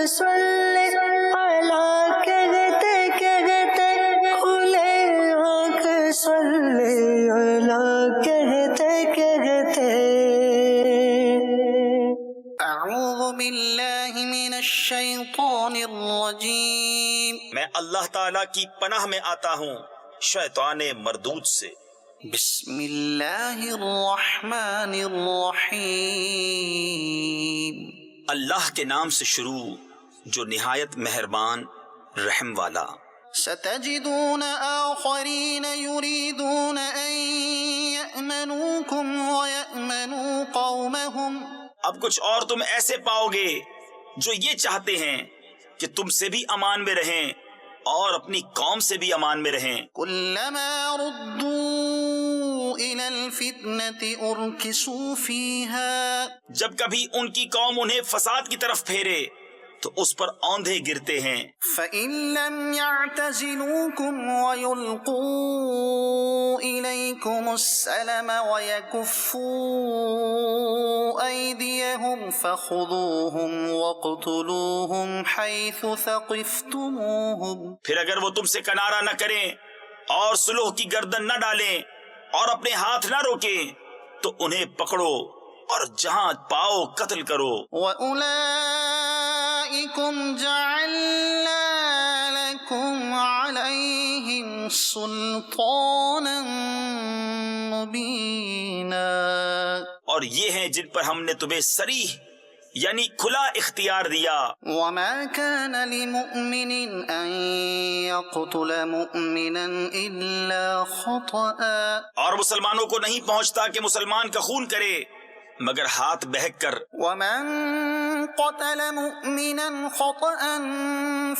صلی علی کہتے کہتے کھلے آنکھ صلی علی کہتے کہتے. اعوذ باللہ من الشیطان الرجیم. میں اللہ تعالیٰ کی پناہ میں آتا ہوں شیطان مردود سے. بسم اللہ الرحمن الرحیم. اللہ کے نام سے شروع جو نہایت مہربان رحم والا. ستجدون آخرین یریدون ان یأمنوکم ویأمنوا قومہم. اب کچھ اور تم ایسے پاؤ گے جو یہ چاہتے ہیں کہ تم سے بھی امان میں رہیں اور اپنی قوم سے بھی امان میں رہیں. کلما ردوا الی الفتنة ارکسوا فیہا. جب کبھی ان کی قوم انہیں فساد کی طرف پھیرے تو اس پر اوندھے گرتے ہیں. فَإِن لَّمْ يَعْتَزِلُوكُمْ وَيُلْقُوا إِلَيْكُمُ السَّلَمَ وَيَكُفُّوا أَيْدِيَهُمْ فَخُذُوهُمْ وَاقْتُلُوهُمْ حَيْثُ ثَقِفْتُمُوهُمْ. پھر اگر وہ تم سے کنارہ نہ کریں اور صلح کی گردن نہ ڈالیں اور اپنے ہاتھ نہ روکیں تو انہیں پکڑو اور جہاں پاؤ قتل کرو. وَأُولَئِكُمْ جَعَلْنَا لَكُمْ عَلَيْهِمْ سُلْطَانًا مُبِينًا. اور یہ ہیں جن پر ہم نے تمہیں صریح یعنی کھلا اختیار دیا. وَمَا كَانَ لِمُؤْمِنٍ أَن يَقْتُلَ مُؤْمِنًا إِلَّا خَطَأً. اور مسلمانوں کو نہیں پہنچتا کہ مسلمان کا خون کرے مگر ہاتھ بہک کر. وَمَن قَتَلَ مُؤْمِنًا خَطَأً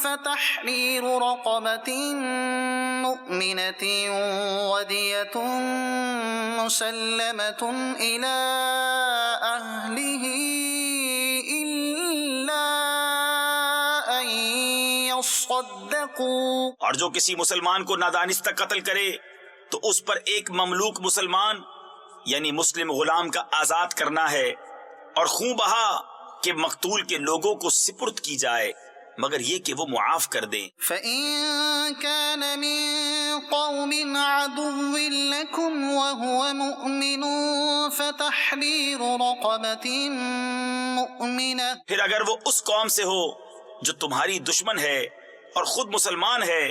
فَتَحْرِيرُ رَقَبَةٍ مُؤْمِنَةٍ وَدِيَةٌ مُسَلَّمَةٌ إِلَىٰ أَهْلِهِ إِلَّا أَن يَصَّدَّقُوا. اور جو کسی مسلمان کو نادانستہ قتل کرے تو اس پر ایک مملوک مسلمان یعنی مسلم غلام کا آزاد کرنا ہے اور خون بہا کہ مقتول کے لوگوں کو سپرد کی جائے مگر یہ کہ وہ معاف کر دیں. فَإِن كَانَ مِن قَوْمٍ عَدُوٍّ لَكُمْ وَهُوَ مُؤْمِنٌ فَتَحْرِيرُ رَقَبَةٍ مُؤْمِنَةٍ. پھر اگر وہ اس قوم سے ہو جو تمہاری دشمن ہے اور خود مسلمان ہے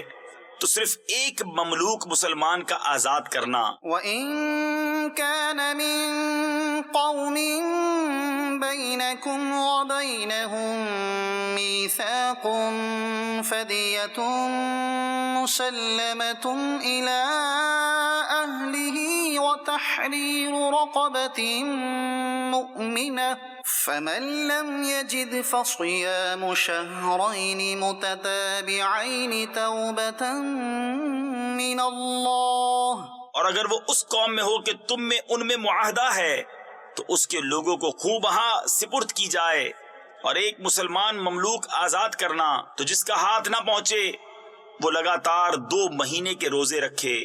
تو صرف ایک مملوک مسلمان کا آزاد کرنا. وَإِن كَانَ مِن قَوْمٍ بَيْنَكُمْ وَبَيْنَهُم مِّيثَاقٌ فَدِيَةٌ مُّسَلَّمَةٌ إِلَىٰ أَهْلِهِ وَتَحْرِيرُ رَقَبَةٍ مُّؤْمِنَةٍ. فَمَن لَّمْ يَجِدْ فَصِيَامُ شَهْرَيْنِ مُتَتَابِعَيْنِ تَوْبَةً مِّنَ اللَّهِ. اور اگر وہ اس قوم میں ہو کہ تم میں ان میں معاہدہ ہے تو اس کے لوگوں کو خوں بہا سپرد کی جائے اور ایک مسلمان مملوک آزاد کرنا تو جس کا ہاتھ نہ پہنچے وہ لگاتار 2 مہینے کے روزے رکھے.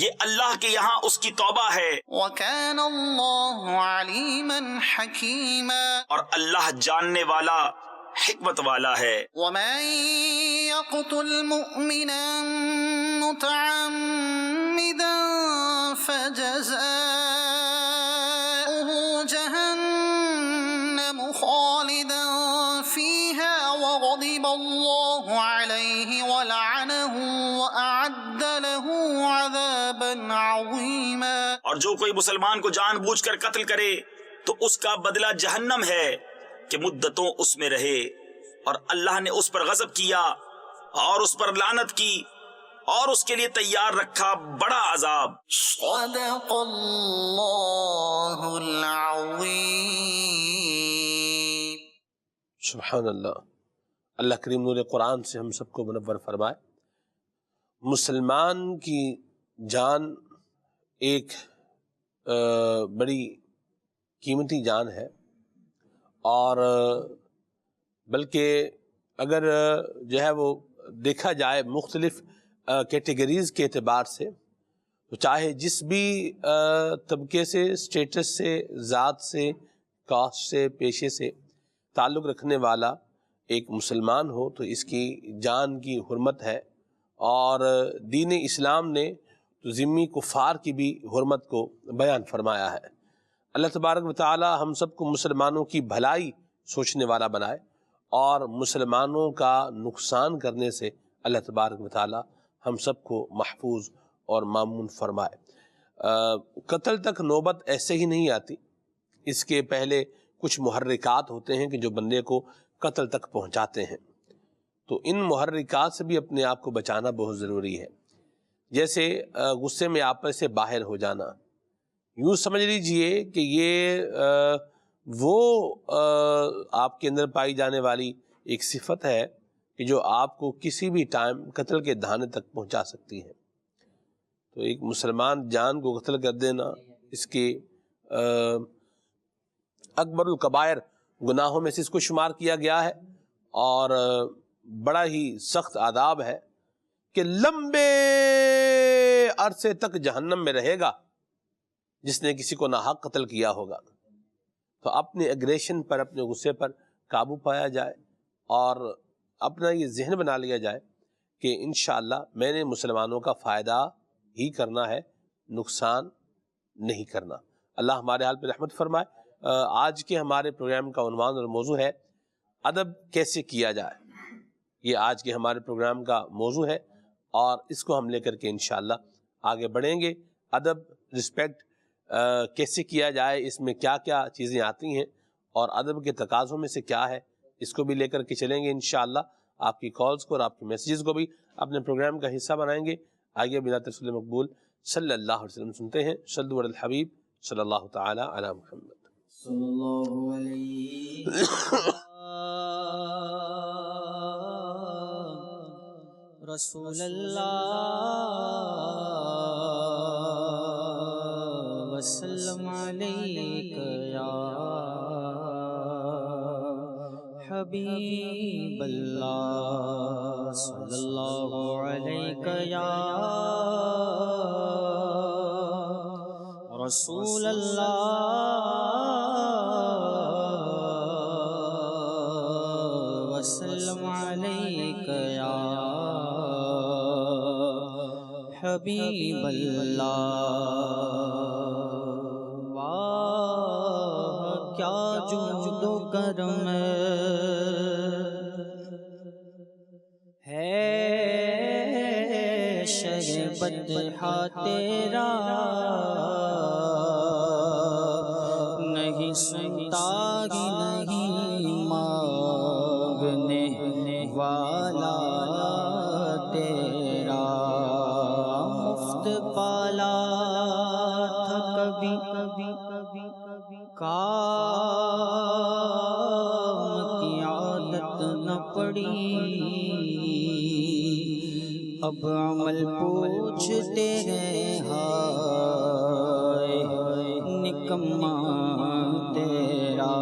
یہ اللہ کے یہاں اس کی توبہ ہے. وَكَانَ اللَّهُ عَلِيمًا حَكِيمًا. اور اللہ جاننے والا حکمت والا ہے. وَمَن يَقْتُلْ مُؤْمِنًا مُتَعَمِّدًا فَجَزَاؤُهُ جَهَنَّمُ خَالِدًا فِيهَا وَغَضِبَ اللَّهُ عَلَيْهِ وَلَعَنَهُ وَأَعَدَّ لَهُ عَذَابًا عَظِيمًا. اور جو کوئی مسلمان کو جان بوجھ کر قتل کرے تو اس کا بدلہ جہنم ہے کہ مدتوں اس میں رہے اور اللہ نے اس پر غضب کیا اور اس پر لعنت کی اور اس کے لیے تیار رکھا بڑا عذاب. صدق اللہ العظیم. سبحان اللہ. اللہ کریم نور قرآن سے ہم سب کو منور فرمائے. مسلمان کی جان ایک بڑی قیمتی جان ہے اور بلکہ اگر جو ہے وہ دیکھا جائے مختلف کیٹیگریز کے اعتبار سے تو چاہے جس بھی طبقے سے، اسٹیٹس سے، ذات سے، کاسٹ سے، پیشے سے تعلق رکھنے والا ایک مسلمان ہو تو اس کی جان کی حرمت ہے، اور دین اسلام نے تو ذمی کفار کی بھی حرمت کو بیان فرمایا ہے۔ اللہ تبارک و تعالی ہم سب کو مسلمانوں کی بھلائی سوچنے والا بنائے، اور مسلمانوں کا نقصان کرنے سے اللہ تبارک و تعالی ہم سب کو محفوظ اور مامون فرمائے۔ قتل تک نوبت ایسے ہی نہیں آتی، اس کے پہلے کچھ محرکات ہوتے ہیں کہ جو بندے کو قتل تک پہنچاتے ہیں، تو ان محرکات سے بھی اپنے آپ کو بچانا بہت ضروری ہے۔ جیسے غصے میں آپس سے باہر ہو جانا، یوں سمجھ لیجئے کہ یہ وہ آپ کے اندر پائی جانے والی ایک صفت ہے کہ جو آپ کو کسی بھی ٹائم قتل کے دہانے تک پہنچا سکتی ہے۔ تو ایک مسلمان جان کو قتل کر دینا اس کے اکبر الکبائر گناہوں میں سے اس کو شمار کیا گیا ہے، اور بڑا ہی سخت عذاب ہے کہ لمبے عرصے تک جہنم میں رہے گا جس نے کسی کو ناحق قتل کیا ہوگا۔ تو اپنے اگریشن پر، اپنے غصے پر قابو پایا جائے، اور اپنا یہ ذہن بنا لیا جائے کہ انشاءاللہ میں نے مسلمانوں کا فائدہ ہی کرنا ہے، نقصان نہیں کرنا۔ اللہ ہمارے حال پہ رحمت فرمائے۔ آج کے ہمارے پروگرام کا عنوان اور موضوع ہے ادب کیسے کیا جائے۔ یہ آج کے ہمارے پروگرام کا موضوع ہے، اور اس کو ہم لے کر کے انشاءاللہ آگے بڑھیں گے۔ ادب، رسپیکٹ کیسے کیا جائے، اس میں کیا کیا چیزیں آتی ہیں، اور ادب کے تقاضوں میں سے کیا ہے، اس کو بھی لے کر کے چلیں گے انشاءاللہ۔ آپ کی کالز کو اور آپ کی میسیجز کو بھی اپنے پروگرام کا حصہ بنائیں گے۔ آئیے بنا ترسل مقبول صلی اللہ علیہ وسلم سنتے ہیں۔ صلو علی الحبیب صلی اللہ تعالی علی محمد صلی اللہ علیہ رسول اللہ وسلم علیک یا حبیب اللہ صلی اللہ علیک یا رسول اللہ وسلم علیک یا حبیب اللہ۔ واہ کیا جود و کرم ہے شربت تیرا، نہیں سنتا ہی نہیں مانگنے والا تیرا، مفت پالا تھا کبھی کام کی عادت نہ پڑی، اب عمل پوچھتے ہیں ہائے نکما تیرا،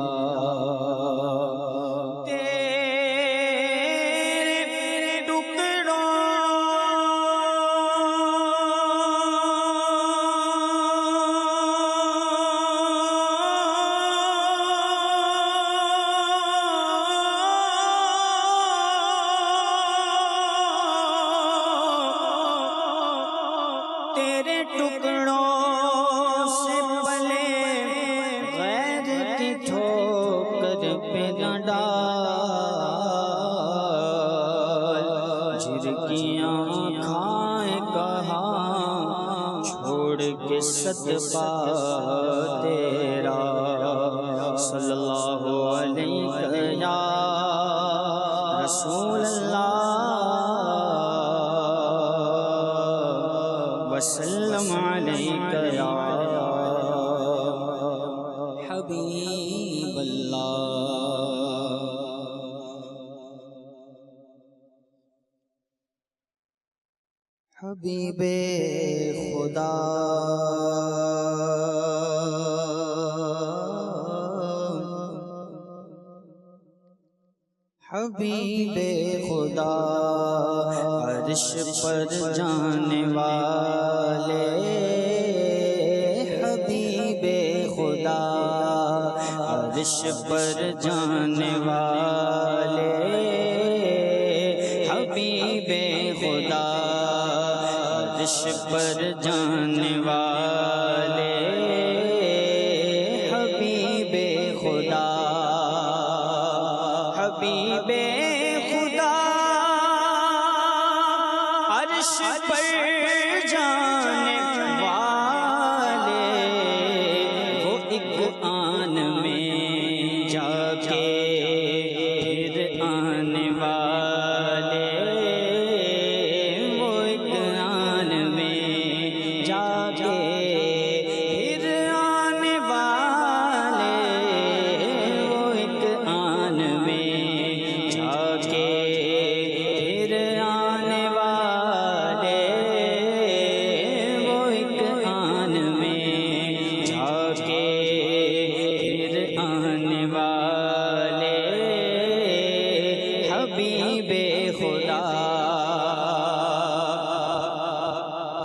تیرے ٹکڑوں سے پلے غیر کی ٹھوکر پہ نہ ڈال، جھرکیاں کھائیں کہاں چھوڑ کے صدقہ تیرا، صلی اللہ علیہ یا رسول اللہ وسلم علیک یا حبیب اللہ۔ حبیب خدا حبیب خدا عرش پر جانے والے، حبیب خدا عرش پر جانے والے، حبیب خدا عرش پر جانے والے، وہ ایک آن میں جا کے پھر آنے والے، وہ ایک آن میں جا کے پھر آنے والے، وہ ایک آن میں جا کے پھر آنے والے، وہ ایک آن میں جا کے پھر آنے والے، حبیب خدا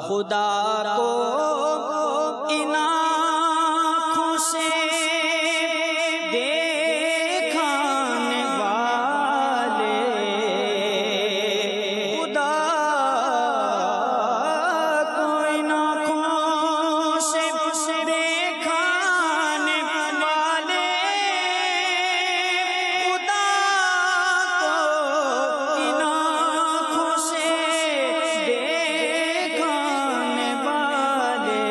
خدا کو ان آنکھوں سے دیکھانے والے، خدا کو ان آنکھوں سے دیکھانے والے، خدا کو ان آنکھوں سے دیکھانے والے،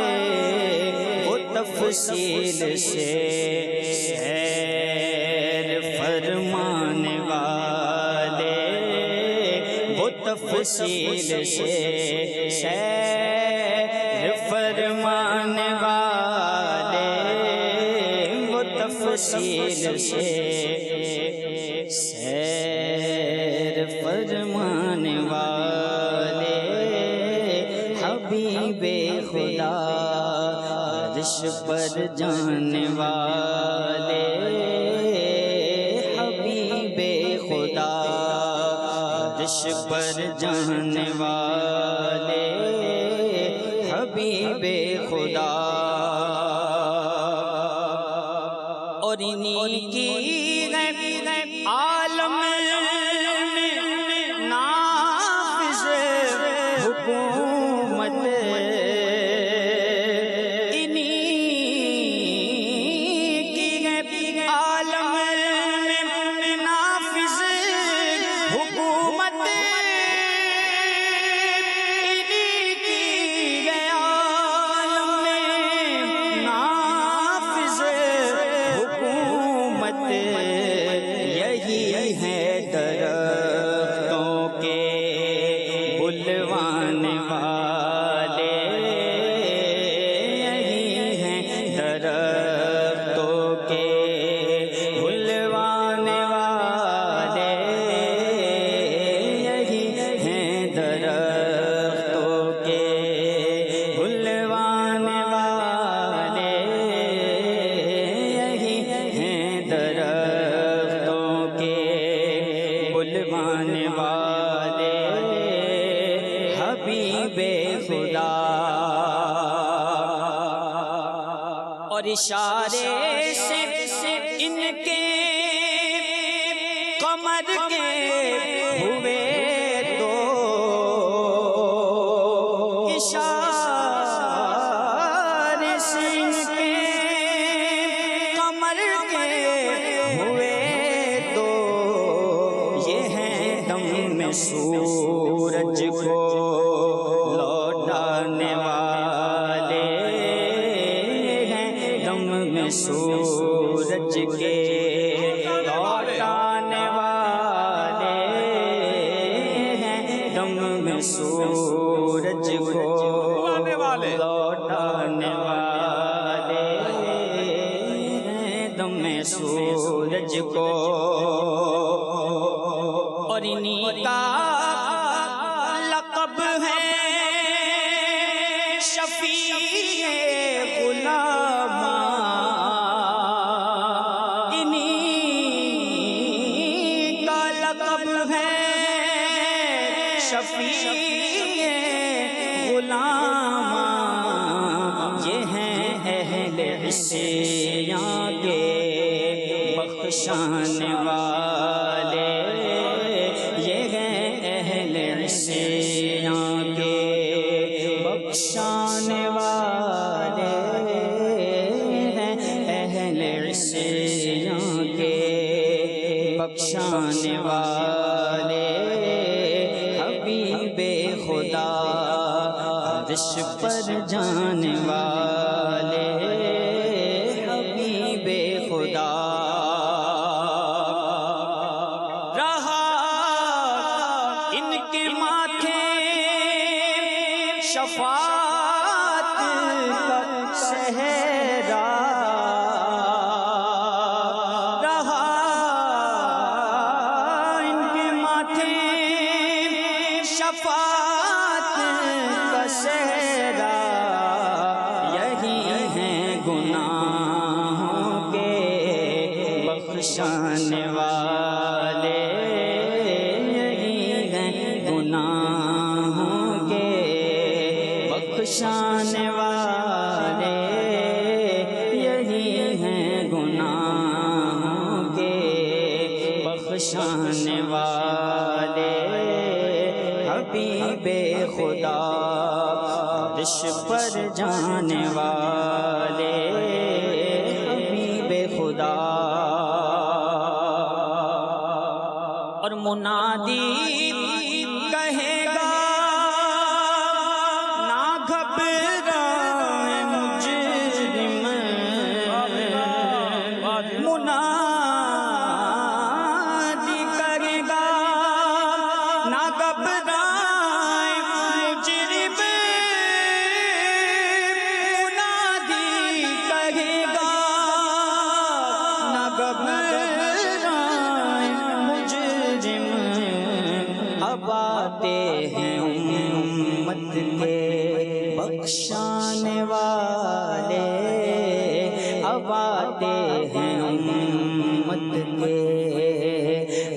وہ تفصیل سے سیر فرمانے والے، وہ تفصیل سے سیر فرمانے والے، وہ تفصیل سے سیر فرمانے والے، حبیب خدا عرش پر جانے والے، حبیب خدا عرش پر جانے والے، حبیب خدا، اور انہی کی عالم میں نافذ حکومت، انہی کی عالم میں نافذ حکومت، انہی کی عالم میں نافذ حکومت، یہی ہے درختوں کے بلوانے والے، یہی ہے درختوں کے بلوانے والے، یہی ہے درختوں کے بلوانے والے، یہی ہے درختوں کے بلوانے والے، حبیب خدا، اور اشارے سے ان کے کمر کے ہوئے تو، اشارے سے ان کے کمر کے ہوئے تو، یہ ہے دم میں سورج کو لوٹانے والے، ہیں دم میں سورج کے لوٹانے والے، ہیں دم میں سورج کو لوٹانے والے، ہیں دم میں سورج کو، اور انہی کا لقب ہے شفیع غلاما، انہی کا لقب ہے شفیع غلاما، یہ ہیں اہل عصیان کے بخشانے والے، یہ ہیں اہل عصیان کے بخشانے والے، ہیں اہل عصیان کے بخشانے والے حبیب خدا، عرش پر جانے والے حبیب خدا، رہا ان کے ماتھے شفاعت کا صحرا، رہا ان کے ماتھے شفاعت کا صحرا، یہی ہیں گناہوں کے بخشانے والے، یہی ہیں گناہوں کے بخشانے والے، یہی ہیں گناہوں کے بخشانے والے حبیب خدا، عرش پر جانے والے حبیب خدا، اور منادی کہے گا نہ گھبرائے مجرم، منادی کہے گا نہ گھبرائے مجرم، منادی کہے گا نہ گھبرائے مجرم، اب آتے ہیں امت کے بخشانے والے، اب آتے ہیں امت کے،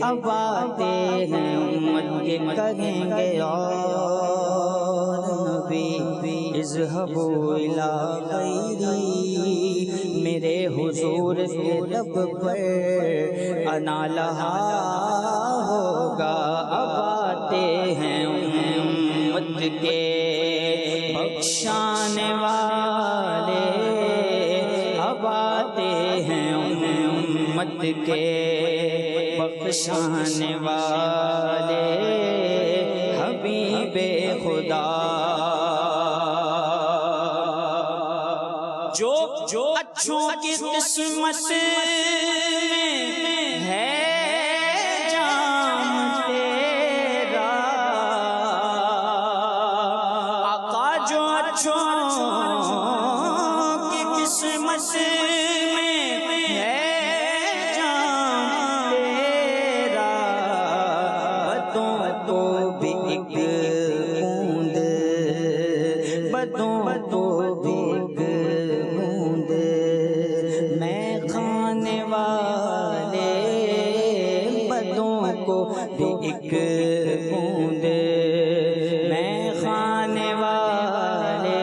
اب آتے ہیں امت کے، کہیں گے اور نبی اذهبوا الی غیری، میرے حضور کے لب پر انا لہا ہوگا، اب آتے ہیں امت کے بخشانے والے، اب آتے ہیں امت کے بخشانے والے حبیب خدا، جو اچھوں کی قسمت میں ہے جام تیرا، آقا جو اچھوں کی قسمت میں ہے جام تیرا، بدوں تو بھی ایک بوند، بدوں تو بھی ایک بوند، میں کھانے والے بدوں کو بھی ایک بوند، میں کھانے والے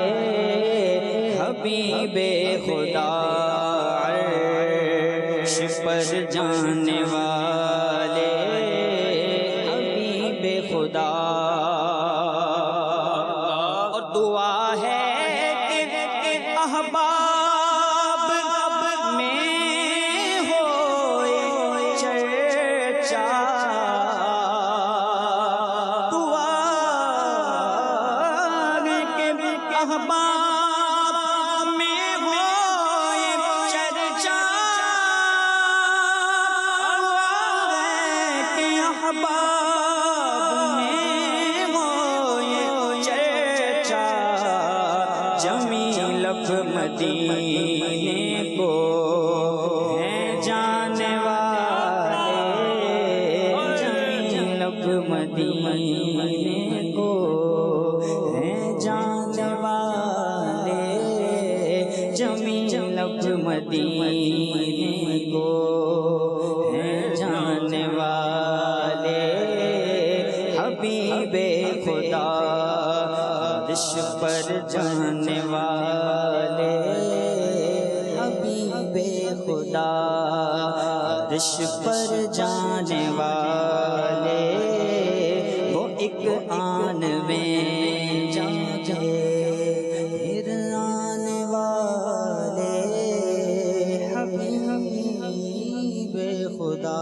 حبیب خدا، عرش پر جانے والے حبیب خدا، اور دعا ہے کہ احباب میں ہوئے چرچا، دعا ہے کہ احباب میں ہوئے چرچا، دعا ہے کہ احباب میں ہوئے چرچا، جمیل اب مدینے کو ہیں جانے والے، جمیل اب مدینے کو ہیں جانے والے، جمیل اب مدینے کو ہیں جانے والے حبیب خدا، عرش پر جانے والے حبیب خدا، عرش پر جانے والے، وہ ایک آن میں جانے پھر آنے والے حبیب خدا۔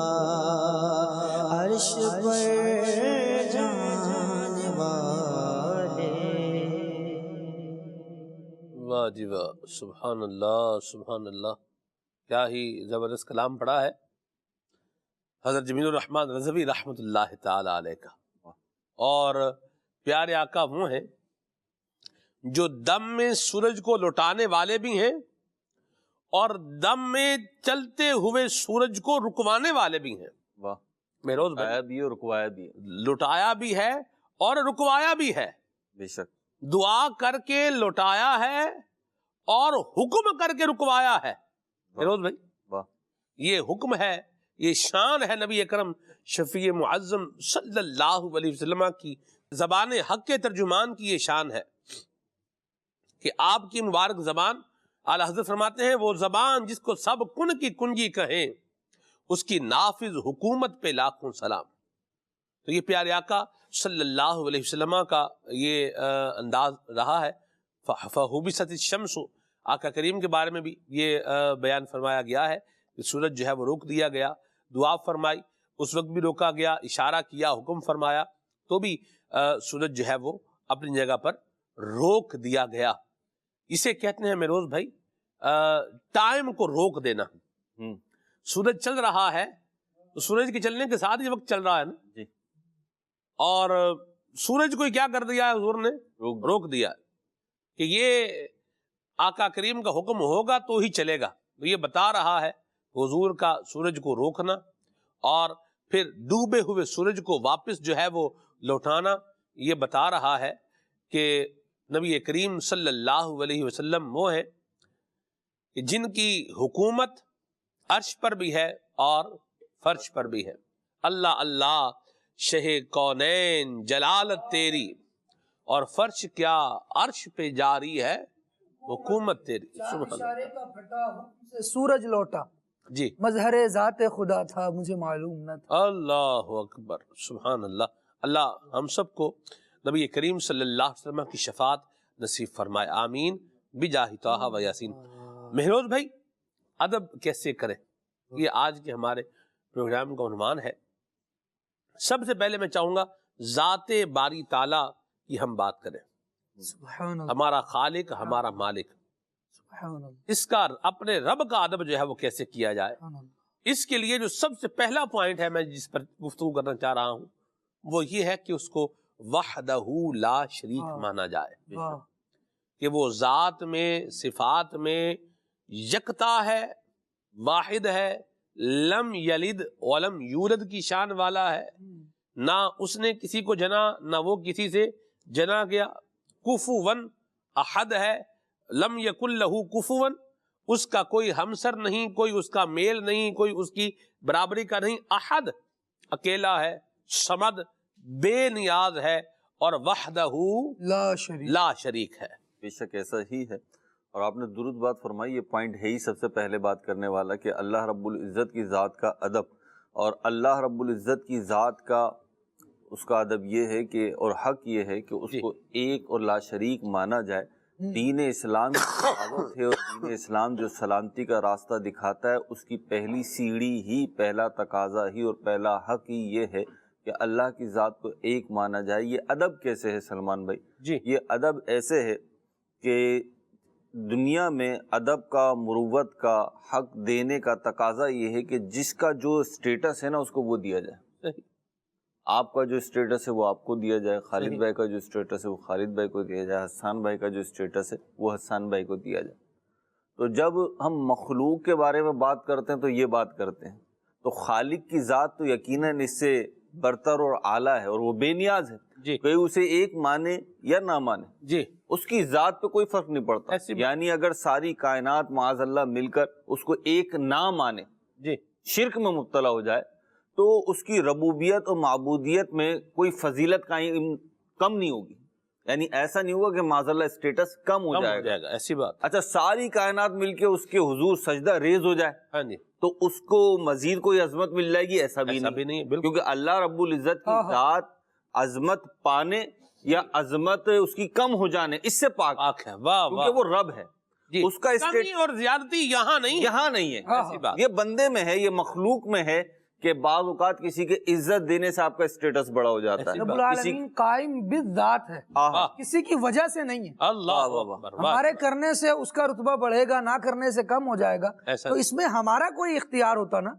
عرش پر جانے والے. واہ جی واہ، سبحان اللہ سبحان اللہ، کیا ہی زبردست کلام پڑھا ہے حضرت جمیل الرحمن رضوی رحمۃ اللہ تعالی علیہ کا. اور پیارے آقا وہ ہیں جو دم میں سورج کو لوٹانے والے بھی ہیں اور دم میں چلتے ہوئے سورج کو رکوانے والے بھی ہیں. واہ، مہروز بھائی، لٹایا بھی ہے اور رکوایا بھی ہے. لٹایا بھی ہے اور رکوایا بھی ہے. بے شک. دعا کر کے لوٹایا ہے اور حکم کر کے رکوایا ہے. مہروز بھائی، واہ، یہ حکم ہے، یہ شان ہے نبی اکرم شفیع معظم صلی اللہ علیہ وسلم کی زبان حق کے ترجمان کی. یہ شان ہے کہ آپ کی مبارک زبان، اعلیٰ حضرت فرماتے ہیں وہ زبان جس کو سب کن کی کنجی کہیں، اس کی نافذ حکومت پہ لاکھوں سلام. تو یہ پیارے آقا صلی اللہ علیہ وسلم کا یہ انداز رہا ہے. فَحُبِسَتِ الشَّمْسُ، آقا کریم کے بارے میں بھی یہ بیان فرمایا گیا ہے کہ سورج جو ہے وہ روک دیا گیا. دعا فرمائی، اس وقت بھی روکا گیا، اشارہ کیا، حکم فرمایا تو بھی سورج جو ہے وہ اپنی جگہ پر روک دیا گیا. اسے کہتے ہیں مہروز بھائی ٹائم کو روک دینا. سورج چل رہا ہے تو سورج کے چلنے کے ساتھ ہی وقت چل رہا ہے نا جی. اور سورج کو کیا کر دیا ہے حضور نے؟ روک دیا کہ یہ آقا کریم کا حکم ہوگا تو ہی چلے گا. تو یہ بتا رہا ہے حضور کا سورج کو روکنا اور پھر ڈوبے ہوئے سورج کو واپس جو ہے وہ لوٹانا. یہ بتا رہا ہے کہ نبی کریم صلی اللہ علیہ وسلم وہ ہیں کہ جن کی حکومت عرش پر بھی ہے اور فرش پر بھی ہے. اللہ اللہ شہ کونین جلالت تیری، اور فرش کیا عرش پہ جاری ہے حکومت تیری. اشارے کا پھٹا حکم سے سورج لوٹا، جی، مظہر ذات خدا تھا مجھے معلوم نہ تھا. اللہ اکبر، سبحان اللہ. اللہ ہم سب کو نبی کریم صلی اللہ علیہ وسلم کی شفاعت نصیب فرمائے، آمین بجاہ طہ و یاسین. مہروز بھائی، ادب کیسے کریں، یہ آج کے ہمارے پروگرام کا عنوان ہے. سب سے پہلے میں چاہوں گا ذات باری تعالیٰ کی ہم بات کریں. سبحان اللہ، ہمارا خالق، ہمارا مالک، سبحان اللہ، اس کا اپنے رب کا ادب جو ہے وہ کیسے کیا جائے. سبحان اللہ. اس کے لیے جو سب سے پہلا پوائنٹ ہے میں جس پر گفتگو کرنا چاہ رہا ہوں وہ یہ ہے کہ اس کو وحدہ لا شریک مانا جائے، واہ، کہ وہ ذات میں صفات میں یکتا ہے، واحد ہے، لم یلد ولم یولد کی شان والا ہے. نہ اس نے کسی کو جنا نہ وہ کسی سے جنا گیا. کفواً احد ہے، لم یکن لہ کفواً، اس کا کوئی ہمسر نہیں، کوئی اس کا میل نہیں، کوئی اس کی برابری کا نہیں. احد اکیلا ہے، صمد بے نیاز ہے، اور وحدہ لا شریک، لا شریک ہے. بے شک ایسا ہی ہے. اور آپ نے درست بات فرمائی. یہ پوائنٹ ہے ہی سب سے پہلے بات کرنے والا کہ اللہ رب العزت کی ذات کا ادب، اور اللہ رب العزت کی ذات کا اس کا ادب یہ ہے کہ، اور حق یہ ہے کہ اس کو ایک اور لا شریک مانا جائے. دین اسلام کی دعوت ہے، اور دین اسلام جو سلامتی کا راستہ دکھاتا ہے، اس کی پہلی سیڑھی ہی، پہلا تقاضا ہی اور پہلا حق ہی یہ ہے کہ اللہ کی ذات کو ایک مانا جائے. یہ ادب کیسے ہے سلمان بھائی؟ جی، یہ ادب ایسے ہے کہ دنیا میں ادب کا، مروت کا حق دینے کا تقاضا یہ ہے کہ جس کا جو اسٹیٹس ہے نا اس کو وہ دیا جائے. آپ کا جو اسٹیٹس ہے وہ آپ کو دیا جائے، خالد بھائی کا جو اسٹیٹس ہے وہ خالد بھائی کو دیا جائے، حسان بھائی کا جو اسٹیٹس ہے وہ حسان بھائی کو دیا جائے. تو جب ہم مخلوق کے بارے میں بات کرتے ہیں تو یہ بات کرتے ہیں، تو خالق کی ذات تو یقیناً اس سے برتر اور اعلیٰ ہے، اور وہ بے نیاز ہے. جی، کوئی اسے ایک مانے یا نہ مانے، جی، اس کی ذات پہ کوئی فرق نہیں پڑتا. یعنی اگر ساری کائنات معاذ اللہ مل کر اس کو ایک نہ مانے، جی، شرک میں مبتلا ہو جائے، تو اس کی ربوبیت اور معبودیت میں کوئی فضیلت کم نہیں ہوگی. یعنی ایسا نہیں ہوگا کہ معاذ اللہ اسٹیٹس کم ہو جائے گا. ایسی بات. اچھا، ساری کائنات مل کے اس کے حضور سجدہ ریز ہو جائے، ہاں جی، تو اس کو مزید کوئی عظمت مل جائے گی؟ ایسا بھی نہیں، بالکل. کیونکہ اللہ رب العزت کی ذات عظمت پانے یا عظمت اس کی کم ہو جانے اس سے پاک ہے. واہ، کیونکہ وہ رب ہے. اس کا کمی اور زیادتی یہاں نہیں ہے. ایسی بات. یہ بندے میں ہے، یہ مخلوق میں ہے کہ بعض اوقات کسی کے عزت دینے سے آپ کا اسٹیٹس بڑا ہو جاتا ہے. رب العالمین قائم بالذات ہے، آہا. کسی کی وجہ سے نہیں ہے. اللہ واہ واہ واہ. اکبر، واہ. ہمارے کرنے سے اس کا رتبہ بڑھے گا، نہ کرنے سے کم ہو جائے گا. ایسا تو اس میں ہمارا کوئی اختیار ہوتا نا،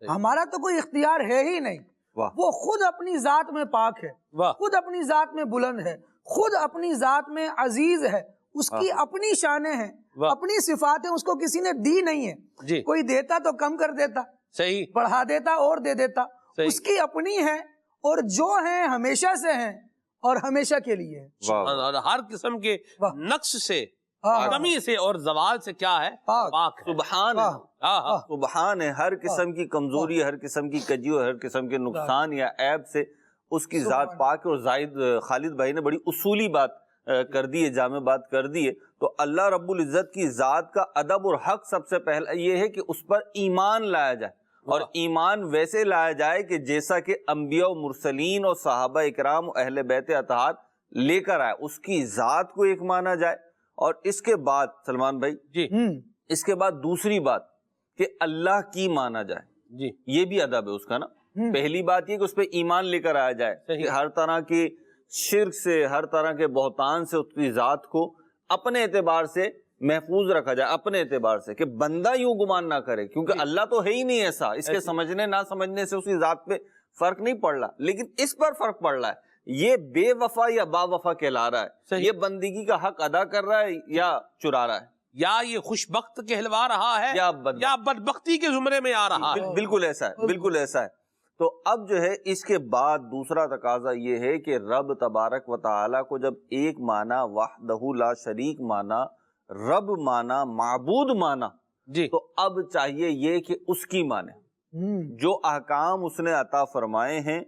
ہمارا تو کوئی اختیار ہے ہی نہیں. واہ. وہ خود اپنی ذات میں پاک ہے، واہ. خود اپنی ذات میں بلند ہے، خود اپنی ذات میں عزیز ہے، اس کی اپنی شانیں ہیں، واہ. اپنی صفاتیں اس کو کسی نے دی نہیں ہے. جی کوئی دیتا تو کم کر دیتا، صحیح. بڑھا دیتا اور دے دیتا. صحیح. اس کی اپنی ہے، اور جو ہیں ہمیشہ سے ہیں اور ہمیشہ کے لیے ہیں. واہ واہ. اور ہر قسم کے واہ. نقص سے، ہاں. کمی سے اور زوال سے کیا ہے؟ پاک. پاک ہے. سبحان ہے. ہاں ہاں. سبحان ہے. ہر قسم کی کمزوری، ہر قسم کی کجی اور ہر قسم کے نقصان یا عیب سے اس کی ذات پاک ہے. اور زاہد خالد بھائی نے بڑی اصولی بات کر دی ہے، جامع بات کر دی ہے. تو اللہ رب العزت کی ذات کا ادب اور حق سب سے پہلا یہ ہے کہ اس پر ایمان لایا جائے، اور ایمان ویسے لایا جائے کہ جیسا کہ انبیاء و مرسلین اور صحابہ اکرام و اہل بیت اطہار لے کر آئے، اس کی ذات کو ایک مانا جائے. اور اس کے بعد سلمان بھائی، جی اس کے بعد دوسری بات کہ اللہ کی مانا جائے. جی یہ بھی ادب ہے اس کا نا. پہلی بات یہ کہ اس پہ ایمان لے کر آیا جائے صحیح. کہ ہر طرح کے شرک سے، ہر طرح کے بہتان سے اس کی ذات کو اپنے اعتبار سے محفوظ رکھا جائے، اپنے اعتبار سے، کہ بندہ یوں گمان نہ کرے، کیونکہ اللہ تو ہے ہی نہیں ایسا. اس کے سمجھنے نہ سمجھنے سے اس کی ذات پہ فرق نہیں پڑ رہا، لیکن اس پر فرق پڑ رہا ہے. یہ بے وفا یا با وفا کہلا رہا ہے، صحیح. یہ بندگی کا حق ادا کر رہا ہے یا چرا رہا ہے، یا یہ خوش بخت کہلوا رہا ہے یا یا بدبختی کے زمرے میں آ رہا ہے. بالکل ایسا ہے، بالکل ایسا ہے. تو اب جو ہے اس کے بعد دوسرا تقاضا یہ ہے کہ رب تبارک و تعالیٰ کو جب ایک مانا وحدہ لا شریک مانا، رب مانا، معبود مانا، جی تو اب چاہیے یہ کہ اس کی مانے. جو احکام اس نے عطا فرمائے ہیں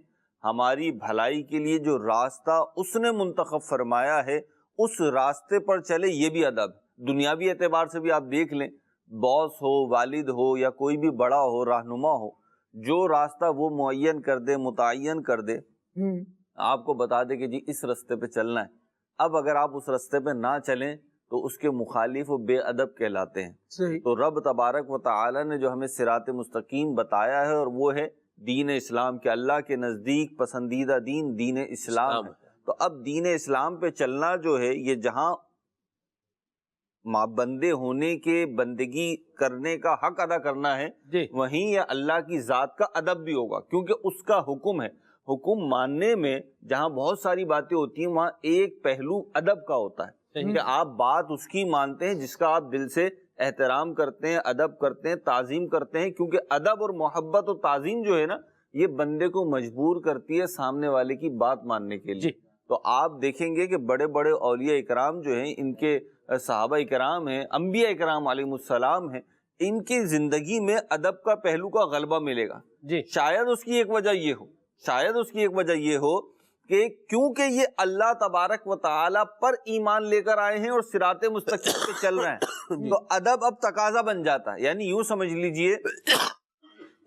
ہماری بھلائی کے لیے، جو راستہ اس نے منتخب فرمایا ہے اس راستے پر چلے. یہ بھی ادب. دنیاوی اعتبار سے بھی آپ دیکھ لیں، باس ہو، والد ہو، یا کوئی بھی بڑا ہو، رہنما ہو، جو راستہ وہ معین کر دے، متعین کر دے، آپ کو بتا دے کہ جی اس راستے پہ چلنا ہے. اب اگر آپ اس راستے پہ نہ چلیں تو اس کے مخالف و بے ادب کہلاتے ہیں. صحیح. تو رب تبارک و تعالی نے جو ہمیں صراط مستقیم بتایا ہے، اور وہ ہے دین اسلام، کے اللہ کے نزدیک پسندیدہ دین دین اسلام ہے. تو اب دین اسلام پہ چلنا جو ہے، یہ جہاں بندے ہونے کے، بندگی کرنے کا حق ادا کرنا ہے، جی وہیں یہ اللہ کی ذات کا ادب بھی ہوگا، کیونکہ اس کا حکم ہے. حکم ماننے میں جہاں بہت ساری باتیں ہوتی ہیں، وہاں ایک پہلو ادب کا ہوتا ہے کہ آپ بات اس کی مانتے ہیں جس کا آپ دل سے احترام کرتے ہیں، ادب کرتے ہیں، تعظیم کرتے ہیں. کیونکہ ادب اور محبت اور تعظیم جو ہے نا، یہ بندے کو مجبور کرتی ہے سامنے والے کی بات ماننے کے لیے. تو آپ دیکھیں گے کہ بڑے بڑے اولیاء اکرام جو ہیں، ان کے صحابہ اکرام ہیں، انبیاء اکرام علیہ السلام ہیں، ان کی زندگی میں ادب کا پہلو کا غلبہ ملے گا. جی شاید اس کی ایک وجہ یہ ہو، شاید اس کی ایک وجہ یہ ہو کہ کیونکہ یہ اللہ تبارک و تعالی پر ایمان لے کر آئے ہیں اور صراط مستقیم پہ چل رہے ہیں، تو ادب اب تقاضا بن جاتا ہے. یعنی یوں سمجھ لیجئے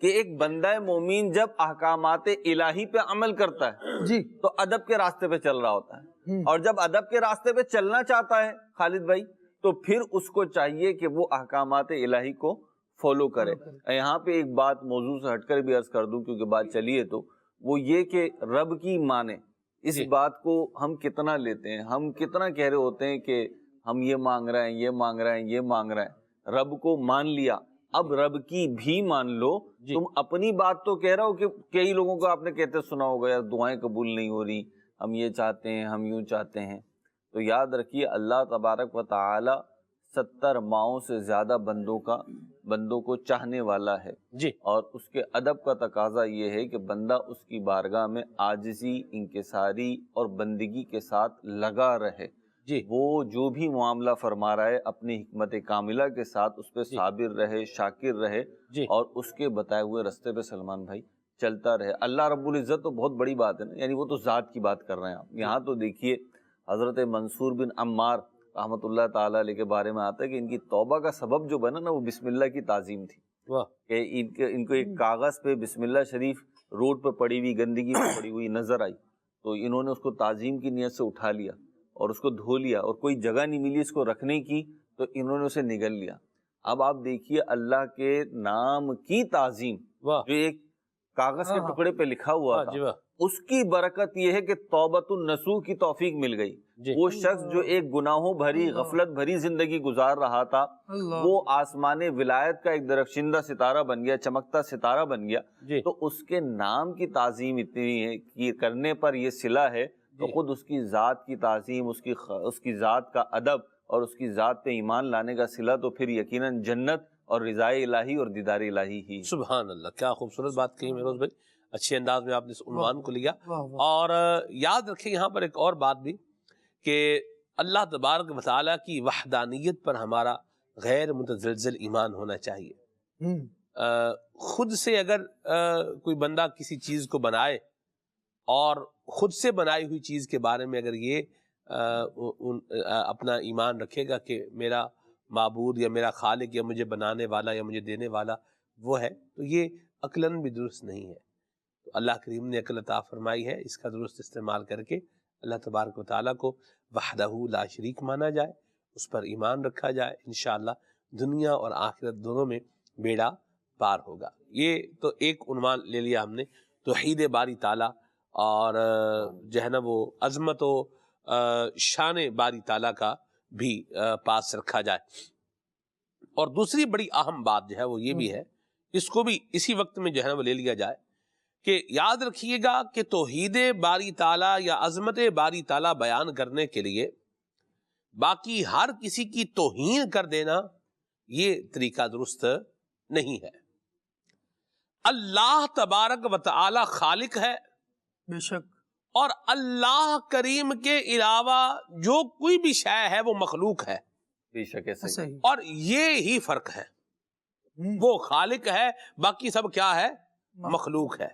کہ ایک بندہ مومن جب احکامات الہی پہ عمل کرتا ہے جی تو ادب کے راستے پہ چل رہا ہوتا ہے. اور جب ادب کے راستے پہ چلنا چاہتا ہے خالد بھائی، تو پھر اس کو چاہیے کہ وہ احکامات الہی کو فالو کرے. یہاں پہ ایک بات موضوع سے ہٹ کر بھی عرض کر دوں کیونکہ بات چلی ہے، تو وہ یہ کہ رب کی مانے. اس بات کو ہم کتنا لیتے ہیں، ہم کتنا کہہ رہے ہوتے ہیں کہ ہم یہ مانگ رہے ہیں، یہ مانگ رہے ہیں، یہ مانگ رہے ہیں. رب کو مان لیا، اب رب کی بھی مان لو. تم اپنی بات تو کہہ رہا ہو کہ کئی لوگوں کو آپ نے کہتے سنا ہوگا، یار دعائیں قبول نہیں ہو رہی، ہم یہ چاہتے ہیں، ہم یوں چاہتے ہیں. تو یاد رکھیے اللہ تبارک و تعالی 70 ماؤں سے زیادہ بندوں کو چاہنے والا ہے. جی اور اس کے ادب کا تقاضا یہ ہے کہ بندہ اس کی بارگاہ میں عاجزی، انکساری اور بندگی کے ساتھ لگا رہے. جی وہ جو بھی معاملہ فرما رہا ہے اپنی حکمت کاملہ کے ساتھ اس پہ صابر رہے، شاکر رہے، اور اس کے بتائے ہوئے رستے پہ سلمان بھائی چلتا رہے. اللہ رب العزت تو بہت بڑی بات ہے نا، یعنی وہ تو ذات کی بات کر رہے ہیں آپ. یہاں تو دیکھیے حضرت منصور بن عمار رحمۃ اللہ تعالیٰ علیہ کے بارے میں آتا ہے کہ ان کی توبہ کا سبب جو بنا نا، وہ بسم اللہ کی تعظیم تھی. کہ ان کو ایک کاغذ پہ بسم اللہ شریف روڈ پہ پڑی ہوئی، گندگی میں پڑی ہوئی نظر آئی، تو انہوں نے اس کو تعظیم کی نیت سے اٹھا لیا اور اس کو دھو لیا، اور کوئی جگہ نہیں ملی اس کو رکھنے کی تو انہوں نے اسے نگل لیا. اب آپ دیکھیے اللہ کے نام کی تعظیم جو ایک کاغذ کے ٹکڑے پہ لکھا ہوا جی تھا، واہ، اس کی برکت یہ ہے کہ توبۃ النصوح کی توفیق مل گئی. جی وہ شخص جو ایک گناہوں بھری غفلت بھری زندگی گزار رہا تھا، اللہ وہ آسمان ولایت کا ایک درخشندہ ستارہ بن گیا، چمکتا ستارہ بن گیا. جی تو اس کے نام کی تعظیم اتنی ہے کہ کرنے پر یہ صلہ ہے، تو جی خود اس کی ذات کی تعظیم، اس کی ذات کا ادب اور اس کی ذات پہ ایمان لانے کا صلہ تو پھر یقیناً جنت اور رضائے الہی اور دیدار الہی ہی. سبحان اللہ، کیا خوبصورت بات کہی مہروز بھائی، اچھے انداز میں آپ نے اس عنوان کو لیا. واہ واہ. اور یاد رکھیں یہاں پر ایک اور بات بھی کہ اللہ تبارک و تعالیٰ کی وحدانیت پر ہمارا غیر متزلزل ایمان ہونا چاہیے. خود سے اگر کوئی بندہ کسی چیز کو بنائے اور خود سے بنائی ہوئی چیز کے بارے میں اگر یہ اپنا ایمان رکھے گا کہ میرا معبود یا میرا خالق یا مجھے بنانے والا یا مجھے دینے والا وہ ہے، تو یہ عقلاً بھی درست نہیں ہے. تو اللہ کریم نے عقل عطا فرمائی ہے، اس کا درست استعمال کر کے اللہ تبارک و تعالیٰ کو وحدہ لا شریک مانا جائے، اس پر ایمان رکھا جائے، انشاءاللہ دنیا اور آخرت دونوں میں بیڑا پار ہوگا. یہ تو ایک عنوان لے لیا ہم نے، توحید باری تعالیٰ اور جو ہے نا وہ عظمت و شان باری تعالیٰ کا بھی پاس رکھا جائے. اور دوسری بڑی اہم بات جو ہے وہ یہ بھی ہے، اس کو بھی اسی وقت میں جو ہے نا وہ لے لیا جائے کہ یاد رکھیے گا کہ توحید باری تعالیٰ یا عظمت باری تعالیٰ بیان کرنے کے لیے باقی ہر کسی کی توہین کر دینا یہ طریقہ درست نہیں ہے. اللہ تبارک و تعالی خالق ہے، بے شک، اور اللہ کریم کے علاوہ جو کوئی بھی شے ہے وہ مخلوق ہے. بے شک ایسا ہی. صحیح. اور یہ ہی فرق ہے، وہ خالق ہے، باقی سب کیا ہے؟ مخلوق ہے.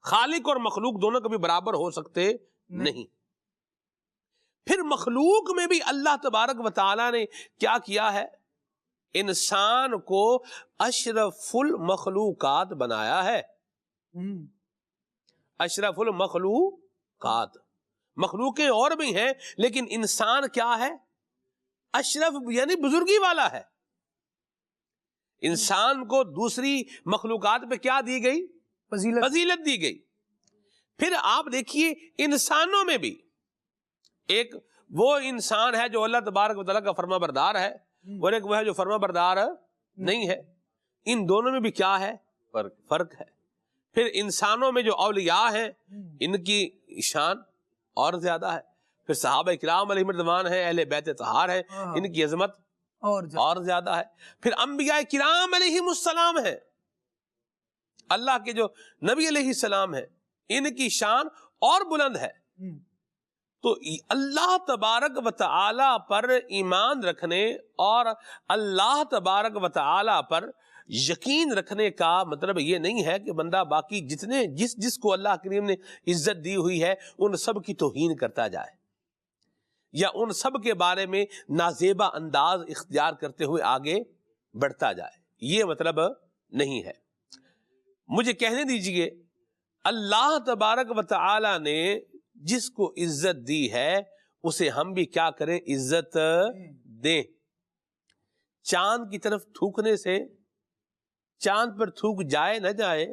خالق اور مخلوق دونوں کبھی برابر ہو سکتے نہیں. پھر مخلوق میں بھی اللہ تبارک و تعالیٰ نے کیا کیا ہے؟ انسان کو اشرف المخلوقات بنایا ہے. اشرف المخلوقات، مخلوقیں اور بھی ہیں لیکن انسان کیا ہے؟ اشرف یعنی بزرگی والا ہے. انسان کو دوسری مخلوقات پہ کیا دی گئی؟ فضیلت دی گئی. پھر آپ دیکھیے انسانوں میں بھی ایک وہ انسان ہے جو اللہ تبارک و تعالیٰ کا فرما بردار ہے، اور ایک وہ ہے جو فرما بردار نہیں ہے. ان دونوں میں بھی کیا ہے؟ فرق ہے. پھر انسانوں میں جو اولیاء ہیں ان کی شان اور زیادہ ہے. پھر صحابہ کرام علیہ رضوان ہیں، اہل بیت طہار ہیں، ان کی عظمت اور زیادہ ہے. پھر انبیاء کرام علیہ السلام ہیں، اللہ کے جو نبی علیہ السلام ہیں، ان کی شان اور بلند ہے. تو اللہ تبارک و تعالی پر ایمان رکھنے اور اللہ تبارک و تعالی پر یقین رکھنے کا مطلب یہ نہیں ہے کہ بندہ باقی جتنے جس کو اللہ کریم نے عزت دی ہوئی ہے ان سب کی توہین کرتا جائے یا ان سب کے بارے میں نازیبا انداز اختیار کرتے ہوئے آگے بڑھتا جائے. یہ مطلب نہیں ہے. مجھے کہنے دیجئے، اللہ تبارک و تعالی نے جس کو عزت دی ہے اسے ہم بھی کیا کریں؟ عزت دیں. چاند کی طرف تھوکنے سے چاند پر تھوک جائے نہ جائے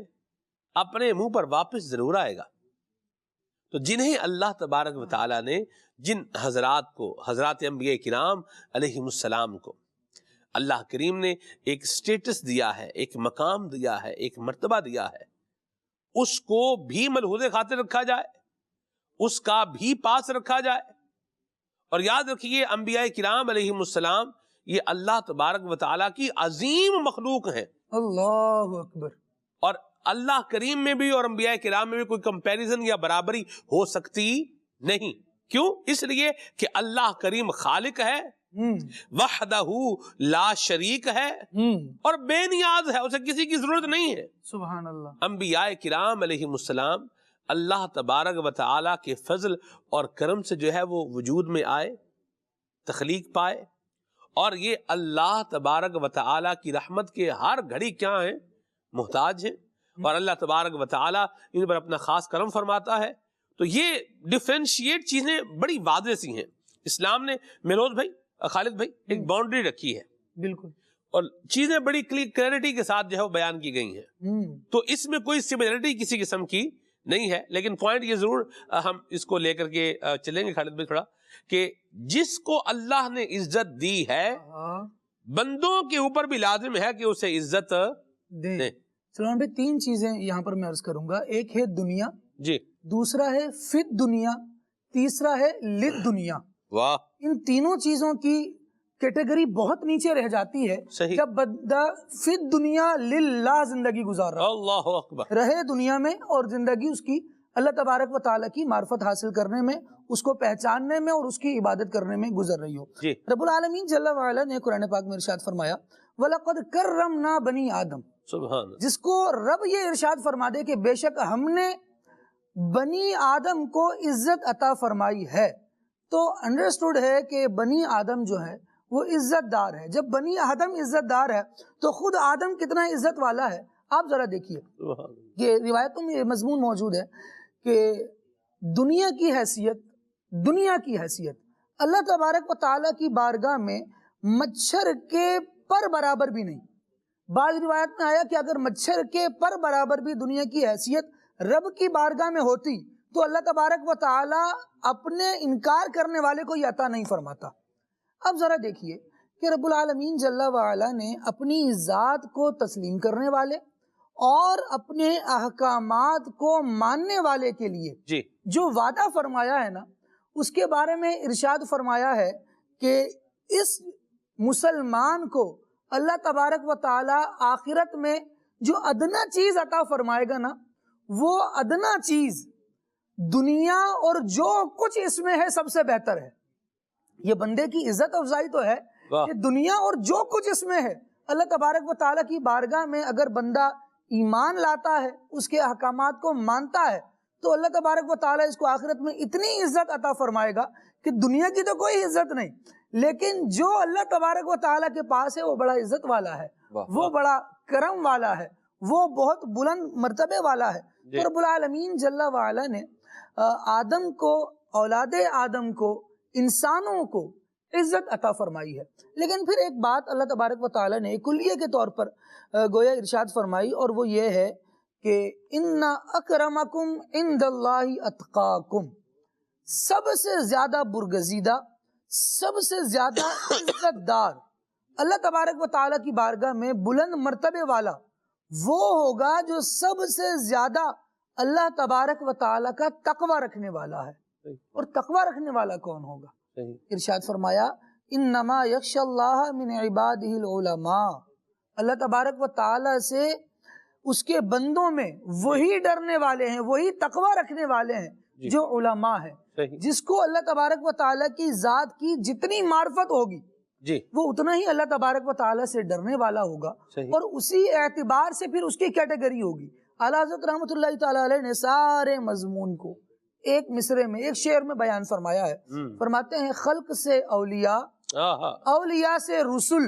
اپنے منہ پر واپس ضرور آئے گا. تو جنہیں اللہ تبارک و تعالی نے جن حضرات کو، حضرات انبیاء کرام علیہ السلام کو اللہ کریم نے ایک سٹیٹس دیا ہے، ایک مقام دیا ہے، ایک مرتبہ دیا ہے، اس کو بھی ملحوظ خاطر رکھا جائے، اس کا بھی پاس رکھا جائے. اور یاد رکھیے انبیاء کرام علیہ السلام یہ اللہ تبارک و تعالیٰ کی عظیم مخلوق ہیں. اللہ اکبر. اور اللہ کریم میں بھی اور انبیاء کرام میں بھی کوئی کمپیریزن یا برابری ہو سکتی نہیں. کیوں؟ اس لیے کہ اللہ کریم خالق ہے، وحدہ لا شریک ہے اور بے نیاز ہے، اسے کسی کی ضرورت نہیں ہے. سبحان اللہ. انبیاء کرام علیہ السلام اللہ تبارک و تعالی کے فضل اور کرم سے جو ہے وہ وجود میں آئے، تخلیق پائے، اور یہ اللہ تبارک و تعالی کی رحمت کے ہر گھڑی کیا ہیں؟ محتاج ہیں. اور اللہ تبارک و تعالی ان پر اپنا خاص کرم فرماتا ہے. تو یہ ڈیفرینشیٹ چیزیں بڑی واضح سی ہیں. اسلام نے مہروز بھائی، خالد بھائی، ایک باؤنڈری رکھی ہے. بالکل. اور چیزیں بڑی کلیئرٹی کے ساتھ جو ہے وہ بیان کی گئی ہیں، تو اس میں کوئی سملرٹی کسی قسم کی نہیں ہے. لیکن پوائنٹ یہ ضرور ہم اس کو لے کر کے چلیں گے خالد بھائی تھوڑا، کہ جس کو اللہ نے عزت دی ہے بندوں کے اوپر بھی لازم ہے کہ اسے عزت دیں. سلمان بھائی تین چیزیں یہاں پر میں عرض کروں گا. ایک ہے دنیا، جی، دوسرا ہے فت دنیا، تیسرا ہے لد دنیا. واہ، ان تینوں چیزوں کی کیٹیگری بہت نیچے رہ جاتی ہے صحیح. جب بندہ فت دنیا للہ زندگی گزار رہا اللہ اکبر، رہے دنیا میں، اور زندگی اس کی اللہ تبارک و تعالیٰ کی معرفت حاصل کرنے میں، اس کو پہچاننے میں اور اس کی عبادت کرنے میں گزر رہی ہو. جی. رب العالمین جل وعلا نے قرآن پاک میں ارشاد فرمایا وَلَقَدْ كَرَّمْنَا بَنِي آدم، سبحان اللہ. جس کو رب یہ ارشاد فرما دے کہ بے شک ہم نے بنی آدم کو عزت عطا فرمائی ہے، تو انڈرسٹوڈ ہے کہ بنی آدم جو ہے وہ عزت دار ہے. جب بنی آدم عزت دار ہے تو خود آدم کتنا عزت والا ہے. آپ ذرا دیکھیے سبحان اللہ. کہ روایتوں میں یہ مضمون موجود ہے کہ دنیا کی حیثیت اللہ تبارک و تعالیٰ کی بارگاہ میں مچھر کے پر برابر بھی نہیں. بعض روایت میں آیا کہ اگر مچھر کے پر برابر بھی دنیا کی حیثیت رب کی بارگاہ میں ہوتی تو اللہ تبارک و تعالیٰ اپنے انکار کرنے والے کو یہ عطا نہیں فرماتا. اب ذرا دیکھیے کہ رب العالمین جل وعلا نے اپنی ذات کو تسلیم کرنے والے اور اپنے احکامات کو ماننے والے کے لیے جی، جو وعدہ فرمایا ہے نا، اس کے بارے میں ارشاد فرمایا ہے کہ اس مسلمان کو اللہ تبارک و تعالی آخرت میں جو ادنا چیز عطا فرمائے گا نا، وہ ادنا چیز دنیا اور جو کچھ اس میں ہے سب سے بہتر ہے. یہ بندے کی عزت افزائی تو ہے کہ دنیا اور جو کچھ اس میں ہے اللہ تبارک و تعالیٰ کی بارگاہ میں اگر بندہ ایمان لاتا ہے، اس کے احکامات کو مانتا ہے، تو اللہ تبارک و تعالیٰ اس کو آخرت میں اتنی عزت عطا فرمائے گا کہ دنیا کی تو کوئی عزت نہیں، لیکن جو اللہ تبارک و تعالیٰ کے پاس ہے وہ بڑا عزت والا ہے، وہ بڑا کرم والا ہے، وہ بہت بلند مرتبے والا ہے. تو رب العالمین جل وعلا نے آدم کو، اولاد آدم کو، انسانوں کو عزت عطا فرمائی ہے. لیکن پھر ایک بات اللہ تبارک و تعالیٰ نے کلیہ کے طور پر گویا ارشاد فرمائی، اور وہ یہ ہے کہ ان اکرمکم عند اللہ اتقاکم، سب سے زیادہ برگزیدہ، سب سے زیادہ عزت دار، اللہ تبارک و تعالیٰ کی بارگاہ میں بلند مرتبے والا وہ ہوگا جو سب سے زیادہ اللہ تبارک و تعالیٰ کا تقوی رکھنے والا ہے. اور تقوی رکھنے والا کون ہوگا؟ ارشاد فرمایا انما یخشی اللہ من عبادہ العلماء، اللہ تبارک و تعالیٰ سے اس کے بندوں میں وہی ڈرنے والے ہیں، وہی تقوی رکھنے والے ہیں جو علماء ہیں. جس کو اللہ تبارک و تعالیٰ کی ذات کی جتنی معرفت ہوگی وہ اتنا ہی اللہ تبارک و تعالیٰ سے ڈرنے والا ہوگا، اور اسی اعتبار سے پھر اس کی کیٹیگری ہوگی. اعلیٰ حضرت رحمۃ اللہ تعالیٰ علیہ نے سارے مضمون کو ایک مصرے میں، ایک شعر میں بیان فرمایا ہے. فرماتے ہیں خلق سے اولیاء، اولیاء سے رسول،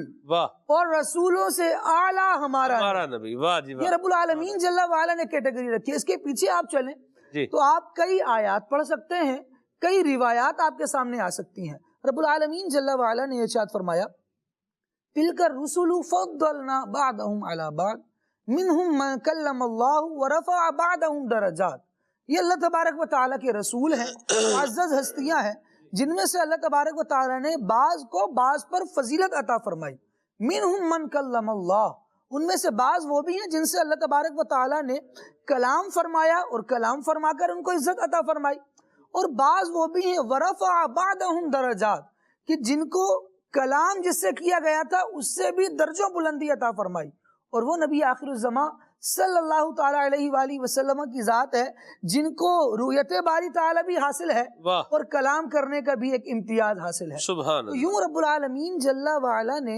اور رسولوں سے اعلیٰ ہمارا نبی. یہ رب العالمین جل وعلا نے کیٹیگری رکھی ہے. اس کے پیچھے آپ چلیں تو آپ کئی آیات پڑھ سکتے ہیں، کئی روایات آپ کے سامنے آ سکتی ہیں. رب العالمین جل وعلا نے ارشاد فرمایا تلک الرسل فضلنا بعضهم على بعض منهم من کلم اللہ ورفع بعضهم درجات. یہ اللہ تبارک و تعالیٰ کے رسول ہیں، معزز ہستیاں ہیں جن میں سے اللہ تبارک و تعالیٰ نے بعض کو بعض پر فضیلت عطا فرمائی. منہم من کلم اللہ، ان میں سے بعض وہ بھی ہیں جن سے اللہ تبارک و تعالیٰ نے کلام فرمایا اور کلام فرما کر ان کو عزت عطا فرمائی. اور بعض وہ بھی ہیں ورفع بعضهم درجات، کہ جن کو کلام جس سے کیا گیا تھا اس سے بھی درجوں بلندی عطا فرمائی. اور وہ نبی آخر الزمان صلی اللہ تعالیٰ علیہ وآلہ وسلم کی ذات ہے جن کو رؤیت باری تعالیٰ بھی حاصل ہے اور کلام کرنے کا بھی ایک امتیاز حاصل ہے. سبحان تو یوں رب العالمین جل وعلا نے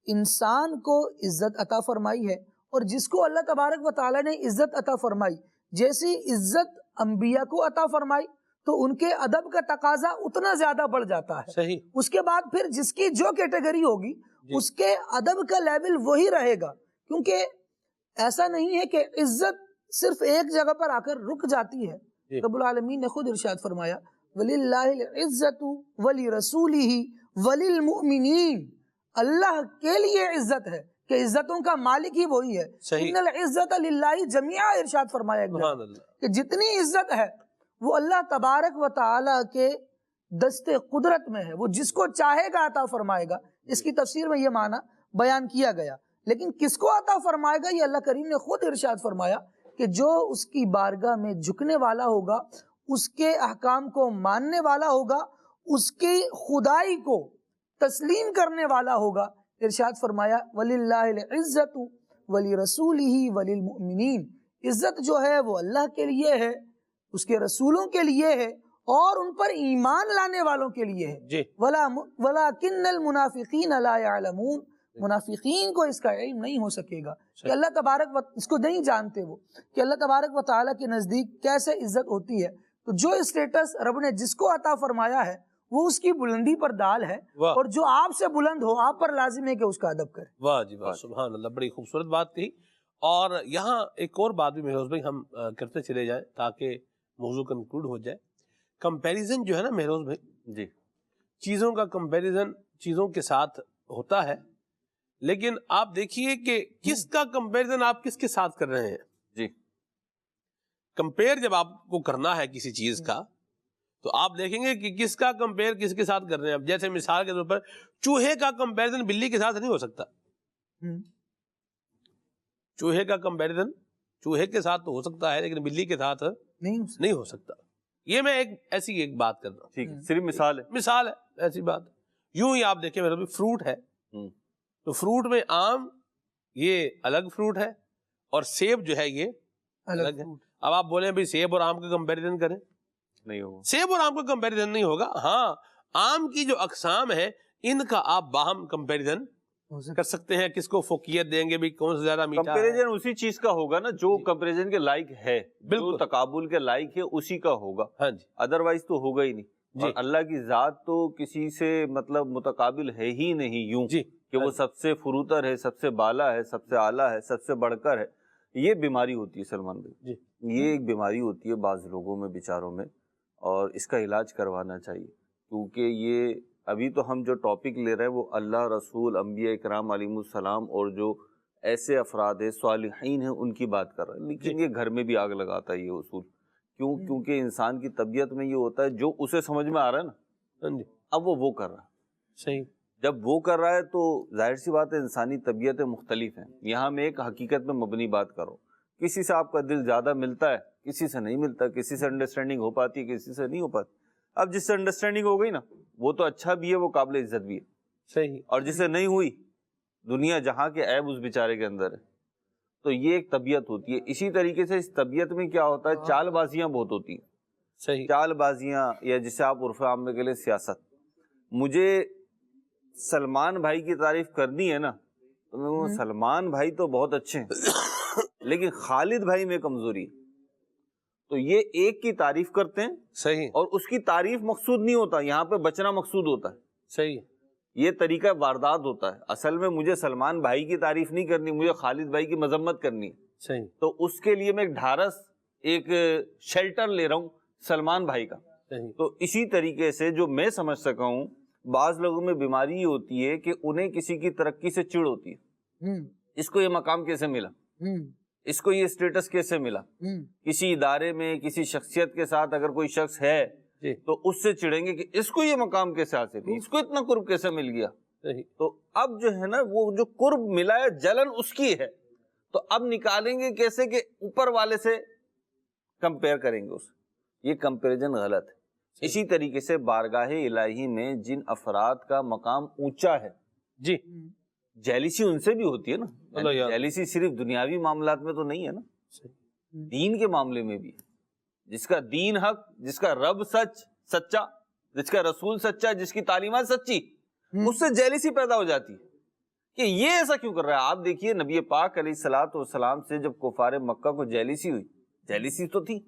انسان کو عزت عطا فرمائی ہے، اور جس کو اللہ تبارک و تعالیٰ نے عزت عطا فرمائی، جیسی عزت انبیاء کو عطا فرمائی تو ان کے ادب کا تقاضا اتنا زیادہ بڑھ جاتا ہے. صحیح. اس کے بعد پھر جس کی جو کیٹیگری ہوگی اس کے ادب کا لیول وہی رہے گا، کیونکہ ایسا نہیں ہے کہ عزت صرف ایک جگہ پر آ کر رک جاتی ہے. رب العالمین نے خود ارشاد فرمایا وَلِلَّهِ الْعِزَّةُ وَلِرَسُولِهِ وَلِلْمُؤْمِنِينَ، اللہ کے لیے عزت ہے، کہ عزتوں کا مالک ہی وہی ہے. صحیح. ان العزت للہ جمیعا ارشاد فرمایا ایک سبحان جگہ اللہ. کہ جتنی عزت ہے وہ اللہ تبارک و تعالی کے دست قدرت میں ہے، وہ جس کو چاہے گا عطا فرمائے گا. اس کی تفسیر میں یہ معنی بیان کیا گیا، لیکن کس کو عطا فرمائے گا یہ اللہ کریم نے خود ارشاد فرمایا کہ جو اس کی بارگاہ میں جھکنے والا ہوگا، اس کے احکام کو ماننے والا ہوگا، اس کی خدائی کو تسلیم کرنے والا ہوگا. ارشاد فرمایا وَلِلَّهِ الْعِزَّةُ وَلِرَسُولِهِ وَلِلْمُؤْمِنِينَ، عزت جو ہے وہ اللہ کے لیے ہے، اس کے رسولوں کے لیے ہے، اور ان پر ایمان لانے والوں کے لیے ہے. جی. وَلَكِنَّ الْمُنَافِقِينَ لَا يَعْلَمُونَ، منافقین کو اس کا علم نہیں ہو سکے گا کہ اللہ تبارک و اس کو نہیں جانتے وہ کہ اللہ تبارک و تعالیٰ کے نزدیک کیسے عزت ہوتی ہے. تو جو اسٹیٹس رب نے جس کو عطا فرمایا ہے وہ اس کی بلندی پر دال ہے، واہ. اور جو آپ سے بلند ہو آپ پر لازم ہے کہ اس کا ادب کرے. واہ جی واہ، سبحان اللہ، بڑی خوبصورت بات کہی. اور یہاں ایک اور بات بھی مہروز بھائی ہم کرتے چلے جائیں تاکہ موضوع کنکلوڈ ہو جائے. کمپیریزن جو ہے نا مہروز بھائی، جی چیزوں کا کمپیریزن چیزوں کے ساتھ ہوتا ہے، لیکن آپ دیکھیے کہ کس کا کمپیریزن آپ کس کے ساتھ کر رہے ہیں. جی کمپیئر جب آپ کو کرنا ہے کسی چیز کا تو آپ دیکھیں گے کہ کس کا کمپیئر کس کے ساتھ کر رہے ہیں. اب جیسے مثال کے طور پر چوہے کا کمپیریزن بلی کے ساتھ نہیں ہو سکتا. چوہے کا کمپیریزن چوہے کے ساتھ تو ہو سکتا ہے لیکن بلی کے ساتھ نہیں ہو سکتا. یہ میں ایک بات کر رہا ہوں، ٹھیک ہے، صرف مثال ہے ایسی بات. یوں ہی آپ دیکھیں میرے فروٹ ہے تو فروٹ میں آم یہ الگ فروٹ ہے اور سیب جو ہے یہ الگ ہے. اب آپ بولیں بھائی سیب اور آم کا کمپیریزن کریں، نہیں ہوگا. سیب اور آم کا کمپیریزن نہیں ہوگا. ہاں آم کی جو اقسام ہے ان کا آپ باہم کمپیریزن کر سکتے ہیں. کس کو فوقیت دیں گے بھی کون سے زیادہ میٹھا ہے. کمپیریزن اسی چیز کا ہوگا نا جو کمپیریزن کے لائق ہے، بالکل. جو تقابل کے لائق ہے اسی کا ہوگا. ہاں جی ادروائز تو ہوگا ہی نہیں. جی. اور اللہ کی ذات تو کسی سے مطلب متقابل ہے ہی نہیں یوں جی کہ وہ سب سے فروتر ہے، سب سے بالا ہے، سب سے اعلیٰ ہے، سب سے بڑھ کر ہے. یہ بیماری ہوتی ہے سلمان بھائی، جی. یہ ایک بیماری ہوتی ہے بعض لوگوں میں بیچاروں میں، اور اس کا علاج کروانا چاہیے. کیونکہ یہ ابھی تو ہم جو ٹاپک لے رہے ہیں وہ اللہ، رسول، انبیاء اکرام علیہ السلام اور جو ایسے افراد ہیں صالحین ہیں ان کی بات کر رہے ہیں. لیکن یہ گھر میں بھی آگ لگاتا ہے یہ اصول. کیوں؟ کیونکہ انسان کی طبیعت میں یہ ہوتا ہے جو اسے سمجھ میں آ رہا ہے نا اب وہ کر رہا ہے. صحیح. جب وہ کر رہا ہے تو ظاہر سی بات ہے انسانی طبیعتیں مختلف ہیں. یہاں میں ایک حقیقت میں مبنی بات کر رہا ہوں. کسی سے آپ کا دل زیادہ ملتا ہے، کسی سے نہیں ملتا، کسی سے انڈرسٹینڈنگ ہو پاتی ہے، کسی سے نہیں ہو پاتی. اب جس سے انڈرسٹینڈنگ ہو گئی نا وہ تو اچھا بھی ہے، وہ قابل عزت بھی ہے. صحیح. اور جسے نہیں ہوئی دنیا جہاں کے عیب اس بیچارے کے اندر ہے. تو یہ ایک طبیعت ہوتی ہے. اسی طریقے سے اس طبیعت میں کیا ہوتا ہے، چال بازیاں بہت ہوتی ہیں. صحیح. چال بازیاں یا جسے آپ عرف عام میں کہہ لیں سیاست. مجھے سلمان بھائی کی تعریف کرنی ہے نا تو میں کہوں سلمان بھائی تو بہت اچھے ہیں لیکن خالد بھائی میں کمزوری ہے. تو یہ ایک کی تعریف کرتے ہیں صحیح. اور اس کی تعریف مقصود نہیں ہوتا، یہاں پہ بچنا مقصود ہوتا ہے. صحیح. یہ طریقہ واردات ہوتا ہے. اصل میں مجھے سلمان بھائی کی تعریف نہیں کرنی، مجھے خالد بھائی کی مذمت کرنی ہے. صحیح. تو اس کے لیے میں ایک ڈھارس، ایک شیلٹر لے رہا ہوں سلمان بھائی کا. صحیح. تو اسی طریقے سے جو میں سمجھ سکا ہوں بعض لوگوں میں بیماری یہ ہوتی ہے کہ انہیں کسی کی ترقی سے چڑ ہوتی ہے. اس کو یہ مقام کیسے ملا، اس کو یہ اسٹیٹس کیسے ملا. کسی ادارے میں کسی شخصیت کے ساتھ اگر کوئی شخص ہے جی. تو اس سے چڑھیں گے کہ اس کو یہ مقام کیسے حاصل ہے، اس کو اتنا قرب کیسے مل گیا. صحیح. تو اب جو ہے نا وہ جو قرب ملا ہے جلن اس کی ہے. تو اب نکالیں گے کیسے کہ اوپر والے سے کمپیئر کریں گے اسے. یہ کمپیریزن غلط ہے. اسی طریقے سے بارگاہ الہی میں جن افراد کا مقام اونچا ہے جی جیلیسی ان سے بھی ہوتی ہے نا. اللہ یار. جیلیسی صرف دنیاوی معاملات میں تو نہیں ہے نا، دین کے معاملے میں بھی ہے. جس کا دین حق، جس کا رب سچا، جس کا رسول سچا، جس کی تعلیمات سچی، اس سے جیلیسی پیدا ہو جاتی ہے کہ یہ ایسا کیوں کر رہا ہے. آپ دیکھیے نبی پاک علیہ الصلوۃ والسلام سے جب کفار مکہ کو جیلیسی ہوئی، جیلیسی تو تھی،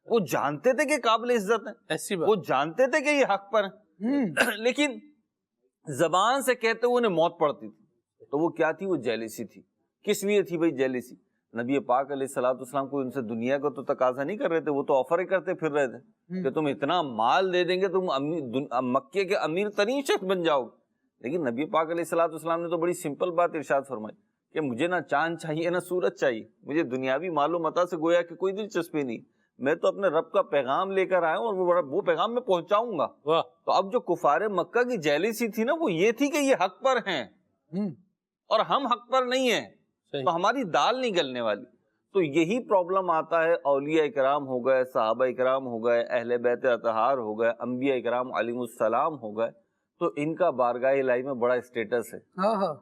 وہ جانتے تھے کہ قابل عزت ہیں، ایسی بات. وہ جانتے تھے کہ یہ حق پر ہیں، لیکن زبان سے کہتے ہوئے انہیں موت پڑتی تھی. تو وہ کیا تھی؟ وہ جیلیسی تھی. کس لیے تھی بھائی جیلیسی؟ نبی پاک علیہ الصلوۃ والسلام کو ان سے دنیا کا تو تقاضا نہیں کر رہے تھے، وہ تو آفر ہی کرتے پھر رہے تھے کہ تم اتنا مال دے دیں گے تم مکے کے امیر ترین شخص بن جاؤ گے. لیکن نبی پاک علیہ الصلوۃ والسلام نے تو بڑی سمپل بات ارشاد فرمائی کہ مجھے نہ چاند چاہیے نہ سورج چاہیے، مجھے دنیاوی مال و متاع سے گویا کہ کوئی دلچسپی نہیں، میں تو اپنے رب کا پیغام لے کر آیا ہوں اور وہ پیغام میں پہنچاؤں گا۔ واہ، تو اب جو کفار مکہ کی جیلیسی تھی نا وہ یہ تھی کہ یہ حق پر ہیں اور ہم حق پر نہیں ہیں، صحیح، تو ہماری دال نہیں گلنے والی۔ تو یہی پرابلم آتا ہے، اولیاء کرام ہو گئے، صحابہ کرام ہو گئے، اہل بیت اطہار ہو گئے، انبیاء کرام علیہ السلام ہو گئے، تو ان کا بارگاہ الہی میں بڑا اسٹیٹس ہے۔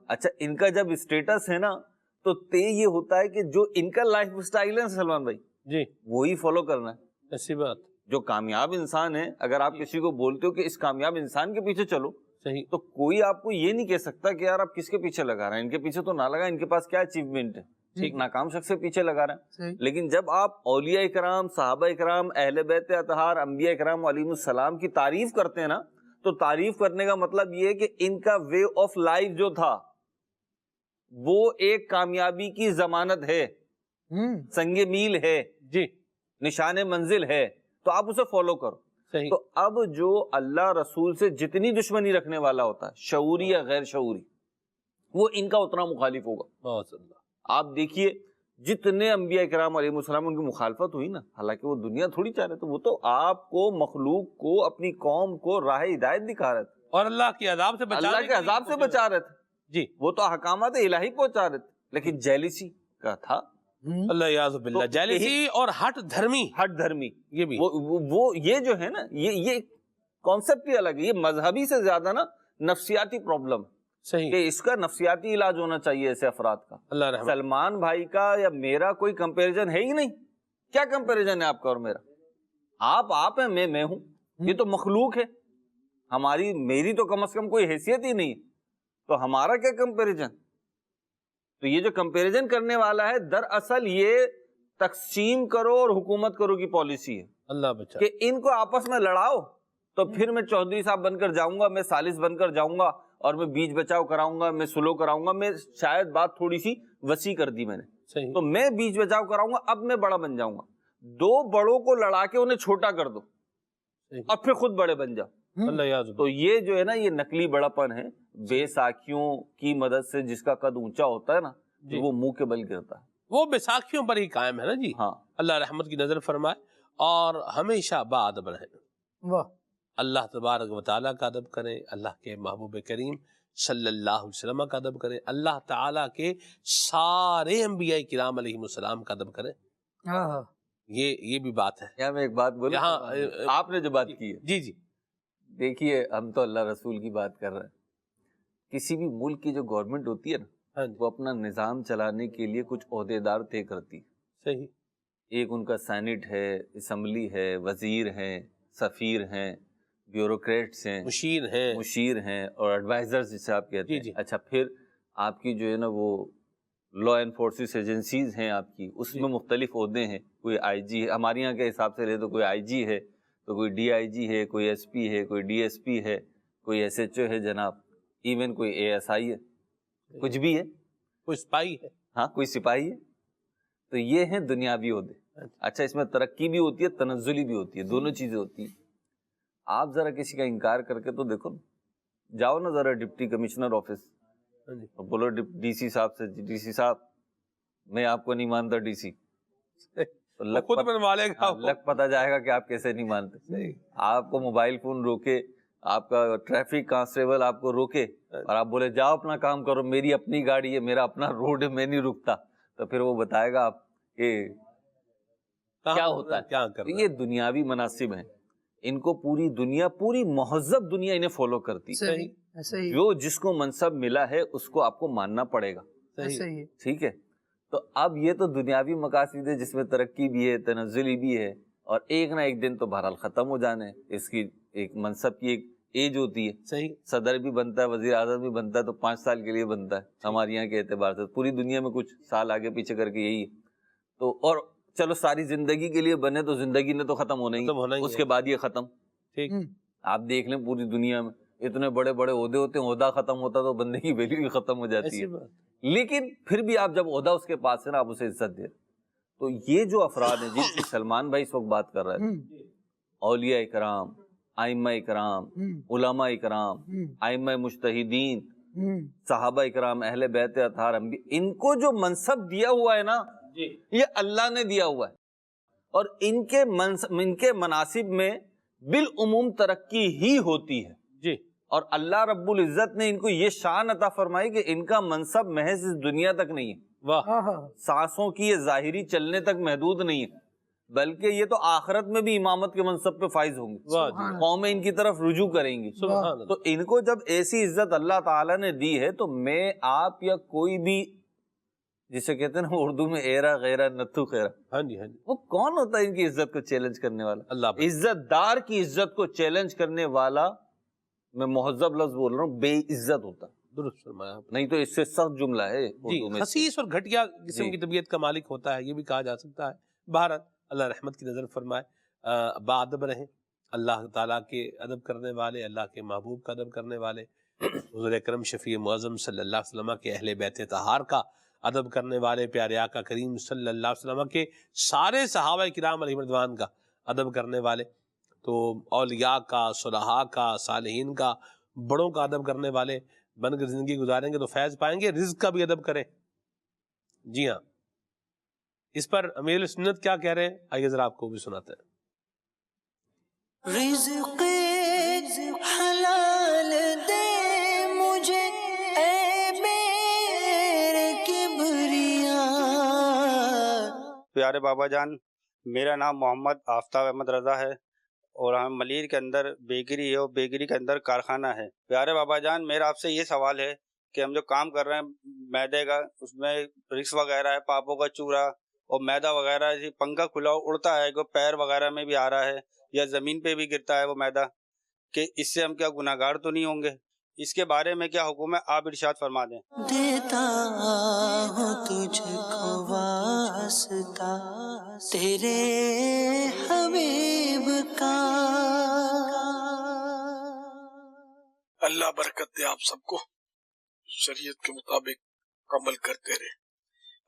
اچھا، ان کا جب اسٹیٹس ہے نا تو یہ ہوتا ہے کہ جو ان کا لائف سٹائل ہے سلمان بھائی جی وہی فالو کرنا ہے۔ ایسی بات، جو کامیاب انسان ہے، اگر آپ کسی کو بولتے ہو کہ اس کامیاب انسان کے پیچھے چلو، صحیح، تو کوئی آپ کو یہ نہیں کہہ سکتا کہ یار آپ کس کے پیچھے لگا رہے ہیں، ان کے پیچھے تو نہ لگا، ان کے پاس کیا اچیومنٹ ہے، ایک ناکام شخص کے پیچھے لگا رہے ہیں۔ لیکن جب آپ اولیاء کرام، صحابہ کرام، اہل بیت اطہار، انبیاء کرام علیہ السلام کی تعریف کرتے ہیں نا، تو تعریف کرنے کا مطلب یہ ہے کہ ان کا وے آف لائف جو تھا وہ ایک کامیابی کی ضمانت ہے، سنگ میل ہے، جی نشان منزل ہے، تو آپ اسے فالو کرو۔ صحیح، تو اب جو اللہ رسول سے جتنی دشمنی رکھنے والا ہوتا ہے، شعوری یا غیر شعوری، وہ ان کا اتنا مخالف ہوگا۔ بہت اللہ، آپ دیکھیے جتنے انبیاء کرام علیہ السلام ان کی مخالفت ہوئی نا، حالانکہ وہ دنیا تھوڑی چاہ رہے تھے، وہ تو آپ کو، مخلوق کو، اپنی قوم کو راہ ہدایت دکھا رہے تھے، اور اللہ کے عذاب سے بچانے اللہ کے عذاب سے بچا رہے تھے، جی، وہ تو احکامات الہی پہنچا رہے تھے، لیکن جیلیسی کا تھا، اللہ یعوذ باللہ، تو جیلسی اور ہٹ دھرمی، ہٹ دھرمی، یہ بھی وہ یہ جو ہے نا، یہ کانسیپٹ ہی الگ ہے، یہ مذہبی سے زیادہ نا نفسیاتی پرابلم، صحیح، کہ اس کا نفسیاتی علاج ہونا چاہیے ایسے افراد کا۔ اللہ رحمت، سلمان بھائی کا یا میرا کوئی کمپیریزن ہے ہی نہیں، کیا کمپیریزن ہے آپ کا اور میرا؟ آپ ہیں، میں ہوں، یہ تو مخلوق ہے، میری تو کم از کم کوئی حیثیت ہی نہیں، تو ہمارا کیا کمپیریزن؟ تو یہ جو کمپیریزن کرنے والا ہے، دراصل یہ تقسیم کرو اور حکومت کرو کی پالیسی ہے، اللہ بچا، کہ ان کو آپس میں لڑاؤ، تو پھر میں چودھری صاحب بن کر جاؤں گا، میں ثالث بن کر جاؤں گا، اور میں بیچ بچاؤ کراؤں گا، میں سلو کراؤں گا، میں شاید بات تھوڑی سی وسیع کر دی میں نے، صحیح، تو میں بیچ بچاؤ کراؤں گا، اب میں بڑا بن جاؤں گا، دو بڑوں کو لڑا کے انہیں چھوٹا کر دو صحیح، اور پھر خود بڑے بن جاؤ۔ اللہ یعوذ تو یہ جو ہے نا، یہ نقلی بڑا پن ہے، بے ساکھیوں کی مدد سے جس کا قد اونچا ہوتا ہے نا، جی، وہ منہ کے بل گرتا ہے۔ وہ بیساکھیوں پر ہی قائم ہے نا جی، ہاں، اللہ رحمت کی نظر فرمائے اور ہمیشہ باادب رہیں، واہ، اللہ تبارک و تعالیٰ کا ادب کریں، اللہ کے محبوب کریم صلی اللہ علیہ وسلم کا ادب کریں، اللہ تعالیٰ کے سارے انبیاء کرام علیہ السلام کا ادب کریں، یہ بھی بات ہے یہاں میں ایک بات بولوں، یہاں آپ نے جو بات کی ہے، جی جی، دیکھیے ہم تو اللہ رسول کی بات کر رہے ہیں، کسی بھی ملک کی جو گورنمنٹ ہوتی ہے نا، ہاں جی، وہ اپنا نظام چلانے کے لیے کچھ عہدیدار طے کرتی ہے، صحیح، ایک ان کا سینٹ ہے، اسمبلی ہے، وزیر ہیں، سفیر ہیں، بیوروکریٹس ہیں، مشیر ہیں اور ایڈوائزرز جسے آپ کہتے ہیں۔ جی، جی، اچھا، پھر آپ کی جو ہے نا وہ لا انفورسز ایجنسیز ہیں آپ کی، اس میں مختلف عہدے ہیں، کوئی آئی جی ہے، ہمارے یہاں کے حساب سے لے تو کوئی آئی جی ہے، تو کوئی ڈی آئی جی ہے، کوئی ایس پی ہے، کوئی ڈی ایس پی ہے، کوئی ایس ایچ او ہے جناب، ایون کوئی اے ایس آئی ہے، کچھ بھی ہے، کوئی سپاہی ہے، ہاں کوئی سپاہی ہے، تو یہ ہیں دنیاوی عہدے۔ اچھا، اس میں ترقی بھی ہوتی ہے، تنزلی بھی ہوتی ہے، دونوں چیزیں ہوتی ہیں۔ آپ ذرا کسی کا انکار کر کے تو دیکھو، جاؤ نا ذرا ڈپٹی کمشنر آفس، بولو ڈی سی صاحب سے، ڈی سی صاحب میں آپ کو نہیں مانتا ڈی سی، خود بنوا لے گا، لگ پتا جائے گا کہ آپ کیسے نہیں مانتے۔ آپ کو موبائل فون روکے، آپ کا ٹریفک کانسٹیبل آپ کو روکے اور آپ بولے جاؤ اپنا کام کرو، میری اپنی گاڑی ہے، میرا اپنا روڈ ہے، میں نہیں رکتا، تو پھر وہ بتائے گا آپ کہ کیا ہوتا ہے، کیا کرنا ہے۔ یہ دنیاوی مناصب ہیں، ان کو پوری دنیا، پوری مہذب دنیا انہیں فالو کرتی، جو جس کو منصب ملا ہے اس کو آپ کو ماننا پڑے گا، صحیح، ٹھیک ہے۔ تو اب یہ تو دنیاوی مقاصد ہے جس میں ترقی بھی ہے، تنزلی بھی ہے، اور ایک نہ ایک دن تو بہرحال ختم ہو جانا ہے، اس کی ایک منصب کی ایک ایج ہوتی ہے، صحیح، صدر بھی بنتا ہے، وزیر اعظم بھی بنتا ہے، تو 5 سال کے لیے بنتا ہے ہمارے یہاں کے اعتبار سے، پوری دنیا میں کچھ سال آگے پیچھے کر کے یہی ہے، تو اور چلو ساری زندگی کے لیے بنے تو زندگی نے تو ختم ہونا ہی، اس کے بعد یہ ختم، ٹھیک، آپ دیکھ لیں پوری دنیا میں اتنے بڑے بڑے عہدے ہوتے ہیں، عہدہ ختم ہوتا تو بندے کی ویلیو ہی ختم ہو جاتی ہے، لیکن پھر بھی آپ جب عہدہ اس کے پاس ہے نا، آپ اسے عزت دے۔ تو یہ جو افراد ہیں جن کی سلمان بھائی اس وقت بات کر رہے تھے، اولیاء کرام، ائمہ کرام، علماء کرام، ائمہ مجتہدین، صحابہ اکرام، اہل بیت اطہار، ان کو جو منصب دیا ہوا ہے نا یہ اللہ نے دیا ہوا ہے، اور ان کے مناصب میں بالعموم ترقی ہی ہوتی ہے جی، اور اللہ رب العزت نے ان کو یہ شان عطا فرمائی کہ ان کا منصب محض اس دنیا تک نہیں ہے، واہ، سانسوں کی یہ ظاہری چلنے تک محدود نہیں ہے، بلکہ یہ تو آخرت میں بھی امامت کے منصب پہ فائز ہوں گے، واہ جی، قومیں ان کی طرف رجوع کریں گی۔ سبحان اللہ۔ تو ان کو جب ایسی عزت اللہ تعالیٰ نے دی ہے تو میں، آپ یا کوئی بھی، جسے کہتے ہیں نا اردو میں ایرا غیرہ نتھو خیرہ، ہاں جی، ہاں جی، وہ کون ہوتا ہے ان کی عزت کو چیلنج کرنے والا؟ اللہ پر عزت دار کی عزت کو چیلنج کرنے والا، میں مہذب لفظ بول رہا ہوں، بے عزت ہوتا، درست فرمایا آپ نے۔ نہیں تو اس سے سخت جملہ ہے جی، اردو میں۔ خسیس اور گھٹیا قسم جی۔ کی طبیعت کا مالک ہوتا ہے، یہ بھی کہا جا سکتا ہے۔ بہرحال اللہ رحمت کی نظر فرمائے، باادب رہیں، اللہ تعالیٰ کے ادب کرنے والے، اللہ کے محبوب کا ادب کرنے والے، حضور اکرم شفیع معظم صلی اللہ علیہ وسلم کے اہل بیت طہار کا ادب کرنے والے، پیارے آقا کریم صلی اللہ علیہ وسلم کے سارے صحابہ کرام علیہ رضوان کا ادب کرنے والے، تو اولیاء کا، صلحاء کا، صالحین کا، بڑوں کا ادب کرنے والے بن کر زندگی گزاریں گے تو فیض پائیں گے۔ رزق کا بھی ادب کریں۔ جی ہاں، اس پر امیر سنت کیا کہہ رہے ہیں، آئیے ذرا آپ کو بھی سناتے ہیں۔ رزق حلال دے مجھے اے میرے کبریا۔ پیارے بابا جان، میرا نام محمد آفتاب احمد رضا ہے اور ہم ملیر کے اندر بیکری ہے اور بیکری کے اندر کارخانہ ہے۔ پیارے بابا جان، میرا آپ سے یہ سوال ہے کہ ہم جو کام کر رہے ہیں میدے کا، اس میں رکس وغیرہ ہے، پاپوں کا چورا اور میدا وغیرہ، پنکھا کھلا اڑتا ہے، کوئی پیر وغیرہ میں بھی آ رہا ہے یا زمین پہ بھی گرتا ہے وہ میدا، کہ اس سے ہم کیا گناہ گار تو نہیں ہوں گے؟ اس کے بارے میں کیا حکم ہے، آپ ارشاد فرما دیں۔ دیتا ہوں تجھ کو واسطہ تیرے حبیب کا۔ اللہ برکت دے آپ سب کو، شریعت کے مطابق عمل کرتے رہے۔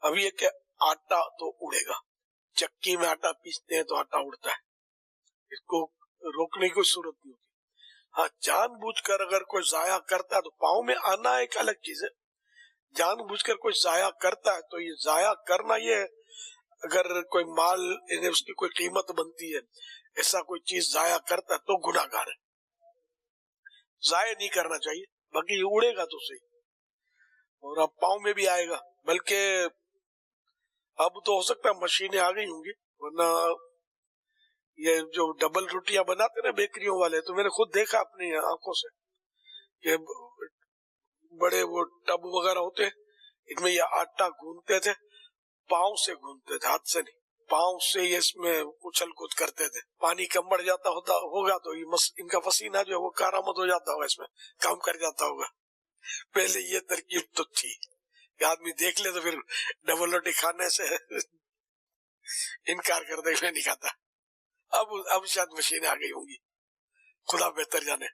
اب یہ کہ آٹا تو اڑے گا، چکی میں آٹا پیستے ہیں تو آٹا اڑتا ہے، اس کو روکنے کی کوئی صورت نہیں ہوتی۔ ہاں، جان بوجھ کر اگر کوئی ضائع کرتا ہے تو پاؤں میں آنا ایک الگ چیز ہے، جان بوجھ کر کوئی ضائع کرتا ہے تو یہ ضائع کرنا، یہ اگر کوئی مال یعنی اس کی کوئی قیمت بنتی ہے، ایسا کوئی چیز ضائع کرتا ہے تو گناہ گار ہے، ضائع نہیں کرنا چاہیے۔ باقی یہ اڑے گا تو صحیح، اور اب پاؤں میں بھی آئے گا، بلکہ اب تو ہو سکتا ہے مشینیں آ گئی ہوں گی، ورنہ یہ جو ڈبل روٹیاں بناتے نا بیکریوں والے، تو میں نے خود دیکھا اپنی آنکھوں سے کہ بڑے وہ ٹب وغیرہ ہوتے ہیں، ان میں یہ آٹا گوندتے تھے، پاؤں سے گوندتے تھے، ہاتھ سے نہیں، پاؤں سے یہ اس میں اچھل کود کرتے تھے۔ پانی کم بڑھ جاتا ہوگا تو ان کا پسینہ جو ہے وہ کارآمد ہو جاتا ہوگا، اس میں کام کر جاتا ہوگا۔ پہلے یہ ترکیب تو تھی کہ آدمی دیکھ لے تو پھر ڈبل روٹی کھانے سے انکار کر دے، میں نہیں کھاتا۔ اب شاید مشینیں آ گئی ہوں گی، خدا بہتر جانے۔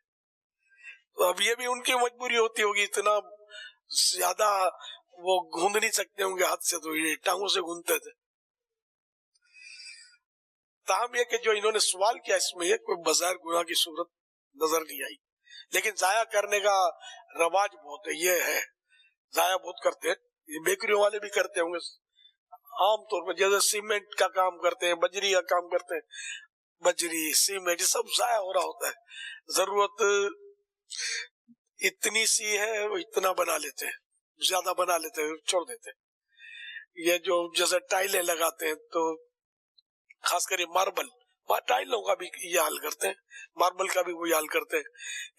تو اب یہ بھی ان کی مجبوری ہوتی ہوگی، اتنا زیادہ وہ گوند نہیں سکتے ہوں گے ہاتھ سے، تو یہ ٹانگوں سے گوندتے تھے۔ تاہم یہ کہ جو انہوں نے سوال کیا، اس میں یہ کوئی بظاہر گناہ کی صورت نظر نہیں آئی، لیکن ضائع کرنے کا رواج بہت ہے، یہ ہے ضائع بہت کرتے ہیں، یہ بیکریوں والے بھی کرتے ہوں گے عام طور پر، جیسے سیمنٹ کا کام کرتے ہیں، بجری کا کام کرتے ہیں، بجری سیمنٹ سب ضائع ہو رہا ہوتا ہے، ضرورت اتنی سی ہے وہ اتنا بنا لیتے ہیں، زیادہ بنا لیتے ہیں چھوڑ دیتے ہیں۔ یہ جو جیسے ٹائلیں لگاتے ہیں تو خاص کر یہ ماربل، ٹائلوں کا بھی یہ حال کرتے ہیں، ماربل کا بھی وہی حال کرتے ہیں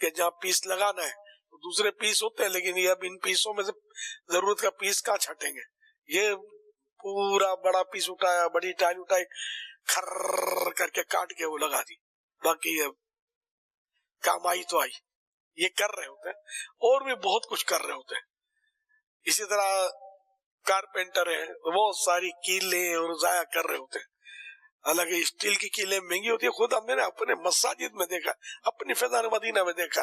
کہ جہاں پیس لگانا ہے دوسرے پیس ہوتے ہیں، لیکن یہ اب ان پیسوں میں سے ضرورت کا پیس کہاں چھٹیں گے، یہ پورا بڑا پیس اٹھایا، بڑی ٹائل اٹھائی، کھر کر کے کاٹ کے وہ لگا دی، باقی اب کام آئی تو آئی۔ یہ کر رہے ہوتے ہیں، اور بھی بہت کچھ کر رہے ہوتے ہیں۔ اسی طرح کارپینٹر ہیں، وہ ساری کیلیں اور ضائع کر رہے ہوتے ہیں، حالانکہ اسٹیل کی کیلیں مہنگی ہوتی ہے۔ خود ہم نے اپنے مساجد میں دیکھا، اپنی فیضان مدینہ میں دیکھا،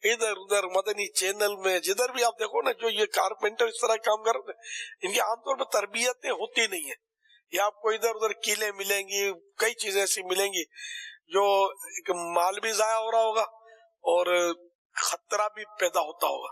ادھر ادھر مدنی چینل میں جدھر بھی آپ دیکھو نا، جو یہ کارپینٹر اس طرح کام کر رہے ہیں، ان کی عام طور پر تربیتیں ہوتی نہیں ہیں، یا آپ کو ادھر ادھر کیلیں ملیں گی، کئی چیزیں ایسی ملیں گی جو ایک مال بھی ضائع ہو رہا ہوگا اور خطرہ بھی پیدا ہوتا ہوگا۔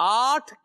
8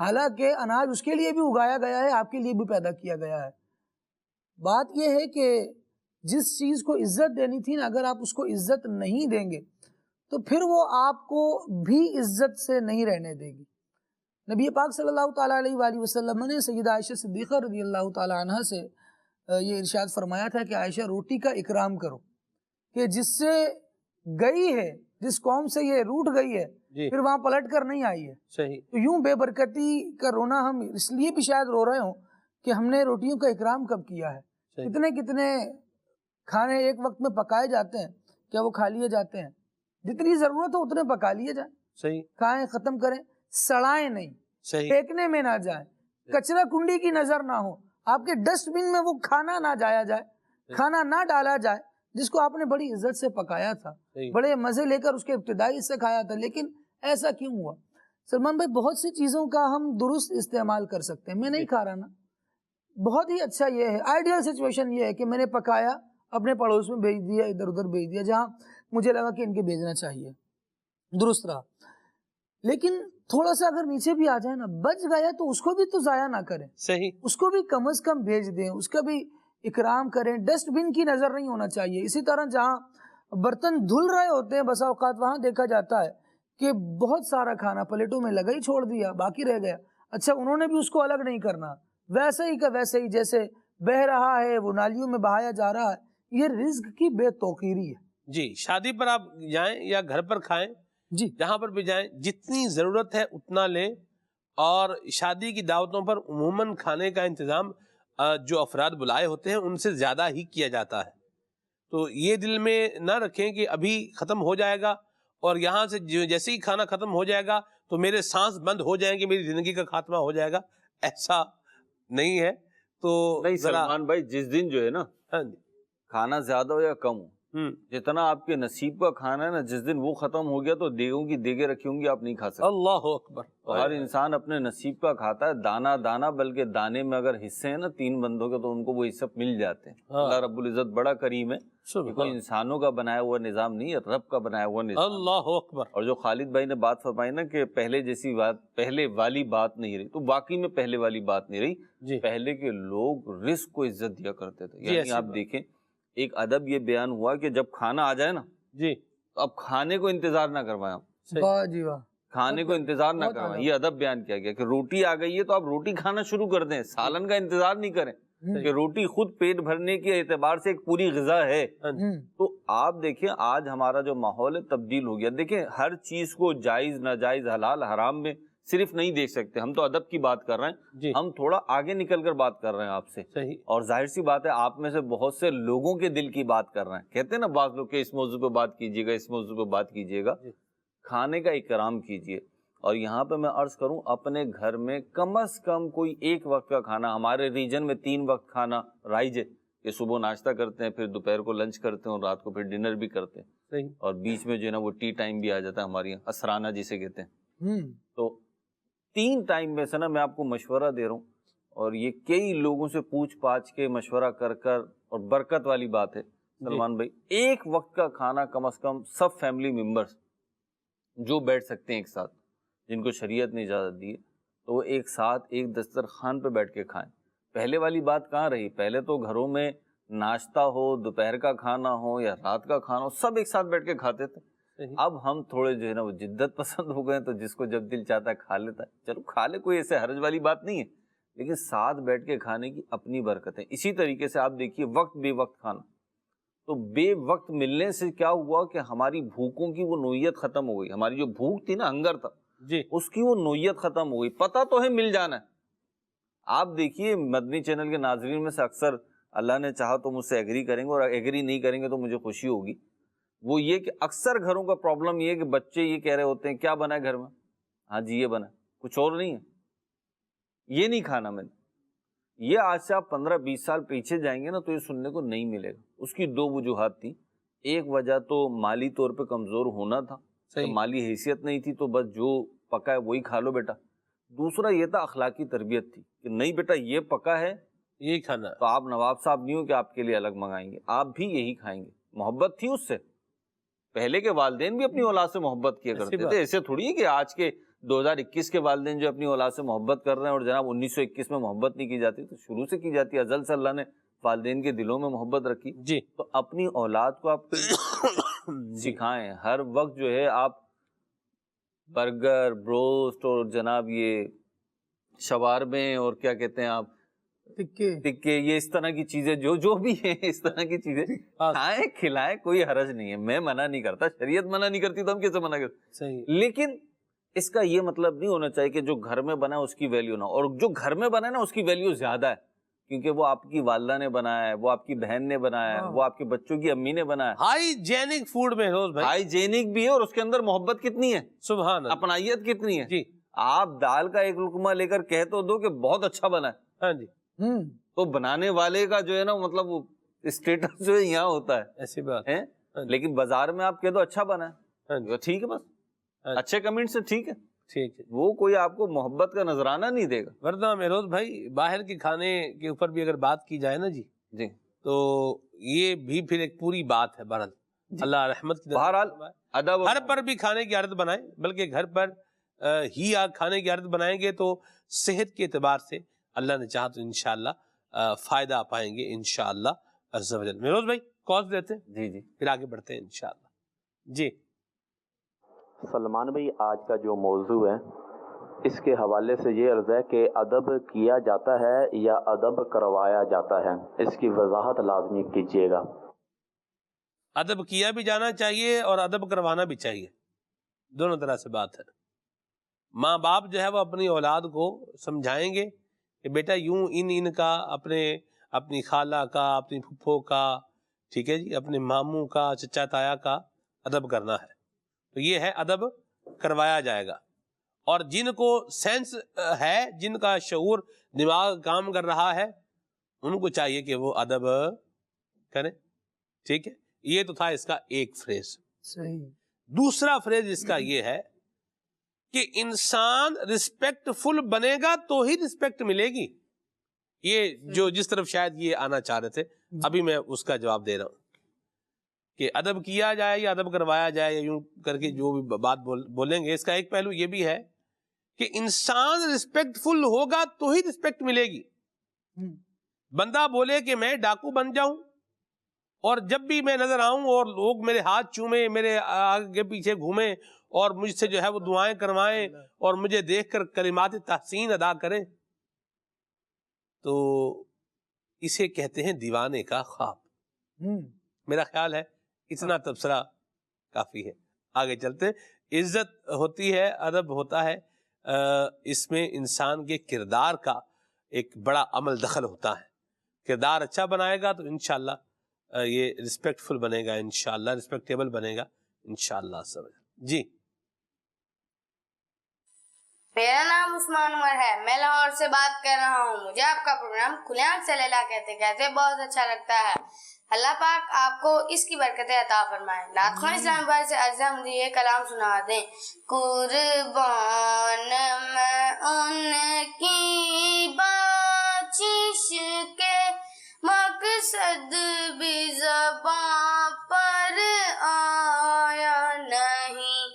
حالانکہ اناج اس کے لیے بھی اگایا گیا ہے، آپ کے لیے بھی پیدا کیا گیا ہے۔ بات یہ ہے کہ جس چیز کو عزت دینی تھی نا، اگر آپ اس کو عزت نہیں دیں گے تو پھر وہ آپ کو بھی عزت سے نہیں رہنے دے گی۔ نبی پاک صلی اللہ تعالیٰ علیہ وآلہ وسلم نے سیدہ عائشہ صدیقہ رضی اللہ تعالیٰ عنہ سے یہ ارشاد فرمایا تھا کہ عائشہ روٹی کا اکرام کرو، کہ جس سے گئی ہے، جس قوم سے یہ روٹ گئی ہے جی پھر وہاں پلٹ کر نہیں آئی ہے۔ صحیح، تو یوں بے برکتی کا رونا ہم اس لیے بھی شاید رو رہے ہوں کہ ہم نے روٹیوں کا اکرام کب کیا ہے۔ صحیح، کتنے کتنے کھانے ایک وقت میں پکائے جاتے ہیں، کیا وہ کھا لیے جاتے ہیں؟ جتنی ضرورت ہو اتنے پکا لیے جائیں، صحیح، کھائیں، ختم کریں، سڑائیں نہیں، صحیح، پھینکنے میں نہ جائیں، کچرا کنڈی کی نظر نہ ہو، آپ کے ڈسٹ بن میں وہ کھانا نہ جایا جائے، کھانا نہ ڈالا جائے جس کو آپ نے بڑی عزت سے پکایا تھا، صحیح، بڑے مزے لے کر اس کے ابتدائی حصے کھایا تھا، لیکن ایسا کیوں ہوا؟ سلمان بھائی، بہت سی چیزوں کا ہم درست استعمال کر سکتے ہیں۔ میں نہیں کھا رہا نا، بہت ہی اچھا یہ ہے، آئیڈیل سچویشن یہ ہے کہ میں نے پکایا، اپنے پڑوس میں بھیج دیا، ادھر ادھر بھیج دیا جہاں مجھے لگا کہ ان کے بھیجنا چاہیے، درست رہا۔ لیکن تھوڑا سا اگر نیچے بھی آ جائے نا، بچ گیا تو اس کو بھی تو ضائع نہ کریں، صحیح، اس کو بھی کم از کم بھیج دیں، اس کا بھی اکرام کریں، ڈسٹ بن کی نظر نہیں ہونا چاہیے۔ اسی طرح جہاں برتن دھل رہے ہوتے ہیں بسا اوقات وہاں دیکھا جاتا ہے کہ بہت سارا کھانا پلیٹوں میں لگا ہی چھوڑ دیا، باقی رہ گیا، اچھا انہوں نے بھی اس کو الگ نہیں کرنا، ویسے ہی کا ویسے ہی جیسے بہہ رہا ہے وہ نالیوں میں بہایا جا رہا ہے، یہ رزق کی بے توقیری ہے۔ جی شادی پر آپ جائیں یا گھر پر کھائیں، جی جہاں پر بھی جائیں جتنی ضرورت ہے اتنا لیں، اور شادی کی دعوتوں پر عموماً کھانے کا انتظام جو افراد بلائے ہوتے ہیں ان سے زیادہ ہی کیا جاتا ہے، تو یہ دل میں نہ رکھیں کہ ابھی ختم ہو جائے گا اور یہاں سے جیسے ہی کھانا ختم ہو جائے گا تو میرے سانس بند ہو جائیں گے، میری زندگی کا خاتمہ ہو جائے گا، ایسا نہیں ہے۔ تو نہیں ذرا سلمان بھائی، جس دن جو ہے نا ہاں جی، کھانا زیادہ ہو یا کم ہو، جتنا آپ کے نصیب کا کھانا ہے نا، جس دن وہ ختم ہو گیا تو دیگوں کی دیگیں رکھی ہوں گی، آپ نہیں کھا سکتے۔ اللہ اکبر، تو ہر انسان اپنے نصیب کا کھاتا ہے، دانا دانا، بلکہ دانے میں اگر حصے ہیں نا 3 بندوں کے تو ان کو وہ حصہ مل جاتے ہیں۔ اللہ رب العزت بڑا کریم ہے، یہ کوئی انسانوں کا بنایا ہوا نظام نہیں ہے، رب کا بنایا ہوا نظام۔ اللہ اکبر۔ اور جو خالد بھائی نے بات فرمائی نا کہ پہلے جیسی بات، پہلے والی بات نہیں رہی، تو واقعی میں پہلے والی بات نہیں رہی۔ پہلے کے لوگ رزق کو عزت دیا کرتے تھے، یعنی آپ دیکھیں ایک ادب یہ بیان ہوا کہ جب کھانا آ جائے نا جی تو اب کھانے کو انتظار نہ کروائیں، واہ جی واہ، کھانے کو انتظار نہ کروائیں، یہ ادب بیان کیا گیا کہ روٹی آ گئی ہے تو آپ روٹی کھانا شروع کر دیں، سالن کا انتظار نہیں کریں، کہ روٹی خود پیٹ بھرنے کے اعتبار سے ایک پوری غذا ہے۔ تو آپ دیکھیں آج ہمارا جو ماحول ہے تبدیل ہو گیا، دیکھیں ہر چیز کو جائز ناجائز حلال حرام میں صرف نہیں دیکھ سکتے، ہم تو ادب کی بات کر رہے ہیں، ہم تھوڑا آگے نکل کر بات کر رہے ہیں آپ سے، اور ظاہر سی بات ہے آپ میں سے بہت سے لوگوں کے دل کی بات کر رہے ہیں، کہتے ہیں نا بعض لوگ کہ اس موضوع پہ بات کیجیے گا، اس موضوع پہ بات کیجیے گا، کھانے کا اکرام کیجیے۔ اور یہاں پہ میں عرض کروں اپنے گھر میں کم از کم کوئی ایک وقت کا کھانا، ہمارے ریجن میں 3 وقت کھانا رائج ہے، کہ صبح ناشتہ کرتے ہیں، پھر دوپہر کو لنچ کرتے ہیں، اور رات کو پھر ڈنر بھی کرتے ہیں، اور بیچ میں جو ہے نا وہ ٹی ٹائم بھی آ جاتا ہے ہمارے یہاں، اسرانہ جسے کہتے ہیں۔ تو 3 ٹائم میں سے نا میں آپ کو مشورہ دے رہا ہوں، اور یہ کئی لوگوں سے پوچھ پاچھ کے مشورہ کر کر، اور برکت والی بات ہے سلمان بھائی، ایک وقت کا کھانا کم از کم سب فیملی ممبرز جو بیٹھ سکتے ہیں ایک ساتھ، جن کو شریعت نے اجازت دی ہے، تو وہ ایک ساتھ ایک دسترخوان پہ بیٹھ کے کھائیں۔ پہلے والی بات کہاں رہی؟ پہلے تو گھروں میں ناشتہ ہو، دوپہر کا کھانا ہو یا رات کا کھانا ہو، سب ایک ساتھ بیٹھ کے کھاتے تھے۔ اب ہم تھوڑے جو ہے نا وہ جدت پسند ہو گئے، تو جس کو جب دل چاہتا ہے کھا لیتا ہے، چلو کھا لے، کوئی ایسے حرج والی بات نہیں ہے، لیکن ساتھ بیٹھ کے کھانے کی اپنی برکت ہے۔ اسی طریقے سے آپ دیکھیے وقت بے وقت کھانا، تو بے وقت ملنے سے کیا ہوا کہ ہماری بھوکوں کی وہ نوعیت ختم ہو گئی، ہماری جو بھوک تھی نا، ہنگر تھا، اس کی وہ نوعیت ختم ہو گئی، پتہ تو ہے مل جانا ہے۔ آپ دیکھیے مدنی چینل کے ناظرین میں سے اکثر اللہ نے چاہا تو مجھ سے ایگری کریں گے، اور ایگری نہیں کریں گے تو مجھے خوشی ہوگی، وہ یہ کہ اکثر گھروں کا پرابلم یہ ہے کہ بچے یہ کہہ رہے ہوتے ہیں کیا بنا ہے گھر میں؟ ہاں جی یہ بنا، کچھ اور نہیں ہے، یہ نہیں کھانا میں نے۔ یہ آج سے آپ 15-20 سال پیچھے جائیں گے نا تو یہ سننے کو نہیں ملے گا۔ اس کی 2 وجوہات تھیں، ایک وجہ تو مالی طور پہ کمزور ہونا تھا، مالی حیثیت نہیں تھی، تو بس جو پکا ہے وہی کھا لو بیٹا۔ دوسرا یہ تھا اخلاقی تربیت تھی کہ نہیں بیٹا یہ پکا ہے یہی کھانا، تو آپ نواب صاحب نہیں ہو کہ آپ کے لیے الگ منگائیں گے، آپ بھی یہی کھائیں گے۔ محبت تھی اس سے، پہلے کے والدین بھی اپنی اولاد سے محبت کیا کرتے تھے، ایسے تھوڑی ہے کہ آج کے 2021 کے والدین جو اپنی اولاد سے محبت کر رہے ہیں اور جناب 1921 میں محبت نہیں کی جاتی تو شروع سے کی جاتی ہے، ازل سے اللہ نے والدین کے دلوں میں محبت رکھی. جی تو اپنی اولاد کو آپ سکھائیں. ہر وقت جو ہے آپ برگر، بروسٹ اور جناب یہ شوارمے اور کیا کہتے ہیں آپ ٹکے، یہ اس طرح کی چیزیں جو بھی ہیں اس طرح کی چیزیں کھائیں کھلائیں، کوئی حرج نہیں ہے. میں منع نہیں کرتا، شریعت منع نہیں کرتی تو ہم کیسے منع کرتے؟ صحیح. لیکن اس کا یہ مطلب نہیں ہونا چاہیے کہ جو گھر میں بنا اس کی ویلیو نہ ہو، اور جو گھر میں بنا ہے نا اس کی ویلیو زیادہ ہے، کیونکہ وہ آپ کی والدہ نے بنایا ہے، وہ آپ کی بہن نے بنایا ہے، وہ آپ کے بچوں کی امی نے بنایا ہے. ہائیجینک فوڈ میں روز بھائی ہائیجینک بھی ہے اور اس کے اندر محبت کتنی ہے، سبحان اللہ. اپنائیت کتنی ہے. جی آپ دال کا ایک لقمہ لے کر کہہ تو دو کہ بہت اچھا بنا ہے، ہاں جی تو بنانے والے کا جو ہے نا مطلب اسٹیٹس جو ہے یہاں ہوتا ہے ایسی بات ہیں. لیکن بازار میں آپ کہہ دو اچھا بنا ہاں ہے، جی. ٹھیک ہے، بس اچھے کمنٹ سے ٹھیک ہے، ٹھیک ہے. وہ کوئی آپ کو محبت کا نذرانہ نہیں دے گا. ورنہ میروز بھائی باہر کے کھانے کے اوپر بھی اگر بات کی جائے نا جی جی تو یہ بھی پھر ایک پوری بات ہے. بہرحال اللہ رحمت کی بہرحال ادب گھر پر بھی کھانے کی عادت بنائیں، بلکہ گھر پر ہی کھانے کی عادت بنائیں گے تو صحت کے اعتبار سے اللہ نے چاہا تو انشاءاللہ فائدہ پائیں گے انشاءاللہ عز و جل. میروز بھائی کال دیتے ہیں، جی جی پھر آگے بڑھتے ہیں انشاءاللہ. جی سلمان بھائی، آج کا جو موضوع ہے اس کے حوالے سے یہ عرض ہے کہ ادب کیا جاتا ہے یا ادب کروایا جاتا ہے، اس کی وضاحت لازمی کیجیے گا. ادب کیا بھی جانا چاہیے اور ادب کروانا بھی چاہیے، دونوں طرح سے بات ہے. ماں باپ جو ہے وہ اپنی اولاد کو سمجھائیں گے کہ بیٹا یوں ان کا اپنی خالہ کا، اپنی پھپھو کا، ٹھیک ہے جی، اپنے ماموں کا، چچا تایا کا ادب کرنا ہے. تو یہ ہے ادب کروایا جائے گا. اور جن کو سینس ہے، جن کا شعور دماغ کام کر رہا ہے، ان کو چاہیے کہ وہ ادب کریں. ٹھیک ہے، یہ تو تھا اس کا ایک فریز. صحیح. دوسرا فریز اس کا یہ ہے کہ انسان رسپیکٹ فل بنے گا تو ہی رسپیکٹ ملے گی. یہ جو جس طرف شاید یہ آنا چاہ رہے تھے، ابھی میں اس کا جواب دے رہا ہوں کہ ادب کیا جائے یا ادب کروایا جائے یا یوں کر کے جو بھی بات بولیں گے، اس کا ایک پہلو یہ بھی ہے کہ انسان رسپیکٹ فل ہوگا تو ہی رسپیکٹ ملے گی. بندہ بولے کہ میں ڈاکو بن جاؤں اور جب بھی میں نظر آؤں اور لوگ میرے ہاتھ چومیں، میرے آگے پیچھے گھومیں اور مجھ سے جو ہے وہ دعائیں کروائیں اور مجھے دیکھ کر کلمات تحسین ادا کریں، تو اسے کہتے ہیں دیوانے کا خواب. میرا خیال ہے اتنا تبصرہ کافی ہے. آگے چلتے ہیں. عزت ہوتی ہے، ادب ہوتا ہے، اس میں انسان کے کردار کا ایک بڑا عمل دخل ہوتا ہے. کردار اچھا بنائے گا تو انشاءاللہ یہ رسپیکٹ فل بنے گا، انشاءاللہ رسپیکٹیبل بنے گا انشاءاللہ. سمجھ جی. میرا نام عثمان عمر ہے، میں لاہور سے بات کر رہا ہوں. مجھے آپ کا پروگرام کھلے آنکھ سے لیلا کہتے بہت اچھا لگتا ہے. اللہ پاک آپ کو اس کی برکتیں عطا فرمائے. نعت خواں اسلام بھائی سے عرض ہے مجھے یہ کلام سنا دیں. قربان میں ان کی بخشش کے مقصد بھی زباں پر آیا نہیں.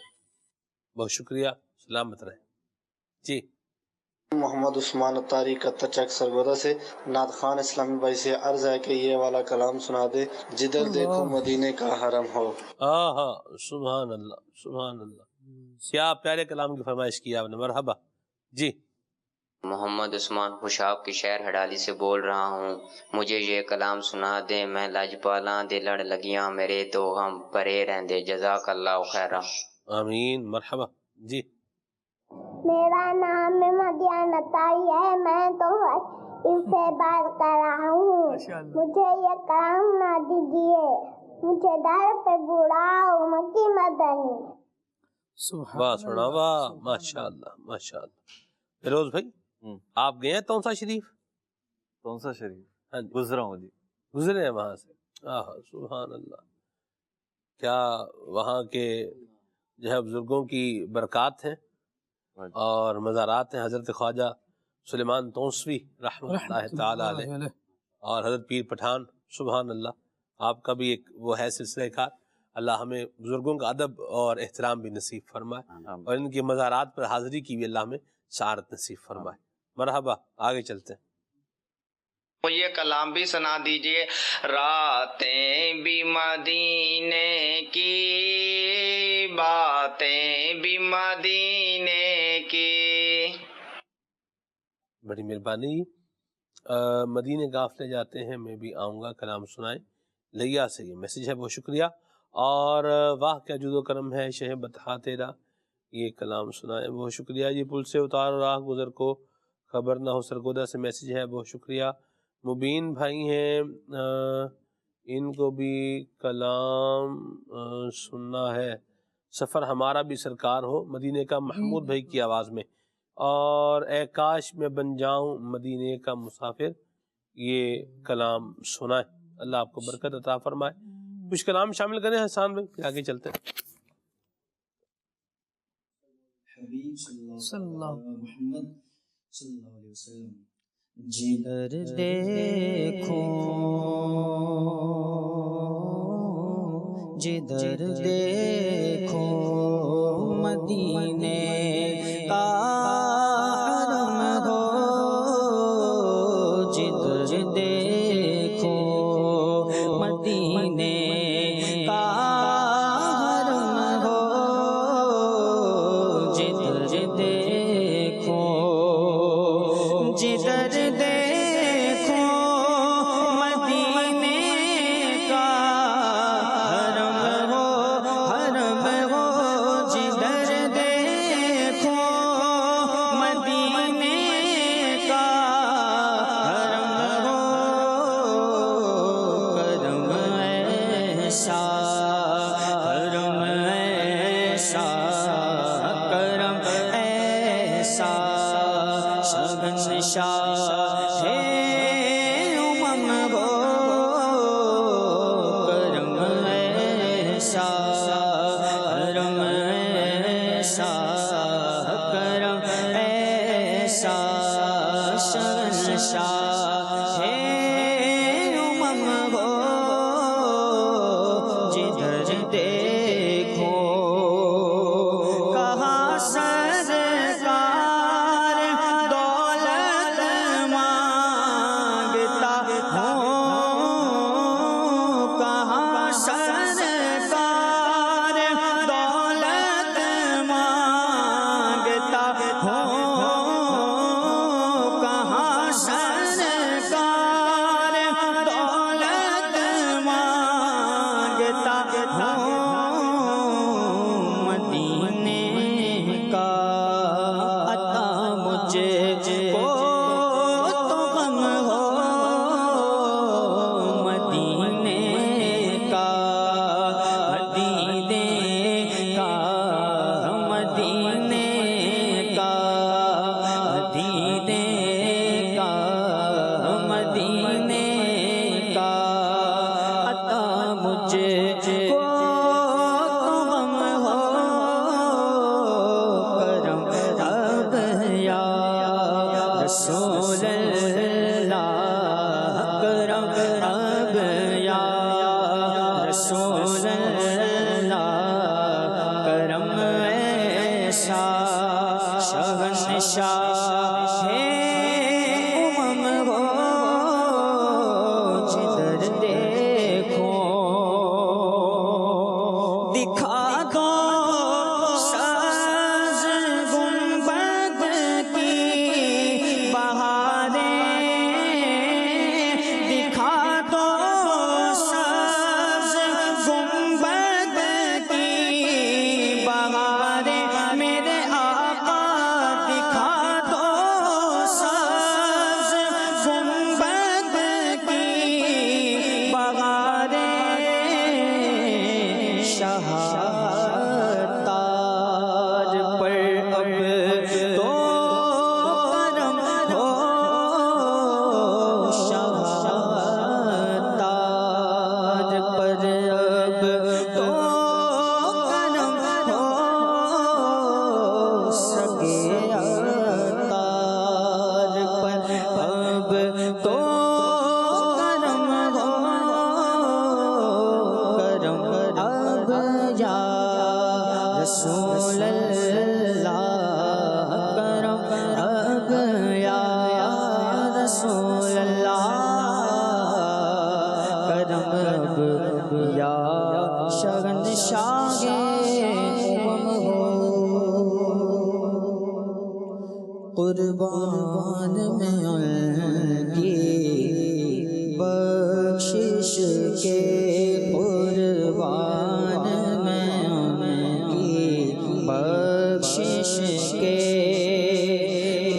بہت شکریہ، سلامت رہے. جی محمد عثمان اتاری قطر چک سرگودا سے. نعت خوان اسلامی بھائی سے عرض ہے کہ یہ والا کلام سنا دے. جدھر دیکھو مدینے کا حرم ہو. ہاں سبحان اللہ سبحان اللہ. کیا پیارے کلام کی فرمائش کی آپ نے، مرحبا. جی محمد عثمان خوشاب کے شہر ہڈالی سے بول رہا ہوں. مجھے یہ کلام سنا دیں. میں لجپالاں دے لڑ لگیاں میرے تو ہم پرے رہندے. جزاک اللہ خیرہ. آمین، مرحبا. جی میرا نام مدین عطائی ہے، میں تو اس سے بات کر رہا ہوں. مجھے یہ کلام نہ دیجیے. مجھے در پہ بڑھاؤ مکی مدنی. واہ سنا، واہ ماشاءاللہ ماشاءاللہ. فیروز بھائی آپ گئے ہیں تونسا شریف؟ تونسا شریف ہاں گزرا ہوں جی. گزرے ہیں وہاں سے. سبحان اللہ. کیا وہاں کے جو ہے بزرگوں کی برکات ہیں اور مزارات ہیں. حضرت خواجہ سلیمان تونسوی رحمۃ اللہ تعالی علیہ اور حضرت پیر پٹھان، سبحان اللہ. آپ کا بھی ایک وہ ہے سلسلہ کار. اللہ ہمیں بزرگوں کا ادب اور احترام بھی نصیب فرمائے اور ان کے مزارات پر حاضری کی بھی اللہ ہمیں سعادت نصیب فرمائے۔ مرحبا، آگے چلتے ہیں۔ یہ کلام بھی سنا دیجئے۔ راتیں بھی مدینے کی، باتیں بھی مدینے کی۔ بڑی مہربانی، مدینے قافلے جاتے ہیں، میں بھی آؤں گا، کلام سنائیں۔ لیا سے یہ میسیج ہے، بہت شکریہ۔ اور واہ کیا جود و کرم ہے شہ بطحا تیرا، یہ کلام سنائیں، بہت شکریہ۔ یہ پل سے اتارو راہ گزر کو، خبر نہ ہو سرگودا سے میسیج ہے، بہت شکریہ۔ مبین بھائی ہیں، ان کو بھی کلام سننا ہے۔ سفر ہمارا بھی سرکار ہو، مدینے کا، محمود بھائی کی آواز میں۔ اور اے کاش میں بن جاؤں مدینے کا مسافر، یہ کلام سنائیں، اللہ آپ کو برکت عطا فرمائے۔ کچھ کلام شامل کریں حسان بھائی، پھر آگے چلتے ہیں۔ حبیب صلی اللہ محمد صلی اللہ علیہ وسلم۔ جدھر دیکھو جدھر دیکھو مدینے کا حرم ہو، جدھر دیکھو مدینے کا حرم ہو، جدھر دیکھو جدھر دیکھو مدینے کا حرم ہو، جدھر دیکھو مدینے کا حرم ہو، کرم ایسا حرم ایسا کرم ایسا شگنشاہ ہے امم ہو، کرم ایسا حرم ایسا کرم ایسا شگنشاہ ہے امم ہو، جدھر دیکھو کہاں سرکار دولت مانگتا ہوں، کہاں سرکار دولت مانگتا ہوں، کہاں سرکار دولت مانگتا ہوں، مدینے کا عطا مجھے کو تو غم ہو، مدینے کا مدینے کا مدینے کا مدینے کا مدینے کا عطا مجھے کو تو غم ہو، کرم اب یا رسول اللہ، کرم اب یا رسول اللہ، کرم ایسا شہنشاہ ہے امم ہو، جدھر دیکھو دکھا دو ساز گنبد کی بہاریں، دکھا دو ساز گنبد کی بہاریں، میرے آقا دکھا دو قربان میں ان کی بخشش کے، قربان میں ان کی بخشش کے،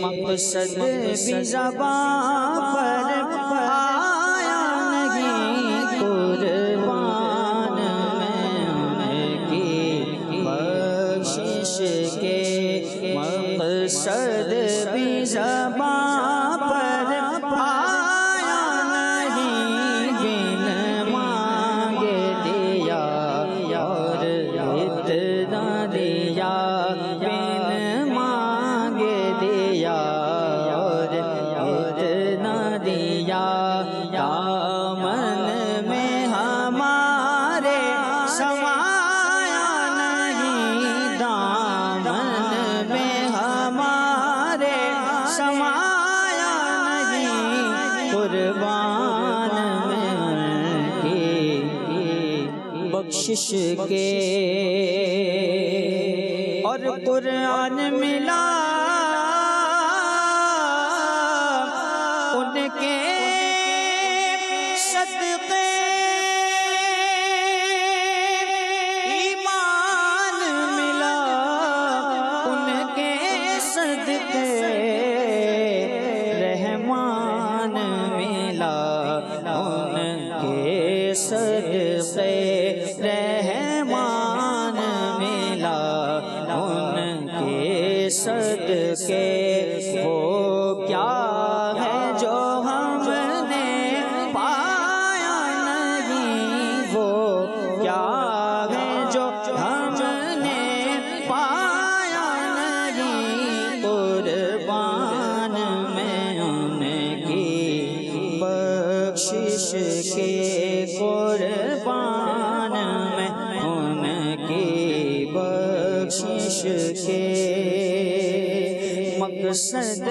مقصد بھی زبان پر آیا نہیں، قربان میں ان کی بخشش کے، مقصد بھی زبان پر آیا نہیں، بن مانگے دیا اور اتنا دیا، بن مانگے دیا اور اتنا دیا، دامن میں ہمارے سمایا نہیں، دامن میں ہمارے سمایا نہیں، قربان میں ان کی بخشش کے، اور قرآن ملا ان کے صدقے، ایمان ملا ان کے صدقے، رحمان ملا ان کے صدقے، رحمان ملا ان کے صدقے، وہ کیا ہے جو ہم نے پایا نہیں، وہ کیا ہے جو ہم نے پایا نہیں، قربان میں ان کی بخشش کے، قربان میں ان کی بخشش کے، مقصد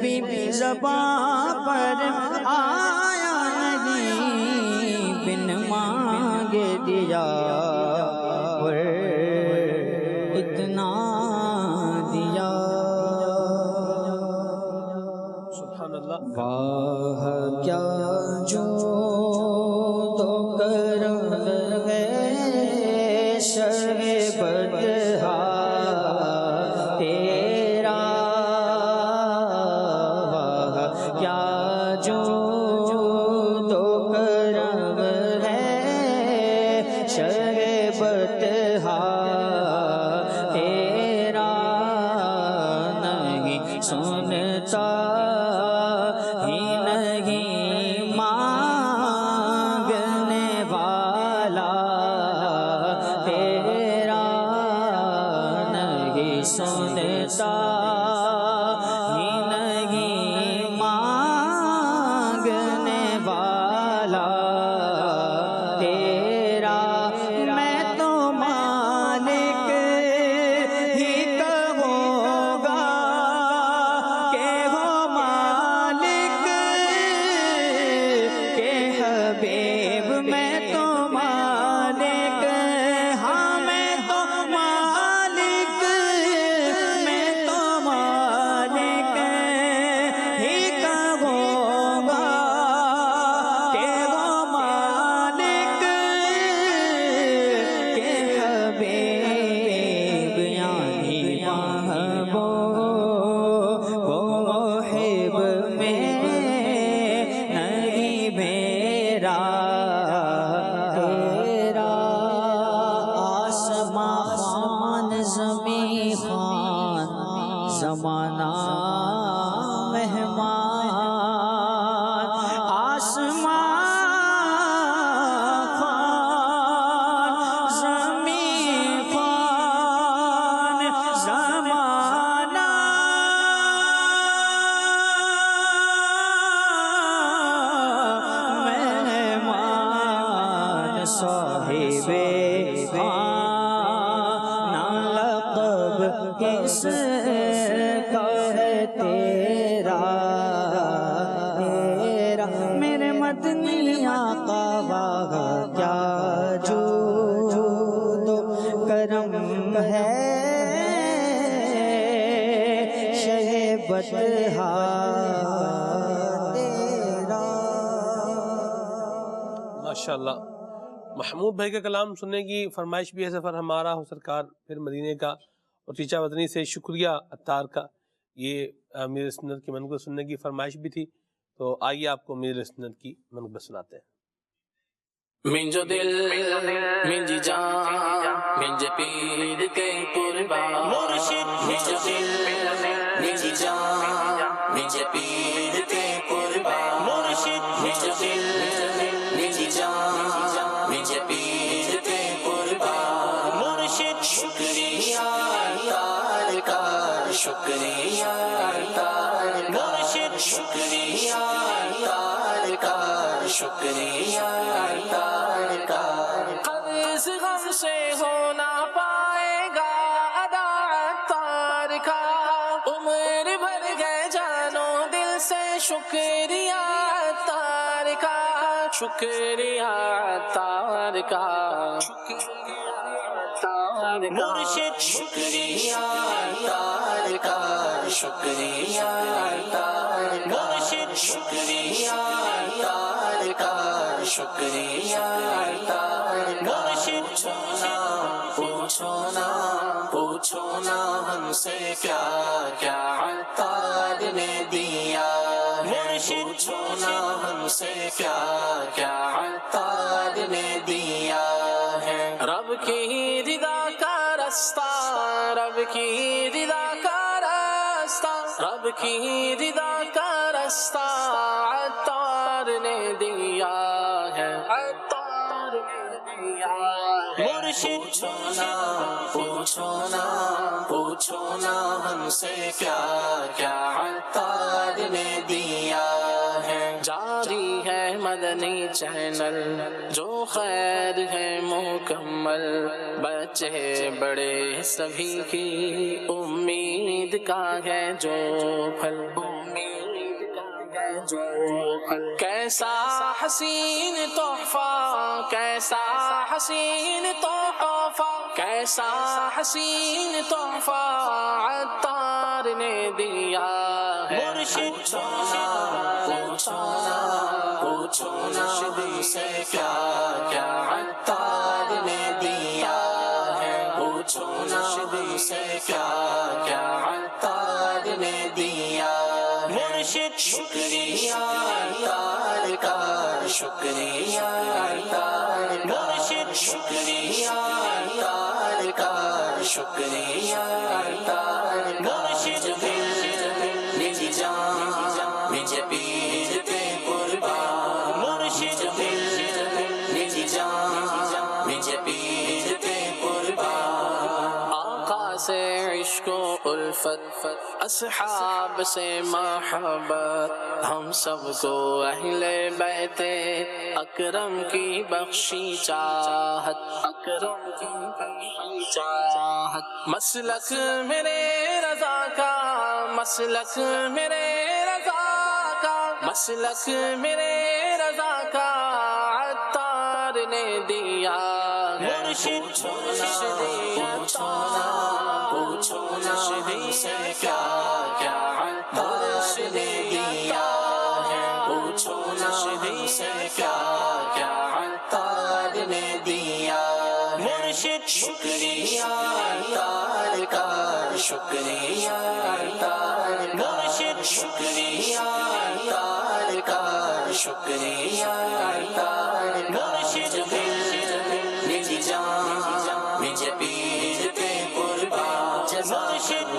بھی زبان پر آیا نہیں، بن مانگ دیا اور اتنا دیا، سبحان اللہ۔ واہ کیا جو تو کرم ہے شہ بدہا تیرا، واہ کیا جو تو کرم ہے شہ بدہا تیرا، نہیں سنتا ہی نہیں مانگنے والا تیرا، نہیں سنتا ہی نہیں مانگنے والا تیرا، میں تو مالک ہی کہوں گا کہ ہو مالک کے حبیب، میں تو مالک، ہاں میں تو مالک، میں تو مالک ہی کہوں گا کہ ہو مالک کے حبیب، یعنی محبوب و محب میں نہیں میرا تیرا، آسماں خوان زمیں خوان زمانہ مہمان، آسماں خوان زمیں خوان زمانہ مہمان، صاحب لقب کس کا ہے تیرا، تیرا میرے مدنی آقا، واہ کیا جود و کرم ہے شہ بطحا تیرا. ماشاءاللہ. محمود بھائی کا کلام سننے کی فرمائش بھی ہے. سفر ہمارا ہو سرکار پھر مدینے کا، اور چیچا وطنی سے شکریہ عطار کا. یہ امیر سنت کی منقبت سننے کی فرمائش بھی تھی، تو آئیے آپ کو امیر سنت کی منقبت سناتے ہیں. منجو دل منجی جان منجے پیر کے قربان مرشد. منجو دل منجی جان منجے پیر کے قربان مرشد. منجو دل منجی جان منجے پیر کے قربان مرشد. شکریہ تار کا شکریہ تار مرشد. شکریہ تار کا شکریہ تار کا. قبض غم سے ہو نہ پائے گا ادا تار کا. عمر بھر گئے جانو دل سے شکریہ تار کا. شکریہ تار کا مرشد. شکریہ تار کا شکریہ تار مرشد. شکریہ تار کا شکریہ تار مرشد. پوچھو نا پوچھو نا ہم سے کیا کیا عطار نے دیا مرشد. پوچھو نا ہم سے کیا کیا عطار نے دیا ہے. رب کی رضا کا رستہ رب کی رضا کا راستہ رب کی رضا کا رستہ عطار نے دیا ہے. عطار نے دیا ہے مرشد. پوچھو نا پوچھو نا ہم سے کیا کیا عطار نے دیا ہے. جاری ہے مدنی چینل جو خیر ہے مکمل. بچے بڑے سبھی کی امید کا ہے جو پھل. امید کا ہے جو پھل. کیسا حسین تحفہ کیسا حسین تحفہ کیسا حسین تحفہ عطار نے دیا ہے مرشد. پوچھو نا ہم سے کیا کیا عطار نے دیا ہے. پوچھو نا ہم سے کیا کیا عطار نے دیا مرشد. شکریہ تار کا شکریہ تار مرشد. شکریہ تار کا شکریہ تار مرشد. نجی جان مجھے پیر کے قربان مرشد. نجی جان مجھے پیر کے قربان. آقا سے عشق و الفت اصحاب سے محبت ہم سب کو اہل بیت اکرم کی بخشی چاہت. اکرم کی بخشی چاہت. مسلک میرے رضا کا مسلک میرے رضا کا مسلک میرے رضا کا عطار نے دیا مرشد. پوچھو نا ہم سے کیا کیا عطار نے دیا ہے. پوچھو نا ہم سے کیا کیا عطار نے دیا مرشد. شکریہ تار کا شکریہ تار مرشد. شکریہ تار کا شکریہ تار مرشد. نجی جان مجھے پیر کے قربان مرشد.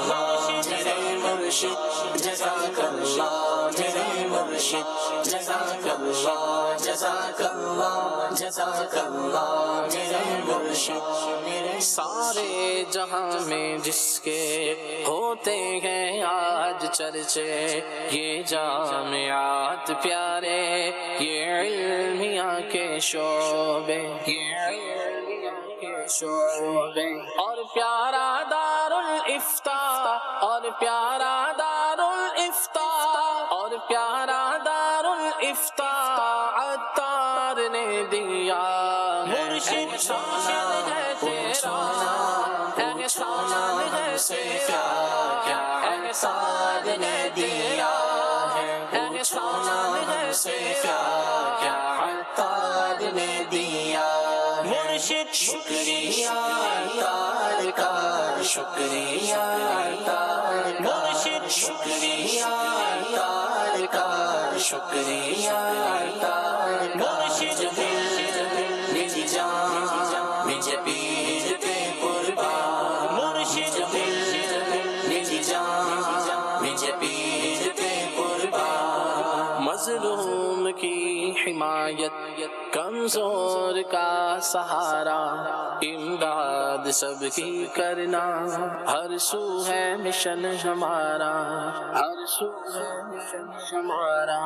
میرے مرشد جزاک اللہ میرے مرشد جزاک اللہ جزاک اللہ جزاک اللہ میرے مرشد. سارے جہاں میں جس کے ہوتے ہیں آج چرچے یہ جامعات پیارے یہ علمیہ کے شعبے یہ علمیہ کے شعبے. اور پیارا دار الافتاء اور پیارا دار الافتاء اور پیارا دار الافتاء عطار نے دیا مرشد. احسان ہے تیرا احسان ہے تیرا احسان نے دیا ہے، پوچھو نہ ہم سے کیا کیا عطار نے دیا ہے۔ مرشد شکریہ عطار کا، شکریہ عطار کا، مرشد شکریہ عطار کا، شکریہ عطار کا، مرشد میری جان مجھے پیر پہ قربان، مرشد میری جان مجھے پیر پہ قربان۔ مظلوم کی حمایت، کمزور کا سہارا، امداد سب کی کرنا، ہر سو ہے مشن ہمارا، ہر سو ہے مشن ہمارا۔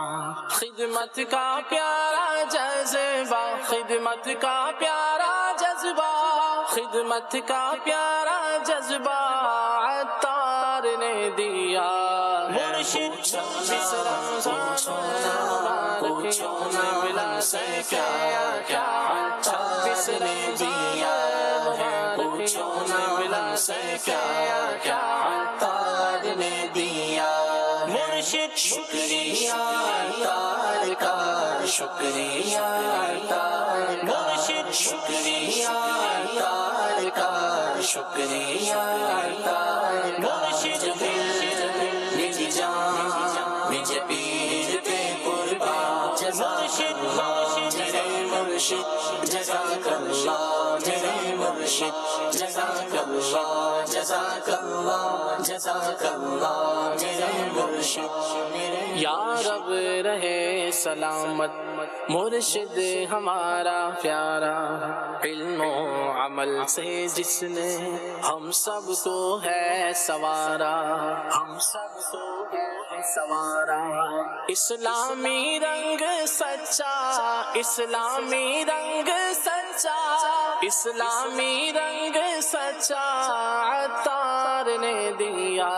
خدمت کا پیارا جذبہ، خدمت کا پیارا جذبہ، خدمت کا پیارا جذبہ عطار نے دیا۔ مرشد پوچھو نہ ملا سے کیا کیا عطار نے دیا ہے، پوچھو نہ ملا سے کیا کیا عطار نے دیا۔ مرشد شکریہ عطار کا، شکریہ عطار کا، مرشد شکریہ عطار کا، شکریہ عطار کا، مرشد میری جان مجھے پیر پہ قربان۔ مرشد میرے مرشد جزاک اللہ، میرے مرشد جزاک اللہ، جزاک اللہ، جزاک اللہ میرے مرشد۔ یا رب رہے سلامت مرشد ہمارا پیارا، علم و عمل سے جس نے ہم سب کو ہے سوارا، ہم سب کو ہے سوارا۔ اسلامی رنگ سچا، اسلامی رنگ سچا، اسلامی رنگ سچا عطار نے دیا۔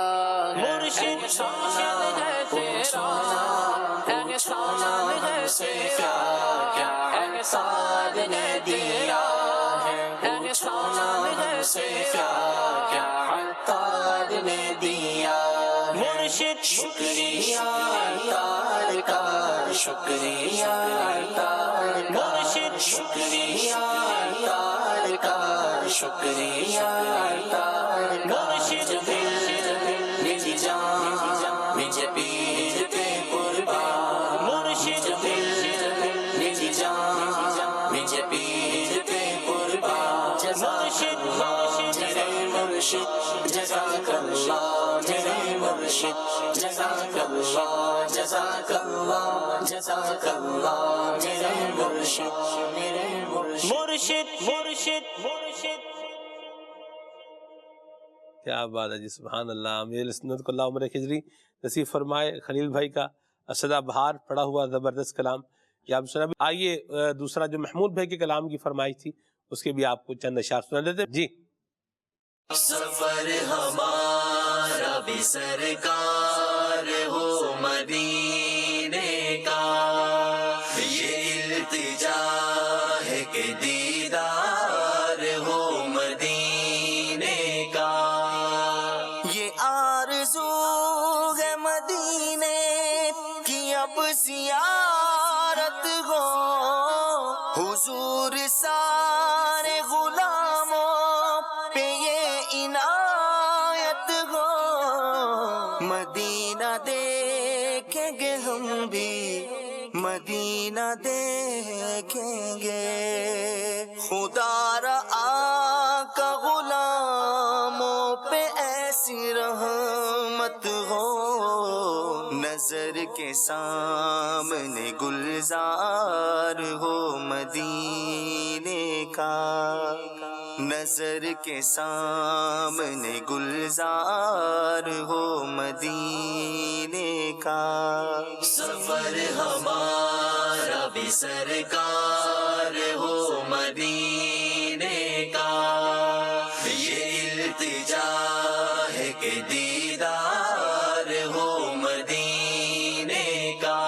مرشد ہے تیرا احسان ہے سے کیا کیا عطار نے دیا ہے، احسان ہے سے کیا کیا عطار نے دیا۔ مرشد شکریہ عطار کا، شکریہ عطار کا، مرشد شکریہ عطار کا، شکریہ عطار کا، مرشد میری جان مجھے پیر پہ قربان، مرشد میری جان مجھے پیر پہ قربان۔ مرشد میرے مرشد جزاک اللہ، میرے مرشد جزاک اللہ، جزاک اللہ، جزاک اللہ میرے مرشد، میرے مرشد مرشد مرشد۔ کیا بات ہے جی، سبحان اللہ۔ امیر سنت کو اللہ عمر خضری نصیب فرمائے۔ خلیل بھائی کا سدا بہار پڑا ہوا زبردست کلام یہ آپ سنا۔ آئیے دوسرا جو محمود بھائی کے کلام کی فرمائش تھی اس کے بھی آپ کو چند اشعار سنا دیتے جی۔ سفر ہمارا بھی سرکار ہو مدینے کا، یہ التجا ہے کہ دیدار ہو مدینے کا، یہ آرزو ہے مدینے کی اب زیارت ہو، حضور سارے غلاموں پہ یہ عنایت ہو، مدینہ دیکھیں گے ہم بھی، مدینہ دیکھیں گے، خدا را آقا غلاموں پہ ایسی رحمت ہو، نظر کے سامنے گلزار ہو مدینے کا، نظر کے سامنے گلزار ہو مدینے کا، سفر ہمارا بھی سرکار ہو مدینے کا، یہ التجا ہے کہ دیدار ہو مدینے کا،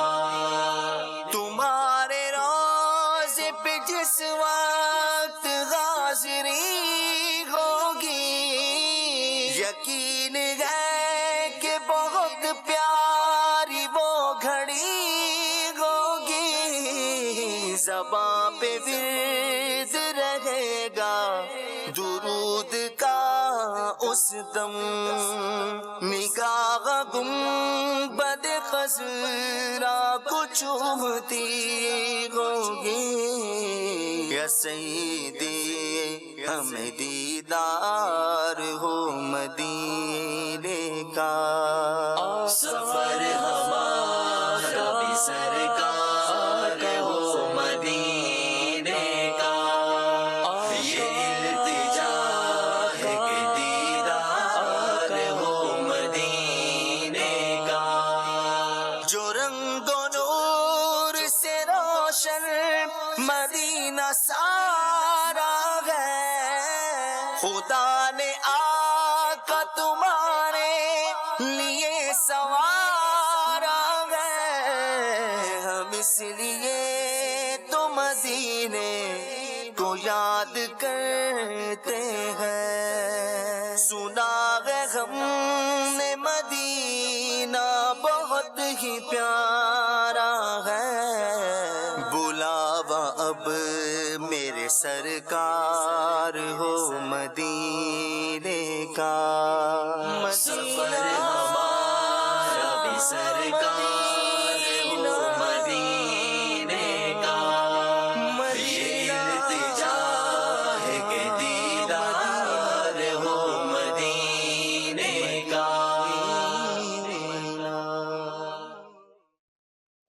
تمہارے روضے پہ جس وقت حاضری ہوگی، یقین ہے کہ اس دم نگاہ گنبد خضرا کو چومتی ہوگی یا سیدی ہمیں دیدار ہو مدینے کا سفر ہمارا بھی سرکار ہو مدینے کا یہ التجا ہے کہ دیدار ہو مدینے کا جو رنگ و نور سے روشن مدینہ سارا ہے خدا نے آقا تمہارے لیے سوارا ہے ہم اس لیے تو مدینے کو یاد کرتے ہیں سنا ہے ہم نے مدینہ بہت ہی پیارا ہے بلاوا اب میرے سرکار ہو مدینے کا سفر ہمارا بھی سرکار ہو مدینے کا یہ التجا ہے کہ دیدار ہو مدینے کا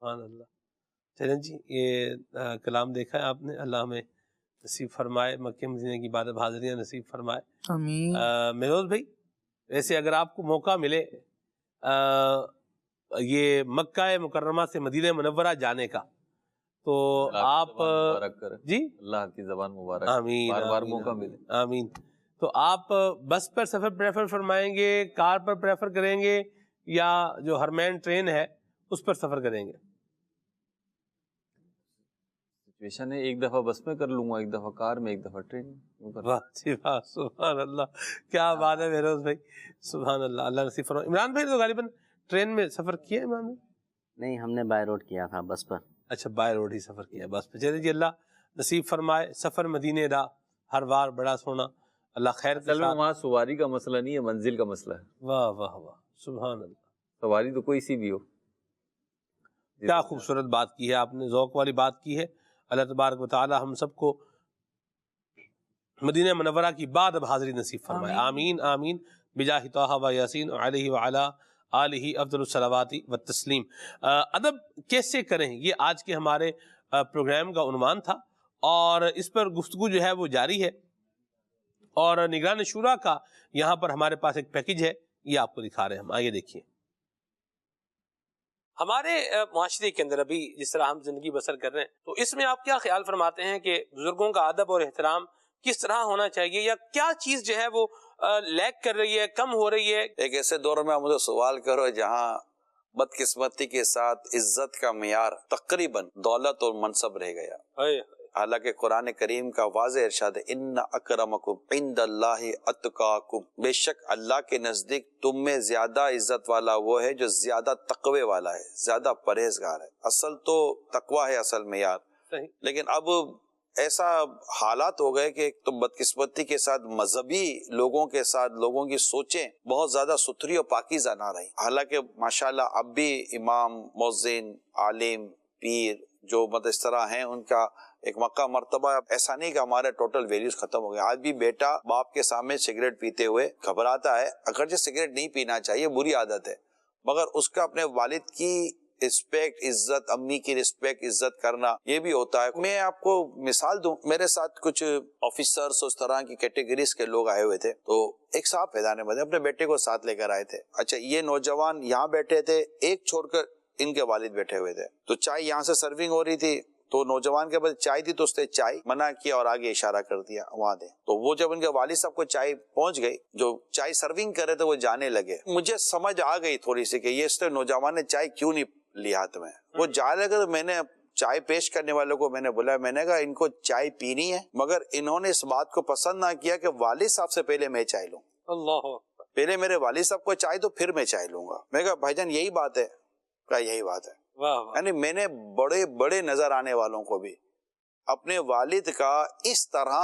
سبحان اللہ. چلیں جی، یہ کلام دیکھا ہے آپ نے. اللہ ہمیں نصیب فرمائے، مکہ مدینہ کی عبادت حاضریاں نصیب فرمائے. آمین. مہروز بھائی، ویسے اگر آپ کو موقع ملے یہ مکہ مکرمہ سے مدینہ منورہ جانے کا تو آپ جی اللہ کی زبان مبارک، آمین، بار بار آمین، موقع آمین، ملے. آمین. تو آپ بس پر سفر پریفر فرمائیں گے، کار پر پریفر کریں گے، یا جو ہرمین ٹرین ہے اس پر سفر کریں گے؟ سچویشن ہے، ایک دفعہ بس میں کر لوں گا، ایک دفعہ کار میں، ایک دفعہ ٹرین میں. واہ جی واہ، سبحان اللہ، کیا بات ہے مہروز بھائی، سبحان اللہ. اللہ نصیب فرمائے. عمران بھائی تو غالباً ٹرین میں سفر کیا ہے عمران بھائی؟ نہیں، ہم نے بائی روڈ کیا تھا، بس پر. اچھا، بائی روڈ ہی سفر کیا بس پہ. چلے جی، اللہ نصیب فرمائے. سفر مدینے دا ہر بار بڑا سونا، اللہ خیر کے اصل میں ساتھ. وہاں سواری کا مسئلہ نہیں ہے، منزل کا مسئلہ ہے. واہ واہ واہ، سبحان اللہ. سواری تو کوئی سی بھی ہو. کیا خوبصورت بات کی ہے آپ نے، ذوق والی بات کی ہے. اللہ تبارک و تعالی ہم سب کو مدینہ منورہ کی بعد اب حاضری نصیب فرمائے. آمین آمین بجاہ طہ و یاسین علیہ وعلی آلہ افضل الصلوات والتسلیم. ادب کیسے کریں، یہ آج کے ہمارے پروگرام کا عنوان تھا، اور اس پر گفتگو جو ہے وہ جاری ہے. اور نگران شورا کا یہاں پر ہمارے پاس ایک پیکج ہے، یہ آپ کو دکھا رہے ہیں ہم. آئیے دیکھیے. ہمارے معاشرے کے اندر ابھی جس طرح ہم زندگی بسر کر رہے ہیں، تو اس میں آپ کیا خیال فرماتے ہیں کہ بزرگوں کا ادب اور احترام کس طرح ہونا چاہیے، یا کیا چیز جو ہے وہ لیک کر رہی ہے، کم ہو رہی ہے؟ ایک ایسے دور میں مجھے سوال کرو جہاں بدقسمتی کے ساتھ عزت کا معیار تقریباً دولت اور منصب رہ گیا. حالانکہ قرآن کریم کا واضح ارشاد ہے، ان اکرمکم عند اللہ اتقاکم، بے شک اللہ کے نزدیک تم میں زیادہ عزت والا وہ ہے جو زیادہ تقوی والا ہے، زیادہ پرہیزگار ہے. اصل تو تقوی ہے اصل معیار. لیکن اب ایسا حالات ہو گئے کہ تو بدقسمتی کے ساتھ مذہبی لوگوں کے ساتھ لوگوں کی سوچیں بہت زیادہ ستھری اور پاکیزہ نہ رہی. حالانکہ ماشاءاللہ اب بھی امام، مؤذن، عالم، پیر جو اس طرح ہیں، ان کا ایک مقام مرتبہ. ایسا نہیں کہ ہمارے ٹوٹل ویلیوز ختم ہو گئے. آج بھی بیٹا باپ کے سامنے سگریٹ پیتے ہوئے گھبراتا ہے، اگرچہ سگریٹ نہیں پینا چاہیے، بری عادت ہے، مگر اس کا اپنے والد کی رسپیکٹ، عزت، امی کی رسپیکٹ، عزت کرنا یہ بھی ہوتا ہے. میں آپ کو مثال دوں، میرے ساتھ کچھ آفیسرز اس طرح کی کیٹیگریز کے لوگ آئے ہوئے تھے. تو ایک صاحب فیضان احمد اپنے بیٹے کو ساتھ لے کر آئے تھے. اچھا، یہ نوجوان یہاں بیٹھے تھے، ایک چھوڑ کر ان کے والد بیٹھے ہوئے تھے. تو چائے یہاں سے سرونگ ہو رہی تھی، تو نوجوان کے پاس چائے تھی تو اس نے چائے منع کیا اور آگے اشارہ کر دیا وہاں دے. تو وہ جب ان کے والد صاحب کو چائے پہنچ گئی، جو چائے سرونگ کر رہے تھے وہ جانے لگے. مجھے سمجھ آ گئی تھوڑی سی کہ یہ اس نوجوان نے چائے کیوں نہیں لی ہاتھ میں. وہ جانے لگے تو میں نے چائے پیش کرنے والوں کو میں نے بولا، میں نے کہا ان کو چائے پینی ہے، مگر انہوں نے اس بات کو پسند نہ کیا کہ والد صاحب سے پہلے میں چائے لوں. اللہ، پہلے میرے والد صاحب کو چائے تو پھر میں چائے لوں گا. میں کہا بھائی جان یہی بات ہے؟ کہا یہی بات ہے. یعنی میں نے بڑے بڑے نظر آنے والوں کو بھی اپنے والد کا اس طرح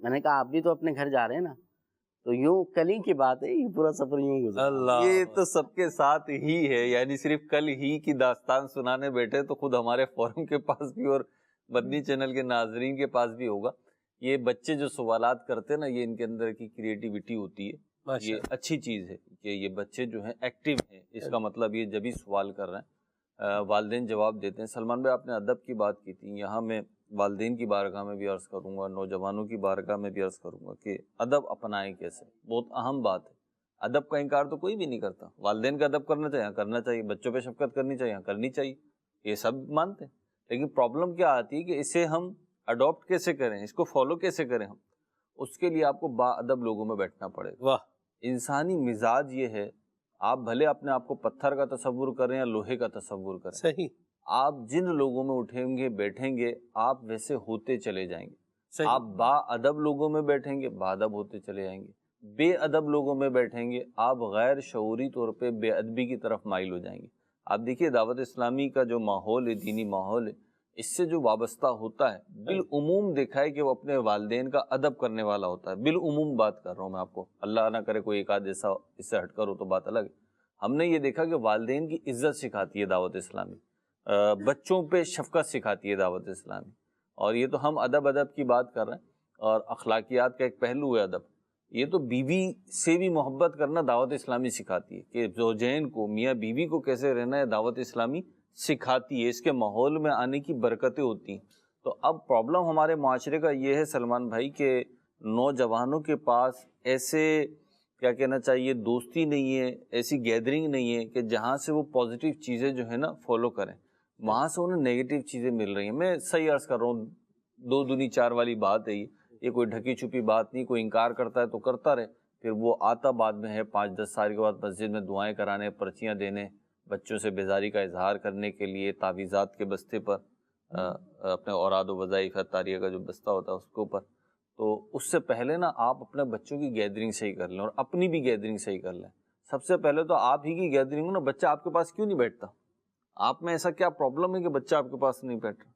میں نے کہا آپ بھی تو اپنے گھر جا رہے ہیں نا. تو یوں کل ہی کی بات ہے، یہ پورا سفر یوں گزرا. یہ تو سب کے ساتھ ہی ہے، یعنی صرف کل ہی کی داستان سنانے بیٹھے تو خود ہمارے فورم کے پاس بھی اور مدنی چینل کے ناظرین کے پاس بھی ہوگا. یہ بچے جو سوالات کرتے ہیں نا، یہ ان کے اندر کی کریٹیوٹی ہوتی ہے. یہ اچھی چیز ہے کہ یہ بچے جو ہیں ایکٹیو ہیں. اس کا مطلب یہ جب ہی سوال کر رہے ہیں والدین جواب دیتے ہیں. سلمان بھائی، آپ نے ادب کی بات کی تھی، یہاں میں والدین کی بارگاہ میں بھی عرض کروں گا، نوجوانوں کی بارگاہ میں بھی عرض کروں گا کہ ادب اپنائیں کیسے. بہت اہم بات ہے. ادب کا انکار تو کوئی بھی نہیں کرتا. والدین کا ادب کرنا چاہیے، کرنا چاہیے. بچوں پہ شفقت کرنی چاہیے، کرنی چاہیے. یہ سب مانتے ہیں. لیکن پرابلم کیا آتی ہے کہ اسے ہم اڈاپٹ کیسے کریں، اس کو فالو کیسے کریں ہم. اس کے لیے آپ کو با ادب لوگوں میں بیٹھنا پڑے گا. واہ. انسانی مزاج یہ ہے، آپ بھلے اپنے آپ کو پتھر کا تصور کریں یا لوہے کا تصور کریں، صحیح، آپ جن لوگوں میں اٹھیں گے بیٹھیں گے آپ ویسے ہوتے چلے جائیں گے. صحیح. آپ با ادب لوگوں میں بیٹھیں گے با ادب ہوتے چلے جائیں گے. بے ادب لوگوں میں بیٹھیں گے آپ غیر شعوری طور پہ بے ادبی کی طرف مائل ہو جائیں گے. آپ دیکھیے دعوت اسلامی کا جو ماحول ہے، دینی ماحول ہے، اس سے جو وابستہ ہوتا ہے بالعموم دیکھا ہے کہ وہ اپنے والدین کا ادب کرنے والا ہوتا ہے. بالعموم بات کر رہا ہوں میں آپ کو، اللہ نہ کرے کوئی ایک آدھ ایسا اس سے ہٹ کر ہو تو بات الگ ہے. ہم نے یہ دیکھا کہ والدین کی عزت سکھاتی ہے دعوت اسلامی، بچوں پہ شفقت سکھاتی ہے دعوت اسلامی. اور یہ تو ہم ادب کی بات کر رہے ہیں، اور اخلاقیات کا ایک پہلو ہے ادب. یہ تو بیوی سے بھی محبت کرنا دعوت اسلامی سکھاتی ہے کہ زوجین کو، میاں بیوی کو کیسے رہنا ہے دعوت اسلامی سکھاتی ہے. اس کے ماحول میں آنے کی برکتیں ہوتی ہیں. تو اب پرابلم ہمارے معاشرے کا یہ ہے سلمان بھائی کہ نوجوانوں کے پاس ایسے کیا کہنا چاہیے دوستی نہیں ہے، ایسی گیدرنگ نہیں ہے کہ جہاں سے وہ پازیٹیو چیزیں جو ہے نا فالو کریں. وہاں سے انہیں نیگیٹو چیزیں مل رہی ہیں. میں صحیح عرض کر رہا ہوں، 2 دونی 4 والی بات ہے یہ کوئی ڈھکی چھپی بات نہیں. کوئی انکار کرتا ہے تو کرتا رہے، پھر وہ آتا بعد میں ہے 5-10 سال کے بعد مسجد میں دعائیں کرانے، پرچیاں دینے، بچوں سے بیزاری کا اظہار کرنے کے لیے تعویذات کے بستے پر، اپنے اوراد و وظائف تاریہ کا جو بستہ ہوتا ہے اس کے اوپر. تو اس سے پہلے نا آپ اپنے بچوں کی گیدرنگ صحیح کر لیں اور اپنی بھی گیدرنگ صحیح کر لیں. سب سے پہلے تو آپ ہی کی گیدرنگ ہو نا. بچہ آپ کے پاس کیوں نہیں بیٹھتا؟ آپ میں ایسا کیا پرابلم ہے کہ بچہ آپ کے پاس نہیں بیٹھ رہا؟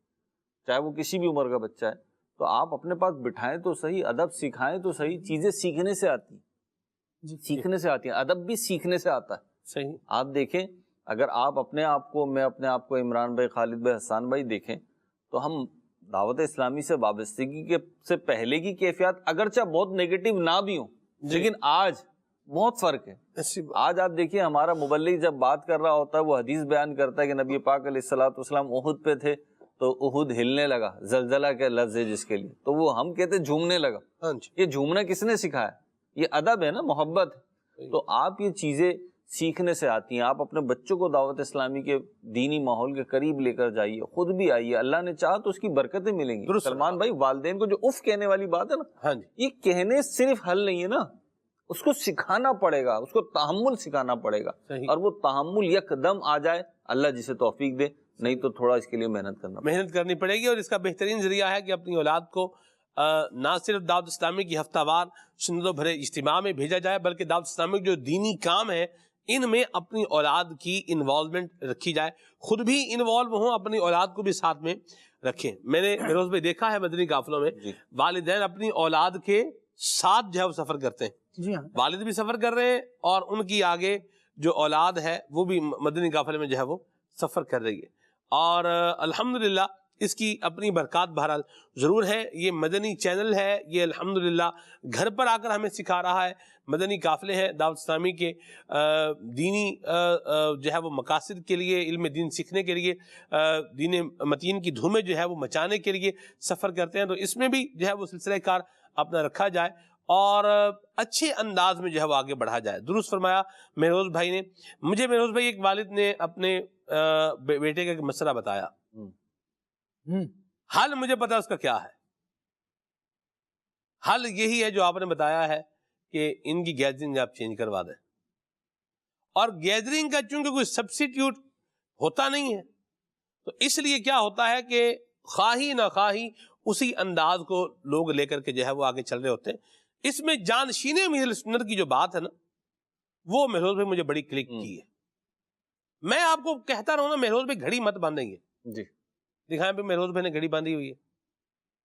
چاہے وہ کسی بھی عمر کا بچہ ہے، تو آپ اپنے پاس بٹھائیں تو صحیح، ادب سکھائیں تو صحیح. چیزیں سیکھنے سے آتی ہیں، سیکھنے سے آتی ہیں. ادب بھی سیکھنے سے آتا ہے. صحیح. آپ دیکھیں، اگر آپ اپنے آپ کو، میں اپنے آپ کو، عمران بھائی، خالد بھائی، حسان بھائی دیکھیں تو ہم دعوت اسلامی سے وابستگی کے سے پہلے کی کیفیات اگرچہ بہت نیگیٹو نہ بھی ہوں، لیکن آج بہت فرق ہے. آج آپ دیکھیے ہمارا مبلغ جب بات کر رہا ہوتا ہے وہ حدیث بیان کرتا ہے کہ نبی پاک علیہ الصلوۃ والسلام احد پہ تھے تو احد ہلنے لگا. زلزلہ کا لفظ ہے جس کے لیے، تو وہ ہم کہتے جھومنے لگا. یہ جھومنا کس نے سکھایا؟ یہ ادب ہے نا، محبت. تو آپ یہ چیزیں سیکھنے سے آتی ہیں. آپ اپنے بچوں کو دعوت اسلامی کے دینی ماحول کے قریب لے کر جائیے، خود بھی آئیے. اللہ نے چاہا تو اس کی برکتیں ملیں گی. سلمان بھائی، والدین کو جو اف کہنے والی بات ہے نا، یہ کہنے صرف حل نہیں ہے نا، اس کو سکھانا پڑے گا، اس کو تحمل سکھانا پڑے گا. اور وہ تحمل یک دم آ جائے، اللہ جسے توفیق دے، نہیں تو تھوڑا اس کے لیے محنت کرنی پڑے گی. اور اس کا بہترین ذریعہ ہے کہ اپنی اولاد کو نہ صرف دعوت اسلامی کی ہفتہ وار سنتوں بھرے اجتماع میں بھیجا جائے، بلکہ دعوت اسلامی کے جو دینی کام ہے ان میں اپنی اولاد کی انوالومنٹ رکھی جائے. خود بھی انوالو ہوں، اپنی اولاد کو بھی ساتھ میں رکھیں. میں نے فیروز بھائی دیکھا ہے مدنی قافلوں میں والدین اپنی اولاد کے ساتھ جو ہے وہ سفر کرتے ہیں. والد بھی سفر کر رہے ہیں اور ان کی آگے جو اولاد ہے وہ بھی مدنی قافلے میں جو ہے وہ سفر کر رہی ہے. اور الحمدللہ اس کی اپنی برکات بہرحال ضرور ہے. یہ مدنی چینل ہے، یہ الحمدللہ گھر پر آ کر ہمیں سکھا رہا ہے. مدنی قافلے ہیں دعوت اسلامی کے دینی جو ہے وہ مقاصد کے لیے، علم دین سیکھنے کے لیے، دین متین کی دھومیں جو ہے وہ مچانے کے لیے سفر کرتے ہیں. تو اس میں بھی جو ہے وہ سلسلہ کار اپنا رکھا جائے اور اچھے انداز میں جو ہے وہ آگے بڑھا جائے. درست فرمایا مہروز بھائی نے. مجھے مہروز بھائی ایک والد نے اپنے بیٹے کا ایک مسئلہ بتایا، حل مجھے پتا اس کا کیا ہے. حل یہی ہے جو آپ نے بتایا ہے کہ ان کی گیدرنگ آپ چینج کروا دیں. اور گیدرنگ کا چونکہ کوئی سبسٹیوٹ ہوتا نہیں ہے، تو اس لیے کیا ہوتا ہے کہ خواہی نہ خواہی اسی انداز کو لوگ لے کر کے جو ہے وہ آگے چل رہے ہوتے ہیں. اس میں جانشین اہل سنت کی جو بات ہے نا، وہ مہروز بھائی مجھے بڑی کلک کی ہے. میں آپ کو کہتا رہوں نا، مہروز بھائی گھڑی مت باندھیں گے. جی دکھائیں پہ مہروز بھائی نے گھڑی باندھی ہوئی ہے.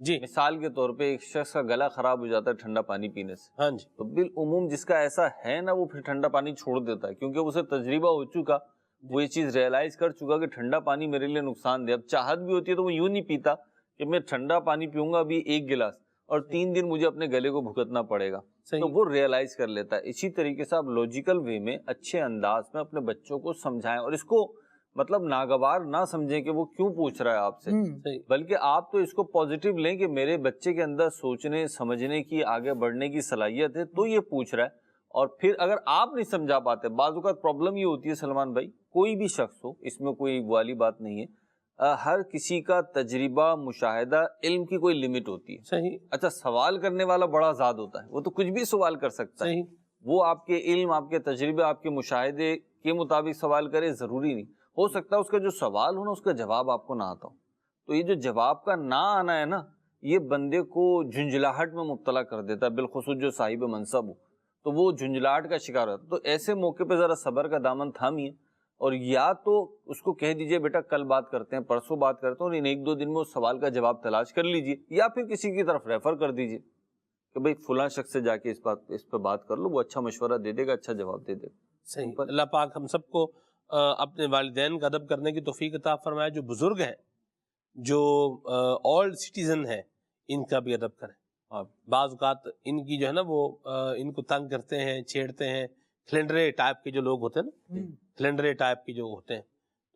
جی مثال کے طور پہ ایک شخص کا گلا خراب ہو جاتا ہے ٹھنڈا پانی پینے سے، ہاں جی، تو بالعموم جس کا ایسا ہے نا وہ پھر ٹھنڈا پانی چھوڑ دیتا ہے، کیونکہ اسے تجربہ ہو چکا، وہ یہ چیز ریئلائز کر چکا کہ ٹھنڈا پانی میرے لیے نقصان دہ۔ اب چاہت بھی ہوتی ہے تو وہ یوں نہیں پیتا کہ میں ٹھنڈا پانی پیوں گا ابھی 1 گلاس اور 3 دن مجھے اپنے گلے کو بھگتنا پڑے گا، تو وہ ریئلائز کر لیتا ہے۔ اسی طریقے سے آپ لاجیکل وے میں اچھے انداز میں اپنے بچوں کو سمجھائیں، اور اس کو مطلب ناگوار نہ سمجھیں کہ وہ کیوں پوچھ رہا ہے آپ سے، بلکہ آپ تو اس کو پازیٹیو لیں کہ میرے بچے کے اندر سوچنے سمجھنے کی، آگے بڑھنے کی صلاحیت ہے تو یہ پوچھ رہا ہے۔ اور پھر اگر آپ نہیں سمجھا پاتے، بعض اوقات پرابلم یہ ہوتی ہے سلمان بھائی، کوئی بھی شخص ہو، اس میں کوئی والی بات نہیں ہے، ہر کسی کا تجربہ، مشاہدہ، علم کی کوئی لمٹ ہوتی ہے۔ صحیح۔ اچھا، سوال کرنے والا بڑا ذات ہوتا ہے، وہ تو کچھ بھی سوال کر سکتا ہے، وہ آپ کے علم، آپ کے تجربے، آپ کے مشاہدے کے مطابق سوال کرے، ضروری نہیں۔ ہو سکتا ہے اس کا جو سوال ہو نا اس کا جواب آپ کو نہ آتا ہو، تو یہ جو جواب کا نہ آنا ہے نا، یہ بندے کو جھنجھلاہٹ میں مبتلا کر دیتا ہے، بالخصوص جو صاحب منصب ہو تو وہ جھنجھلاہٹ کا شکار ہوتا ہے۔ تو ایسے موقع پہ ذرا صبر کا دامن تھامیے، اور یا تو اس کو کہہ دیجئے بیٹا کل بات کرتے ہیں، پرسوں بات کرتے ہیں، اور ان 1-2 دن میں اس سوال کا جواب تلاش کر لیجئے، یا پھر کسی کی طرف ریفر کر دیجئے کہ بھئی فلاں شخص سے جا کے اس پہ بات کر لو، وہ اچھا مشورہ دے دے گا، اچھا جواب دے دے گا۔ صحیح۔ اللہ پاک ہم سب کو اپنے والدین کا ادب کرنے کی توفیق عطا فرمائے، جو بزرگ ہیں، جو اولڈ سٹیزن ہیں، ان کا بھی ادب کریں۔ بعض اوقات ان کی جو ہے نا وہ ان کو تنگ کرتے ہیں، چھیڑتے ہیں، کھلنڈرے ٹائپ کے جو لوگ ہوتے ہیں نا، کھلنڈرے ٹائپ کے جو ہوتے ہیں،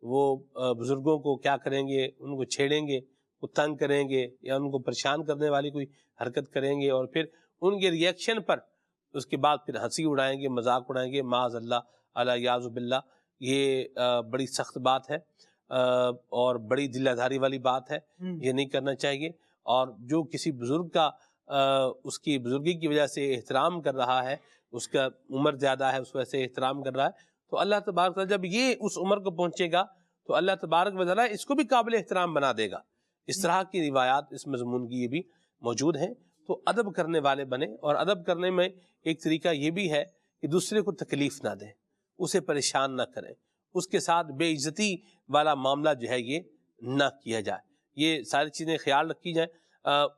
وہ بزرگوں کو کیا کریں گے، ان کو چھیڑیں گے، وہ تنگ کریں گے، یا ان کو پریشان کرنے والی کوئی حرکت کریں گے، اور پھر ان کے ری ایکشن پر اس کے بعد پھر ہنسی اڑائیں گے، مذاق اڑائیں گے، معاذ اللہ علی یاذ باللہ۔ یہ بڑی سخت بات ہے اور بڑی دل آزاری والی بات ہے، یہ نہیں کرنا چاہیے۔ اور جو کسی بزرگ کا اس کی بزرگی کی وجہ سے احترام کر رہا ہے، اس کا عمر زیادہ ہے، اس وجہ سے احترام کر رہا ہے، تو اللہ تبارک و تعالیٰ جب یہ اس عمر کو پہنچے گا تو اللہ تبارک و تعالیٰ اس کو بھی قابل احترام بنا دے گا۔ اس طرح کی روایات اس مضمون کی یہ بھی موجود ہیں۔ تو ادب کرنے والے بنے، اور ادب کرنے میں ایک طریقہ یہ بھی ہے کہ دوسرے کو تکلیف نہ دیں، اسے پریشان نہ کریں، اس کے ساتھ بے عزتی والا معاملہ جو ہے یہ نہ کیا جائے۔ یہ ساری چیزیں خیال رکھی جائیں۔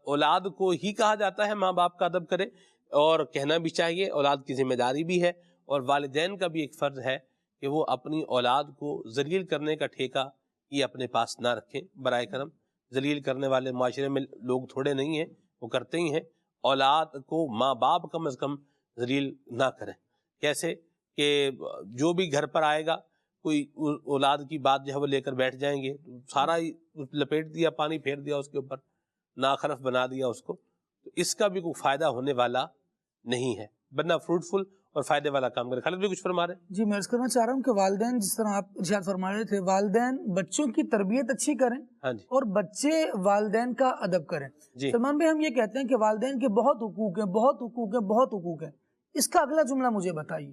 اولاد کو ہی کہا جاتا ہے ماں باپ کا ادب کرے، اور کہنا بھی چاہیے، اولاد کی ذمہ داری بھی ہے، اور والدین کا بھی ایک فرض ہے کہ وہ اپنی اولاد کو ذلیل کرنے کا ٹھیکہ یہ اپنے پاس نہ رکھیں۔ برائے کرم ذلیل کرنے والے معاشرے میں لوگ تھوڑے نہیں ہیں، وہ کرتے ہی ہیں۔ اولاد کو ماں باپ کم از کم ذلیل نہ کریں۔ کیسے کہ جو بھی گھر پر آئے گا، کوئی اولاد کی بات جو ہے وہ لے کر بیٹھ جائیں گے، سارا ہی لپیٹ دیا، پانی پھیر دیا اس کے اوپر، ناخرف بنا دیا اس کو، تو اس کا بھی کوئی فائدہ ہونے والا نہیں ہے۔ بندہ فروٹفل اور فائدے والا کام کرے۔ خالد بھی کچھ فرما رہے ہیں؟ جی، میں عرض کرنا چاہ رہا ہوں کہ والدین، جس طرح آپ ارشاد فرما رہے تھے، والدین بچوں کی تربیت اچھی کریں اور بچے والدین کا ادب کریں۔ سلمان بھائی، ہم یہ کہتے ہیں کہ والدین کے بہت حقوق ہیں، بہت حقوق ہیں، بہت حقوق ہیں۔ اس کا اگلا جملہ مجھے بتائیے،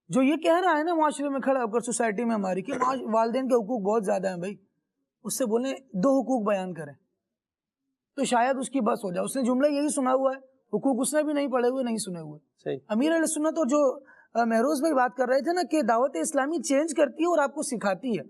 جو یہ کہہ رہا ہے نا معاشرے میں کھڑا ہو کر، سوسائٹی میں ہماری، کہ والدین کے حقوق بہت زیادہ ہیں، بھائی اس سے بولیں 2 حقوق بیان کریں تو شاید اس کی بس ہو جائے۔ اس نے جملہ یہی سنا ہوا ہے، حقوق اس نے بھی نہیں پڑھے ہوئے، نہیں سنے ہوئے۔ امیر علیہ سنت، اور جو مہروز بھائی بات کر رہے تھے نا کہ دعوت اسلامی چینج کرتی ہے اور آپ کو سکھاتی ہے،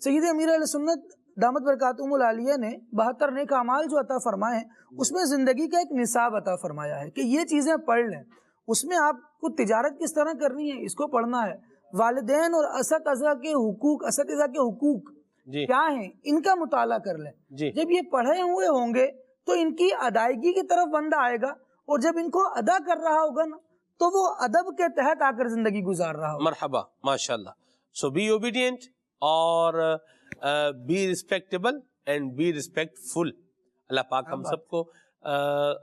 سید امیر علیہ سنت دامت برکاتہم العالیہ نے 72 نیک اعمال جو عطا فرمائے ہیں، اس میں زندگی کا ایک نصاب عطا فرمایا ہے کہ یہ چیزیں پڑھ لیں۔ اس میں آپ کو تجارت کس طرح کرنی ہے، اس کو پڑھنا ہے۔ والدین اور اساتذہ کے حقوق کیا ہیں، ان کا مطالعہ کر لیں۔ جب یہ پڑھے ہوئے ہوں گے تو ان کی ادائیگی کی طرف بندہ آئے گا، اور جب ان کو ادا کر رہا ہوگا نا تو وہ ادب کے تحت آ کر زندگی گزار رہا ہوگا۔ مرحبا، ماشاءاللہ۔ سو بی اوبیڈینٹ اور be respectable and be respectful. اللہ پاک ہم سب کو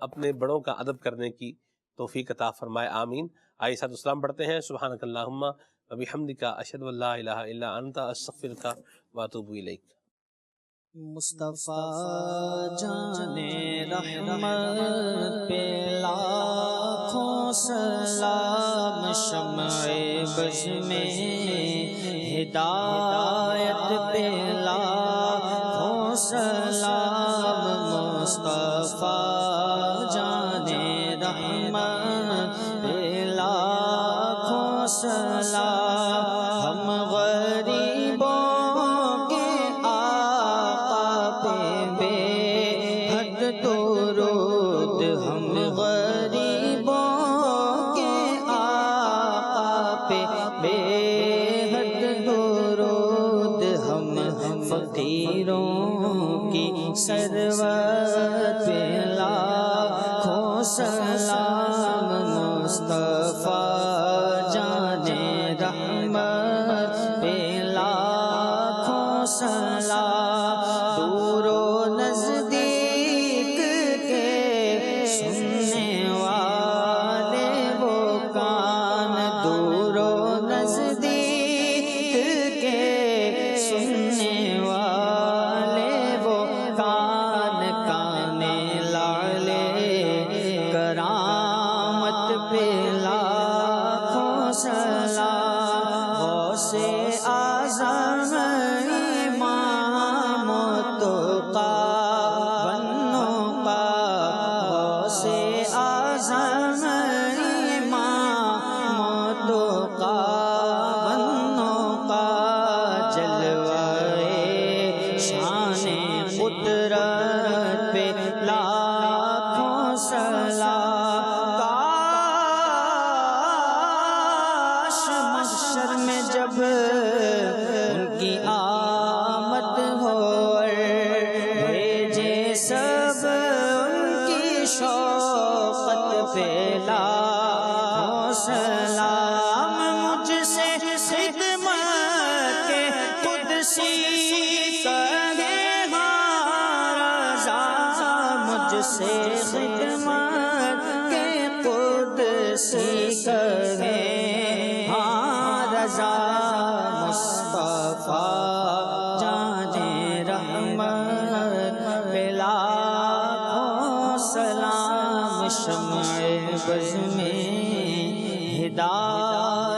اپنے بڑوں کا ادب کرنے کی توفیق عطا فرمائے، آمین۔ آئیے ساتھ اسلام پڑھتے ہیں۔ سبحانک اللہم و بحمدک، اشہد ان لا الہ الا انت، استغفرک و اتوب الیک۔ مصطفیٰ جان رحمت پہ لاکھوں سلام، شمع بز میں ہدایت پہ لاکھوں سلام، مصطفیٰ جان رحمت پہ لاکھوں سلام، ہم غریبوں کے آقا پہ بے حد تو فقیروں کی سروت پہ لاکھوں سلام مصطفیٰ جان رحمت پہ لاکھوں سلام دور و نزدیک کے سننے والے وہ کان دور و نزدیک کے سننے والے وہ کان کان لالے کرامت پہ لاکھوں سلام غوث اعظم امام تقی والنقی غوث اعظم امام تقی والنقی جلوے شان قدرت پہ لاکھوں سلام کاش محشر میں جب ان کی آمد ہو بھیجے سب ان کی شوقت پہ لاکھوں سلام مجھ سے خدمت کے قدسی کہے ہاں رضا مجھ سے خدمت کے قدسی کہے ہاں رضا مصطفیٰ جان رحمت پہ لاکھوں سلام شمع بز میں ہدایت